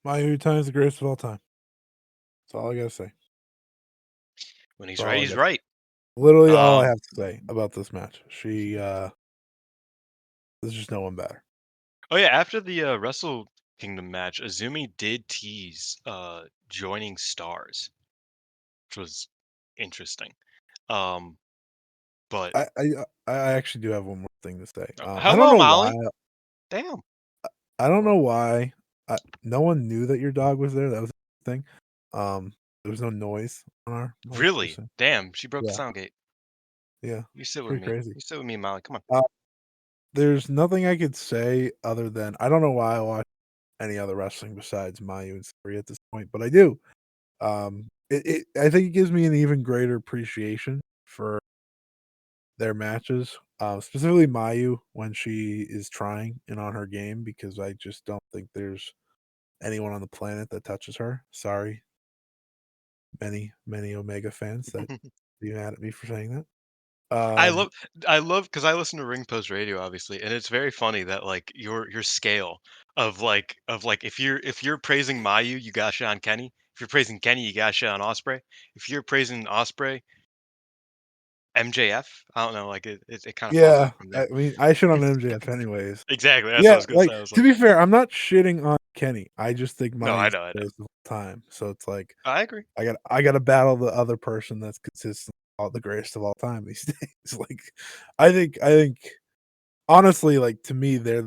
Mayu Utani is the greatest of all time. That's all I gotta say. When That's he's right, all I he's got. right. Literally all I Um, have to say about this match. There's just no one better. oh yeah, after the Wrestle Kingdom match, Azumi did tease joining Stars, which was interesting. Um, but I actually do have one more thing to say. I don't hello, know why. Molly. Damn. I don't know why. No one knew that your dog was there. That was the thing. There was no noise on our mic. Really? Damn, she broke the Yeah, sound gate. yeah. You sit with Pretty me. crazy. You sit with me, Molly. Come on. Uh, there's nothing I could say other than I don't know why I watch any other wrestling besides Mayu and Seri at this point, but I do. I think it gives me an even greater appreciation for their matches, specifically Mayu when she is trying and on her game because I just don't think there's anyone on the planet that touches her. Sorry, many Omega fans that be mad at me for saying that. I love I love because I listen to Ring Post Radio, obviously, and it's very funny that like your scale of like if you're praising Mayu, you got shit on Kenny. If you're praising Kenny, you got shit on Osprey. If you're praising Osprey, MJF, I don't know, like it kind of falls Yeah, off from I there. mean, I shit on MJF anyways. Exactly, that's what I Yeah, was gonna like say. I was to like, be fair, I'm not shitting on Kenny. I just think no, Mayu's I the know, greatest of all time. So it's like I agree. I gotta battle the other person that's consistent all the greatest of all time these days. Like I think honestly, like to me, they're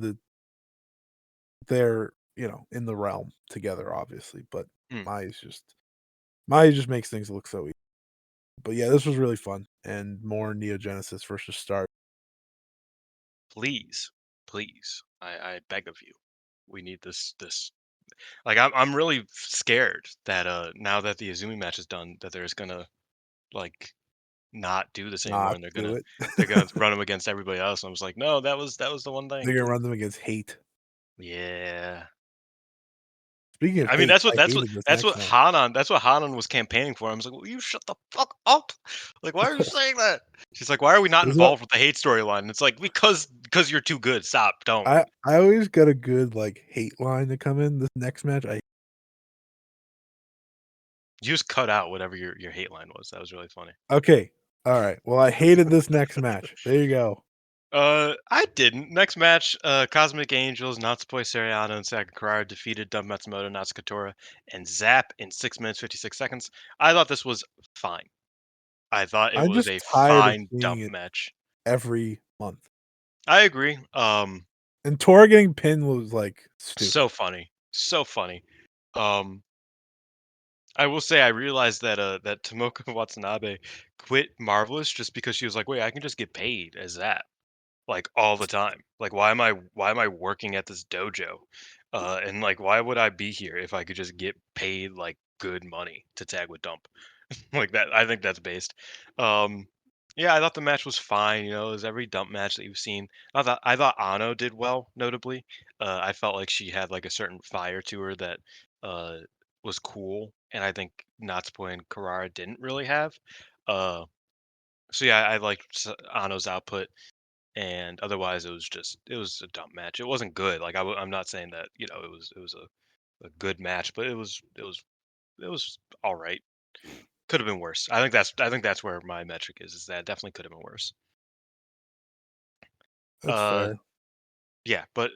in the realm together, obviously, but Hmm. Mayu's just Maya just makes things look so easy. But yeah, this was really fun and more Neo Genesis versus Star. Please, please, I beg of you, we need this. Like I'm really scared that now that the Azumi match is done, that there's gonna like not do this anymore, not and do it. they're gonna run them against everybody else. And I was like, no, that was the one thing. They're gonna run them against hate. Yeah. Speaking of I mean, hate, I hated this next match. That's what Hanan was campaigning for. I was like, "Will you shut the fuck up? Like, why are you saying that?" She's like, "Why are we not This is what involved with the hate storyline?" And it's like, because you're too good. Stop. Don't. I always got a good like hate line to come in this next match. You just cut out whatever your hate line was. That was really funny. Okay. All right. Well, I hated this next match. There you go. I didn't. Next match, Cosmic Angels, Natsupoi Seriano, and Sakura defeated Dumb Matsumoto, Natsukatora, and Zap in 6 minutes 56 seconds. I thought this was fine. I thought it I'm was just a tired of fine seeing dump it match. every month. I agree. And Tora getting pinned was like So stupid. funny. So funny. Um, I will say I realized that that Tomoka Watanabe quit Marvelous just because she was like, wait, I can just get paid as that like all the time. Like why am I working at this dojo? And like why would I be here if I could just get paid like good money to tag with Dump? Like that I think that's based. Um yeah, I thought the match was fine, you know, as every Dump match that you've seen. I thought Ano did well, notably. I felt like she had like a certain fire to her that uh was cool, and I think Natsupoi and Carrara didn't really have. Uh so yeah, I liked Ano's output, and otherwise it was a dump match. It wasn't good. Like I'm not saying that, you know, it was a good match, but it was all right. Could have been worse. I think that's where my metric is that it definitely could have been worse. That's Uh, fair. yeah, but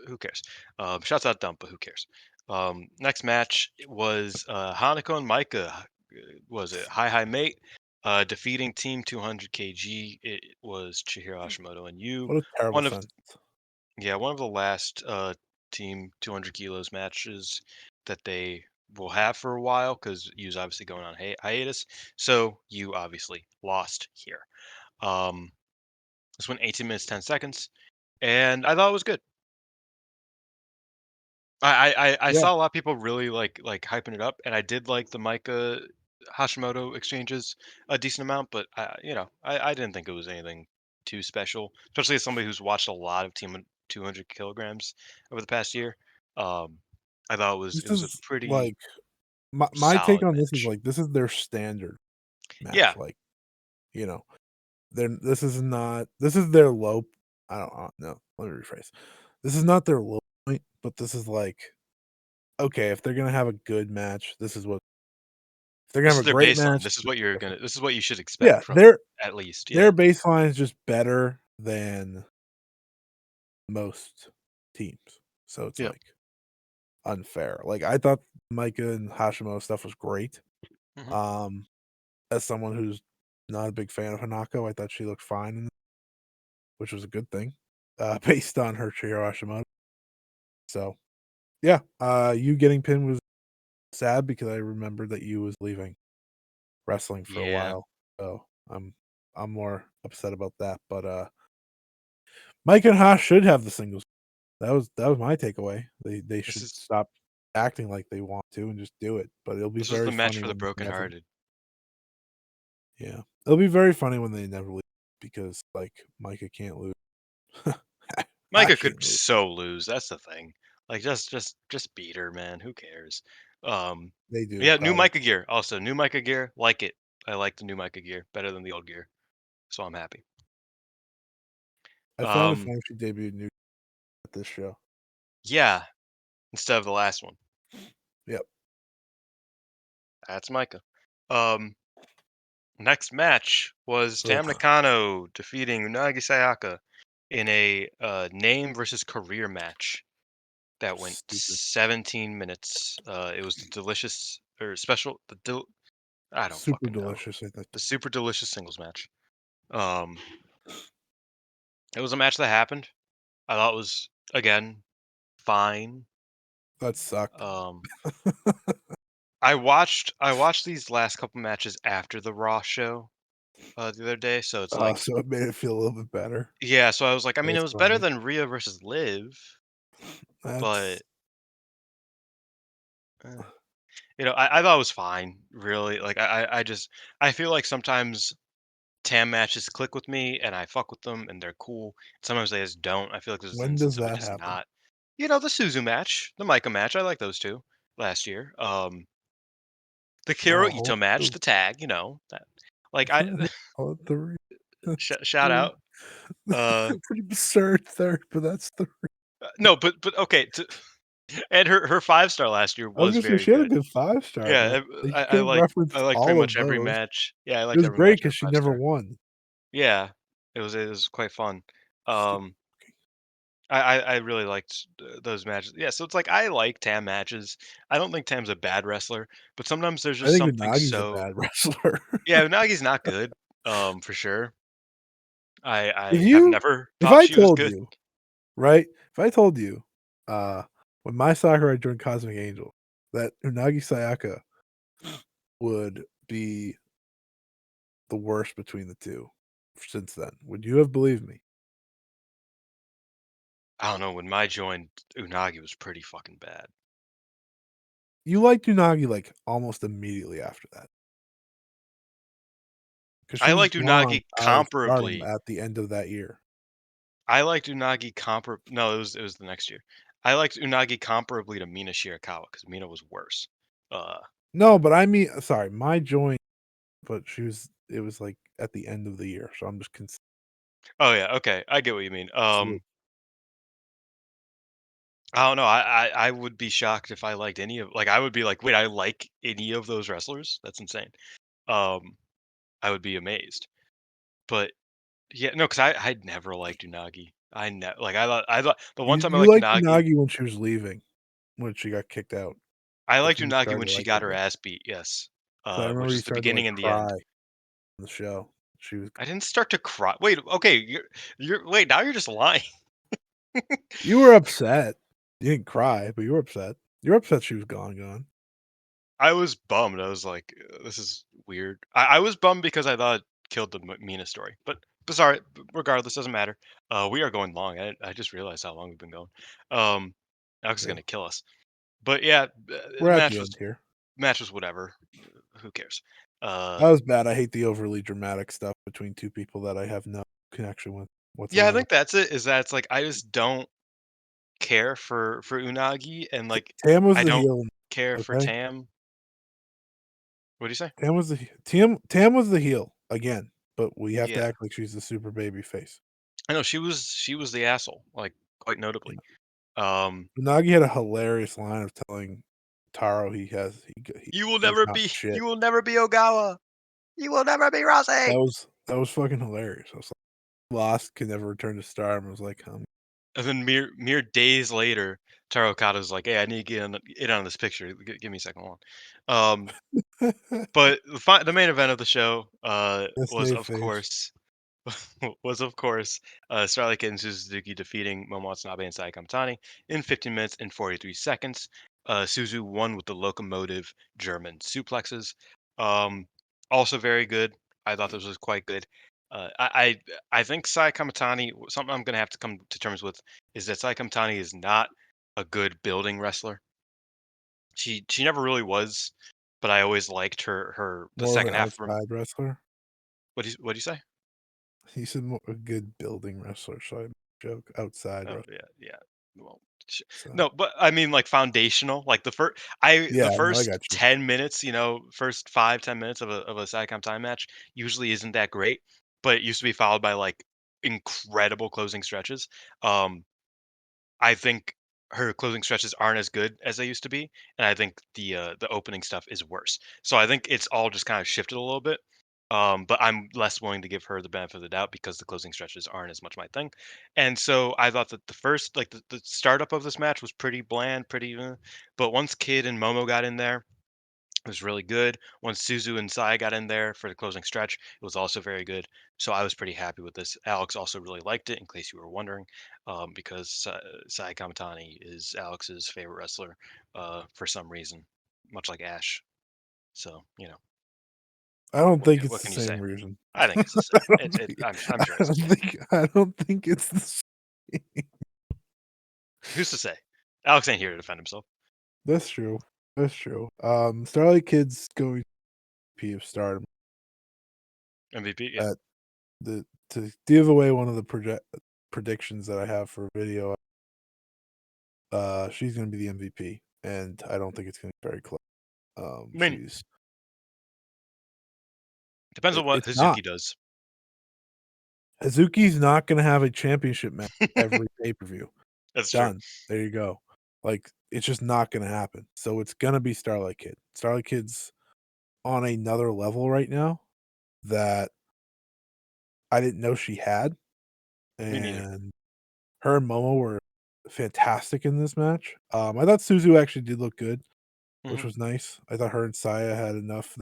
who cares? Shouts out Dump, but who cares? Next match was Hanako and Micah. Was it Hi Mate? Defeating Team 200 kg. It was Chihiro Hashimoto and you. What a terrible One of sentence. Yeah, one of the last Team 200 kilos matches that they will have for a while because Yu's obviously going on hiatus. So you obviously lost here. Um, this went 18 minutes 10 seconds, and I thought it was good. I Yeah. saw a lot of people really like hyping it up, and I did like the Micah Hashimoto exchanges a decent amount, but you know, I didn't think it was anything too special, especially as somebody who's watched a lot of Team 200 kilograms over the past year. Um, I thought This it was a is pretty like my take solid on this is match. like this is their standard match. Yeah, Like, you know, this is their low. I don't know. Let me rephrase. This is not their low point, but this is like okay, if they're gonna have a good match, this is what if they're gonna this have is a their great baseline. match. This is what this is what you should Yeah, expect from it, at least. Yeah. their baseline is just better than most teams. So it's Yeah. like unfair. Like I thought Micah and Hashimoto stuff was great. Hmm. Um, as someone who's not a big fan of Hanako, I thought she looked fine, which was a good thing, based on her Chihiro Hashimoto. So yeah, you getting pinned was sad because I remembered that you was leaving wrestling for a Yeah. while. So I'm more upset about that. But Mike and Haas should have the singles. That was my takeaway. They This should is stop acting like they want to and just do it. But it'll be this was the very match funny for the when they never. brokenhearted. Yeah, it'll be very funny when they never leave because like Micah can't lose. Haas Micah could can't lose. so lose. That's the thing. Like just beat her, man. Who cares? Um, They do yeah, new probably. Micah gear. Also, new Micah gear. Like it. I like the new Micah gear better than the old gear, so I'm happy. I found it Um, funny she debuted new at this show. yeah, instead of the last one. Yep. That's Micah. Um, next match was Tam Ugh, Nakano defeating Unagi Sayaka in a name versus career match that went stupid. 17 minutes. It was the delicious or special I don't Super fucking know. delicious. I think The super delicious singles match. Um, it was a match that happened. I thought it was again fine. that sucked. Um, I watched these last couple matches after the Raw show the other day, so it's like So it made it feel a little bit better. yeah. So I was like, I mean, it That's was better funny. than Rhea versus Liv, That's but you know, I thought it was fine. Really, like I just I feel like sometimes Tam matches click with me, and I fuck with them, and they're cool. Sometimes they just don't. I feel like there's an When does instance of it that just happen? not. You know, the Suzu match, the Micah match. I like those two last year. The Kiro Oh, Ito match, the tag. You know that. Like oh, three. That's shout three. out. Uh, Pretty absurd third, but that's three. no, but okay. And her 5-star last year I was was gonna say very she had a good. good 5-star, but Yeah, you I can't like reference I like pretty all much of every those. match. Yeah, I It liked was every great match because for she a never 5-star. won. Yeah, it was quite fun. Stupid. Um, I really liked those matches. Yeah, so it's like I like Tam matches. I don't think Tam's a bad wrestler, but sometimes there's I just think something Unagi's a so. bad wrestler. Yeah, Unagi's not good. For sure. If I have you never if thought I she was told good. you, right? If I told you, uh, when my Sakurai joined Cosmic Angel, that Unagi Sayaka would be the worst between the two since then, would you have believed me? I don't know. When my joined, Unagi was pretty fucking bad. You liked Unagi, like, almost immediately after that, because she I was liked gone Unagi out of Stardom comparably. at the end of that year. I liked Unagi compar. No, it was the next year. I liked Unagi comparably to Mina Shirakawa because Mina was worse. Uh, No, but I mean sorry, my joint, but it was, like, at the end of the year, so I'm just oh yeah, okay, I get what you mean. switch. I don't know. I would be shocked if I liked any of. Like, I would be like, wait, I like any of those wrestlers? That's insane. Um, I would be amazed. But yeah, no, because I'd never liked Unagi. I thought the one time I You liked liked Unagi, Unagi when she was leaving, when she got kicked out. I That's liked when you Unagi started when to she like her got her again. ass beat. Yes, 'Cause I remember which you is the started to, like, beginning and the cry end. on the show. She was I didn't start to cry. Wait, okay, you're wait. Now you're just lying. You were upset. You didn't cry, but you were upset. You were upset she was gone. I was bummed. I was like, "This is weird." I was bummed because I thought it killed the Mina story, but sorry. Regardless, doesn't matter. We are going long. I just realized how long we've been going. Um, Alex is Yeah. gonna kill us. But yeah, We're at the end here. match was whatever. Who cares? That was bad. I hate the overly dramatic stuff between 2 people that I have no connection with Yeah, I whatsoever. think that's it. Is that it's like I just don't care for Unagi, and like Tam was I the don't heel, care for okay? Tam. What do you say? Tam was the heel again, but we have to Yeah, act like she's the super baby face. I know she was the asshole, like quite notably. Yeah. Um, Unagi had a hilarious line of telling Taro he's not shit. You will never be Ogawa. You will never be Rossi. That was fucking hilarious. I was like, "Lost can never return to Stardom." I was like, And then mere days later, Taro Okada's like, "Hey, I need to get in on this picture. Give me a second, hold on." But the main event of the show was "Save of face." course Starlight Kid and Suzuki defeating Momo Watanabe and Sai Kamitani in 15 minutes and 43 seconds. Suzu won with the locomotive German suplexes. Um, Also very good. I thought this was quite good. I think Sai Kamitani. Something I'm gonna have to come to terms with is that Sai Kamitani is not a good building wrestler. She never really was, but I always liked the More of an second half of her. outside wrestler. What do you say? He said more a good building wrestler, so I joke outside Oh wrestler. yeah, yeah. Well, So no, but I mean like foundational. Like yeah, the no, I first got you. 10 minutes, first 5-10 minutes of a Saigon time match usually isn't that great, but it used to be followed by like incredible closing stretches. Um, I think her closing stretches aren't as good as they used to be, and I think the opening stuff is worse. So I think it's all just kind of shifted a little bit. But I'm less willing to give her the benefit of the doubt because the closing stretches aren't as much my thing. And so I thought that the first, like the startup of this match was pretty bland, but once Kid and Momo got in there, it was really good. Once Suzu and Sai got in there for the closing stretch, it was also very good. So I was pretty happy with this. Alex also really liked it, in case you were wondering, because Sai Kamitani is Alex's favorite wrestler for some reason, much like Ash. So I don't what think can, it's what the can you say? same reason. I think it's the I same. don't think I'm sure it's the same. I don't think it's the same. Who's to say? Alex ain't here to defend himself. That's true. That's true. Starlight Kid's going to be of Stardom MVP, yeah. at to give away one of the predictions that I have for a video, she's gonna be the MVP, and I don't think it's gonna be very close. I mean, She's depends on what it's not. Hazuki does. Hazuki's not gonna have a championship match every pay-per-view. That's true. Done. There you go. Like, it's just not gonna happen. So it's gonna be Starlight Kid. Starlight Kid's on another level right now that I didn't know she had, Me neither. and her and Momo were fantastic in this match. I thought Suzu actually did look good, which Mhm. was nice. I thought her and Saya had enough.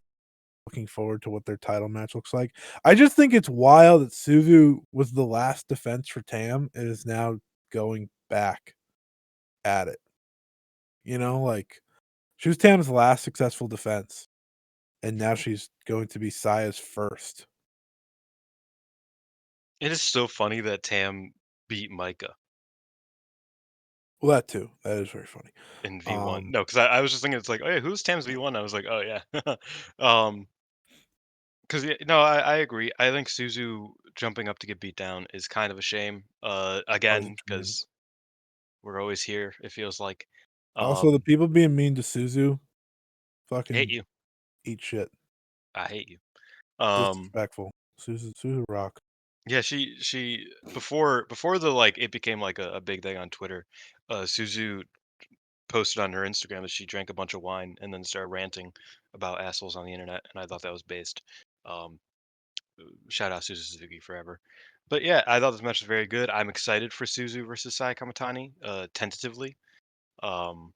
Looking forward to what their title match looks like. I just think it's wild that Suzu was the last defense for Tam and is now going back at it. You know, like she was Tam's last successful defense, and now she's going to be Saya's first. It is so funny that Tam beat Micah Well, that too. That is very funny. in V1. Um, No, because I was just thinking it's like, oh yeah, who's Tam's V1? I was like, oh yeah. um, because yeah, no, I agree. I think Suzu jumping up to get beat down is kind of a shame. that was a Again, shame. because we're always here. It feels like. Also, the Um, people being mean to Suzu, hate fucking you. eat shit. I hate you. Um, Disrespectful. Suzu rock. yeah, she before the like it became like a big thing on Twitter. Suzu posted on her Instagram that she drank a bunch of wine and then started ranting about assholes on the internet, and I thought that was based. Um, Shout out Suzu Suzuki forever. But yeah, I thought this match was very good. I'm excited for Suzu versus Sai Kamatani, tentatively. Um,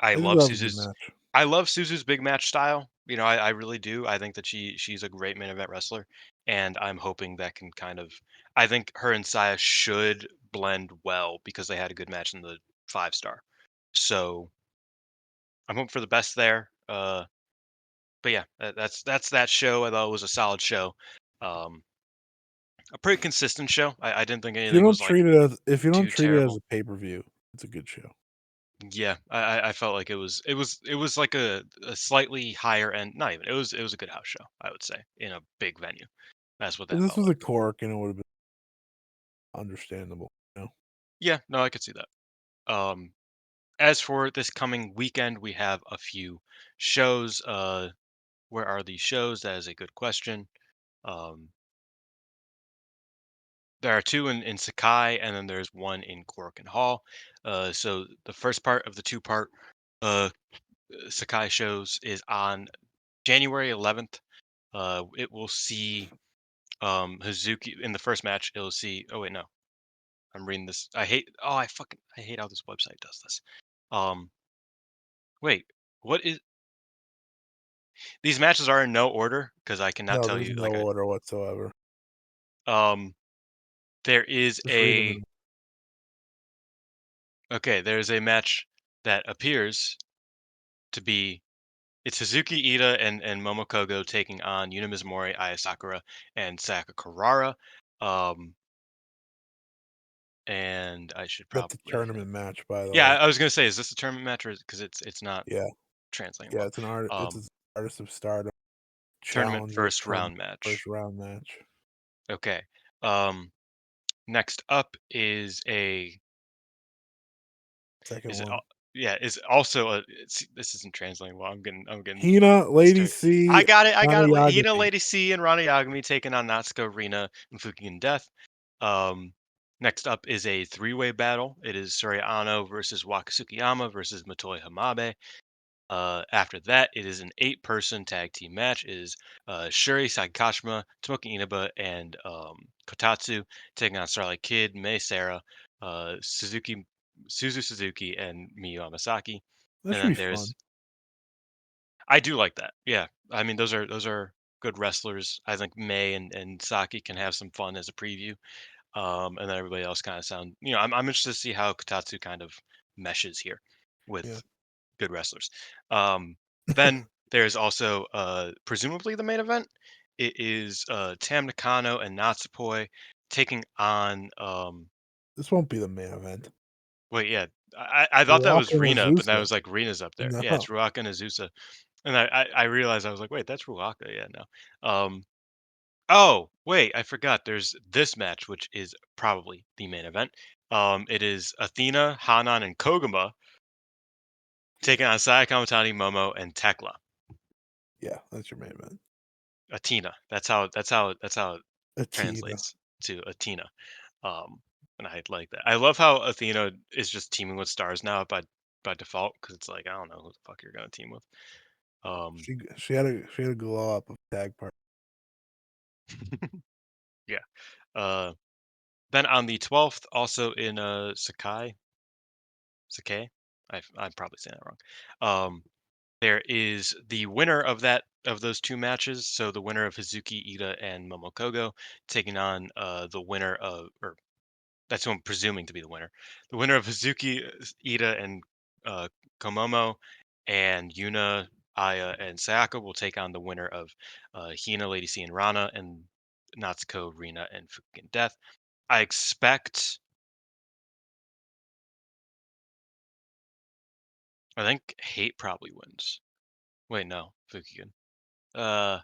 I I think love that was a good Suzu's match. I love Suzu's big match style. You know, I really do. I think that she's a great main event wrestler, and I'm hoping that can kind of. I think her and Saya should blend well because they had a good match in the 5 star. So I'm hoping for the best there. But yeah, that's that show. I thought it was a solid show. Um, a pretty consistent show. I didn't think anything was like If you don't too treat it as terrible. a pay-per-view, it's a good show. Yeah, I felt like it was like a slightly higher end. Not even it was a good house show. I would say in a big venue. That's what If that this felt was a like. Cork, and it would have been understandable, you know? Yeah, no, I could see that. As for this coming weekend, we have a few shows. Where are these shows? That is a good question. Um, there are two in Sakai, and then there's one in Korakuen Hall. So the first part of the two-part uh, Sakai shows is on January 11th. It will see Hazuki in the first match. It'll see. Oh wait, no, I'm reading this. I hate. Oh, I hate how this website does this. Um, wait, what is these matches are in no order because I cannot No, tell there's you. no Like order whatsoever. um, there is Just read them a in. okay. There's a match that appears to be it's Suzuki Ida and Momokogo taking on Yuna Mizumori, Aya Sakura, and Saka Karara. Um, and I should That's a probably tournament match, by the yeah, way. I was gonna say, is this a tournament match or because it's not Yeah, translating yeah, well. it's an Artist of Stardom Tournament Challenger first tournament round match. first round match. Okay. Um, Next up is a Second is it one. yeah is also this isn't translating well. I'm getting Hina, Lady stir C, I got it. Hina, Nanayagami. Lady C, and Rana Yagami taking on Natsuko, Rina, and Fukigen Death. Um, Next up is a three-way battle. It is Suri Ano versus Wakasukiyama versus Motoi Hamabe. After that, it is an 8-person tag team match. It is Shuri Sakashima, Tomoki Inaba, and Kotatsu taking on Starlight Kid, Mei Sarah, Suzu Suzuki, and Miyu Amasaki. That And should be then fun. there's I do like that. Yeah. I mean those are good wrestlers. I think May and Saki can have some fun as a preview. And then everybody else kind of sound I'm interested to see how Kotatsu kind of meshes here with Yeah. good wrestlers. Then there's also presumably the main event. It is Tam Nakano and Natsupoi taking on This won't be the main event. wait, yeah. I thought that was Ruaka and Rina, but that Azusa. was like Rina's up there. Yeah, it's No. Ruaka and Azusa. And I realized I was like, wait, that's Ruaka. Yeah, no. Oh, wait, I forgot. There's this match, which is probably the main event. It is Athena, Hanan, and Koguma taking on Saya Kamatani, Momo, and Tekla. Yeah, that's your main event. Athena. That's how it Athena. translates to Athena. And I like that. I love how Athena is just teaming with stars now by default because it's like I don't know who the fuck you're gonna team with. Um, She had a glow up of tag part. yeah. Then on the 12th, also in Sakai, I'm probably saying that wrong. There is the winner of those two matches. So the winner of Hazuki Ida and Momokogo taking on the winner of, or that's who I'm presuming to be the winner. The winner of Hazuki Ida and uh, Komomo, and Yuna, Aya, and Sayaka will take on the winner of Hina, Lady C, and Rana, and Natsuko, Rina, and Fukigen Death. I expect. I think Hate probably wins. Wait, no, Fukigen. Uh,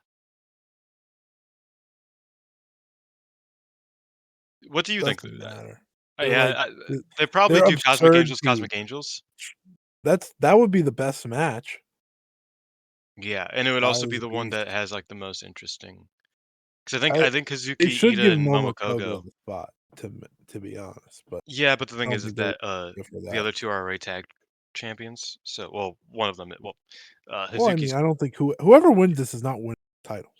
what do you think? Doesn't matter. They're Yeah, like they probably they're do Cosmic absurd Angels, teams. Cosmic Angels. That would be the best match. Yeah, and it would I also be was a the one that beast. has like the most interesting. Because I think I I think They Kazuki should Ida give and Momokogo Momokogo. the spot to be honest, but Yeah, but the I thing don't is think they would that go for the that. other two are already tag champions. So well, one of them. Well, Well, I mean, Hazuki's. I don't think whoever wins this is not winning the title.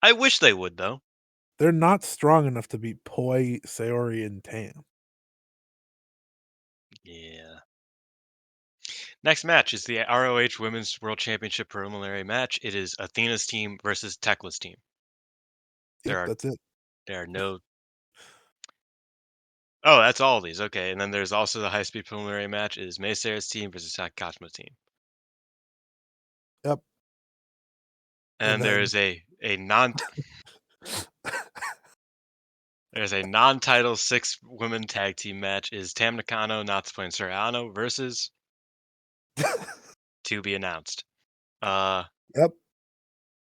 I wish they would though. They're not strong enough to beat Poi, Sayori, and Tam. Yeah. Next match is the ROH Women's World Championship preliminary match. It is Athena's team versus Tekla's team. There Yep, are that's it. there are no. Oh, that's all of these. Okay, and then there's also the high speed preliminary match. It is Meisera's team versus Takashma's team. Yep, and And there then is a non there's a non-title six women tag team match. Is Tam Nakano, Natsuko, and Soriano versus to be announced. Uh, yep.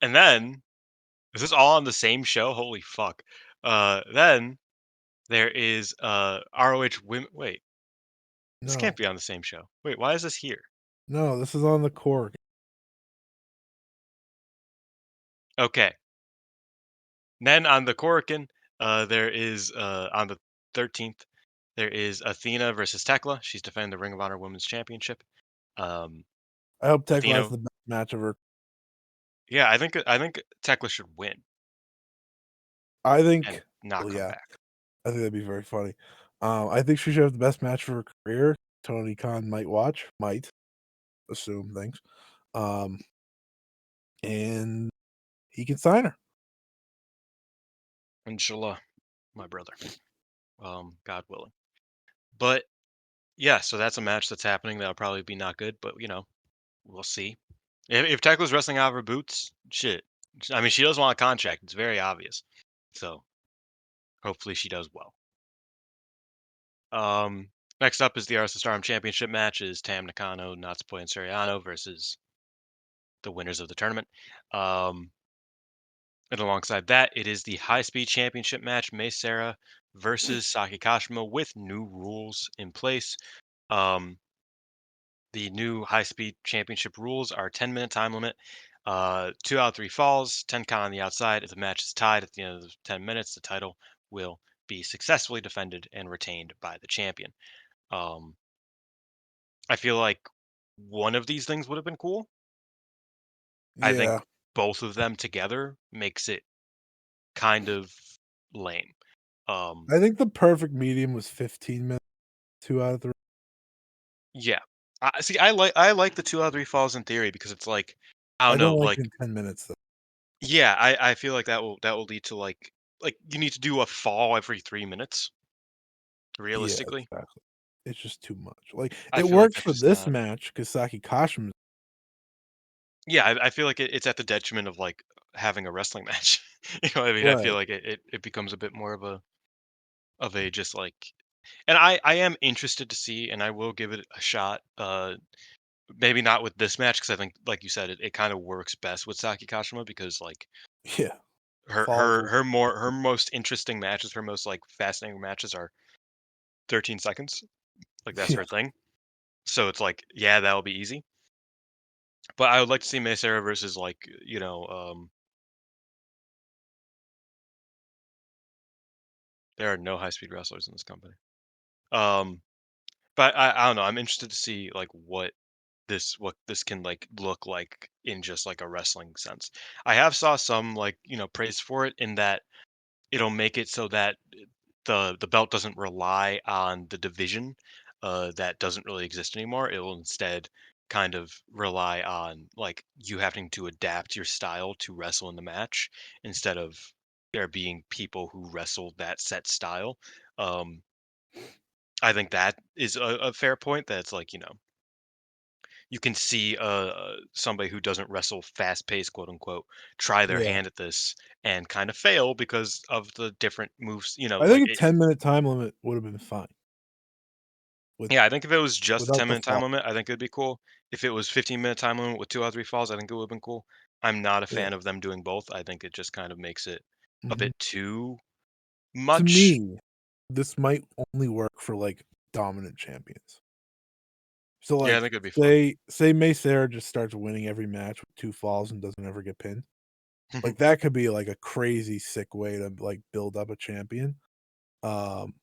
and then is this all on the same show? Holy fuck! Then there is ROH Women. Wait, this can't No, be on the same show. Wait, why is this here? no, this is on the core. Okay, then on the Korakuen, there is on the 13th. There is Athena versus Tekla. She's defending the Ring of Honor Women's Championship. Um, I hope Tekla has Athena, the best match of her. yeah, I think Tekla should win I and think, not well, come yeah, back. I think that'd be very funny. I think she should have the best match of her career. Tony Khan might assume things, um, and he can sign her. Inshallah, my brother. God willing. But yeah, so that's a match that's happening. That'll probably be not good, but we'll see. If Tekla's wrestling out of her boots, shit. I mean, she does want a contract. It's very obvious. So hopefully she does well. Next up is the Arsenal Stardom Championship match. Is Tam Nakano, Natsupoi, and Soriano versus the winners of the tournament. Um, and alongside that, it is the High Speed Championship match. Mei Seira versus Saki Kashima with new rules in place. Um, the new High Speed Championship rules are 10-minute time limit, 2 out of 3 falls, 10 count on the outside. If the match is tied at the end of the 10 minutes, the title will be successfully defended and retained by the champion. Um, I feel like one of these things would have been cool. I think Yeah, both of them together makes it kind of lame. Um, I think the perfect medium was 15 minutes, 2 out of 3. yeah. See. I like the 2 out of 3 falls in theory because it's like I I don't know, don't like like it in 10 minutes, though. yeah. I feel like that will lead to like you need to do a fall every 3 minutes Yeah, realistically. exactly. It's just too much. Like, I it feel like works that's for just this not. match because Saki Kashima. Yeah, I feel like it's at the detriment of like having a wrestling match. You know what I mean? I feel Right. like it becomes a bit more of a just like, and I am interested to see, and I will give it a shot. Maybe not with this match because I think, like you said, it kind of works best with Saki Kashima because like Yeah. her most interesting matches, her most like fascinating matches are 13 seconds. Like that's Yeah. her thing. So it's like, yeah, that'll be easy. But I would like to see Mei Sarah versus like, there are no high speed wrestlers in this company. Um, but I don't know. I'm interested to see like what this can like look like in just like a wrestling sense. I have saw some like praise for it in that it'll make it so that the belt doesn't rely on the division that doesn't really exist anymore. It will instead kind of rely on like you having to adapt your style to wrestle in the match instead of there being people who wrestle that set style. Um, I think that is a fair point. That's like you can see somebody who doesn't wrestle fast paced, quote unquote, try their Yeah. hand at this and kind of fail because of the different moves. I think a 10-minute time limit would have been fine with Yeah, I think if it was just a without the 10-minute time fall. limit, I think it'd be cool. If it was 15-minute time limit with 2 out of 3 falls, I think it would've been cool. I'm not a Yeah. fan of them doing both. I think it just kind of makes it a Mhm. bit too To much. me, this might only work for, like, dominant champions. So, Yeah, I like, think it'd be fun. say Mei Sarah just starts winning every match with 2 falls and doesn't ever get pinned. Like, that could be, like, a crazy sick way to, like, build up a champion. Um,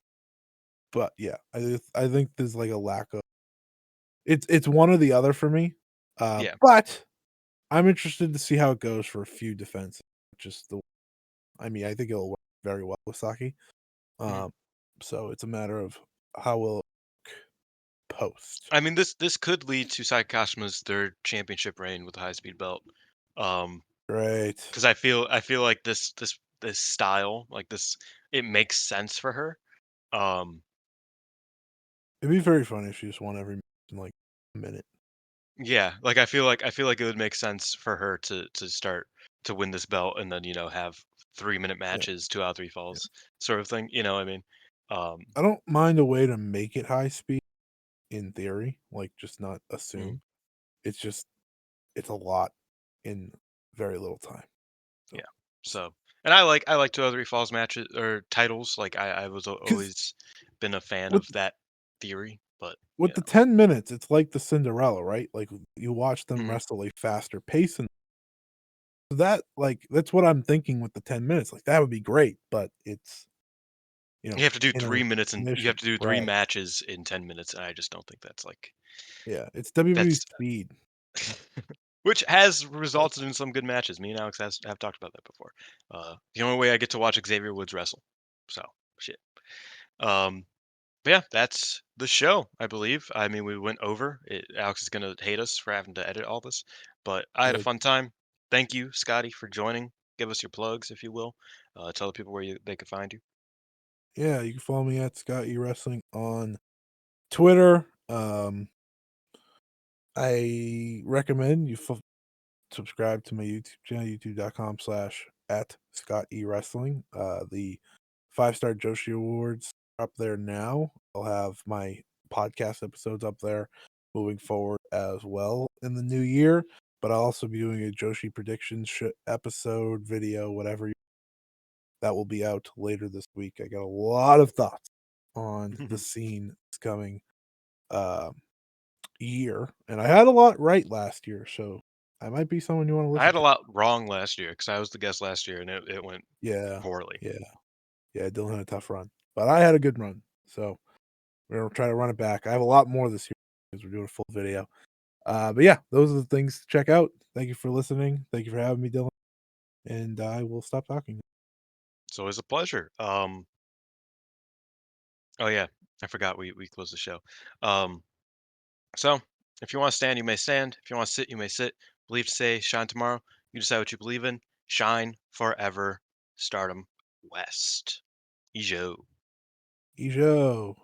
but, yeah, I think there's, like, a lack of it's one or the other for me. Yeah. But I'm interested to see how it goes for a few defenses. Just the I mean, I think it'll work very well with Saki. Mhm. Um, so it's a matter of how will it look post. I mean, this could lead to Sai Kashma's 3rd championship reign with the high speed belt. Um, Great. because I feel like this style, like this, it makes sense for her. Um, It'd be very funny if she just won every match in like a minute. Yeah, like I feel like it would make sense for her to start to win this belt and then, have 3-minute Yeah, matches, 2 out of 3 yeah. falls sort of thing, you know what I mean? Um, I don't mind a way to make it high speed in theory, like just not mhm, assume. It's just it's a lot in very little time. So, yeah. So, and I like 2 out of 3 falls matches or titles. Like I was because always been a fan with of that theory, but with the 10 minutes, it's like the Cinderella, right? Like you watch them mhm. wrestle a faster pace, and that like that's what I'm thinking with the 10 minutes. Like that would be great, but it's You have to do 3 minutes and you have intermission, to do 3 right? matches in 10 minutes, and I just don't think that's like Yeah, it's WWE that's speed. which has resulted in some good matches. Me and Alex have talked about that before. The only way I get to watch Xavier Woods wrestle. So, shit. Um, but yeah, that's the show, I believe. I mean, we went over. Alex is going to hate us for having to edit all this, but I had a Good. fun time. Thank you, Scotty, for joining. Give us your plugs, if you will. Tell the people where they can find you. Yeah, you can follow me at Scott E Wrestling on Twitter. I recommend you subscribe to my YouTube channel, youtube.com/ at Scott E Wrestling. The 5-star Joshi Awards are up there now. I'll have my podcast episodes up there moving forward as well in the new year. But I'll also be doing a Joshi predictions episode, video, whatever that will be out later this week. I got a lot of thoughts on the scene this coming um, year, and I had a lot right last year, so I might be someone you want to I listen had a to. lot wrong last year because I was the guest last year and it went Yeah, poorly. yeah, yeah. Dylan had a tough run, but I had a good run, so we're gonna try to run it back. I have a lot more this year because we're doing a full video. But yeah, those are the things to check out. Thank you for listening. Thank you for having me, Dylan, and I will stop talking. It's always a pleasure. Oh yeah, I forgot we closed the show. Um, So, if you want to stand, you may stand. If you want to sit, you may sit. Believe to say, shine tomorrow. You decide what you believe in. Shine forever. Stardom West. Ijo. Ijo.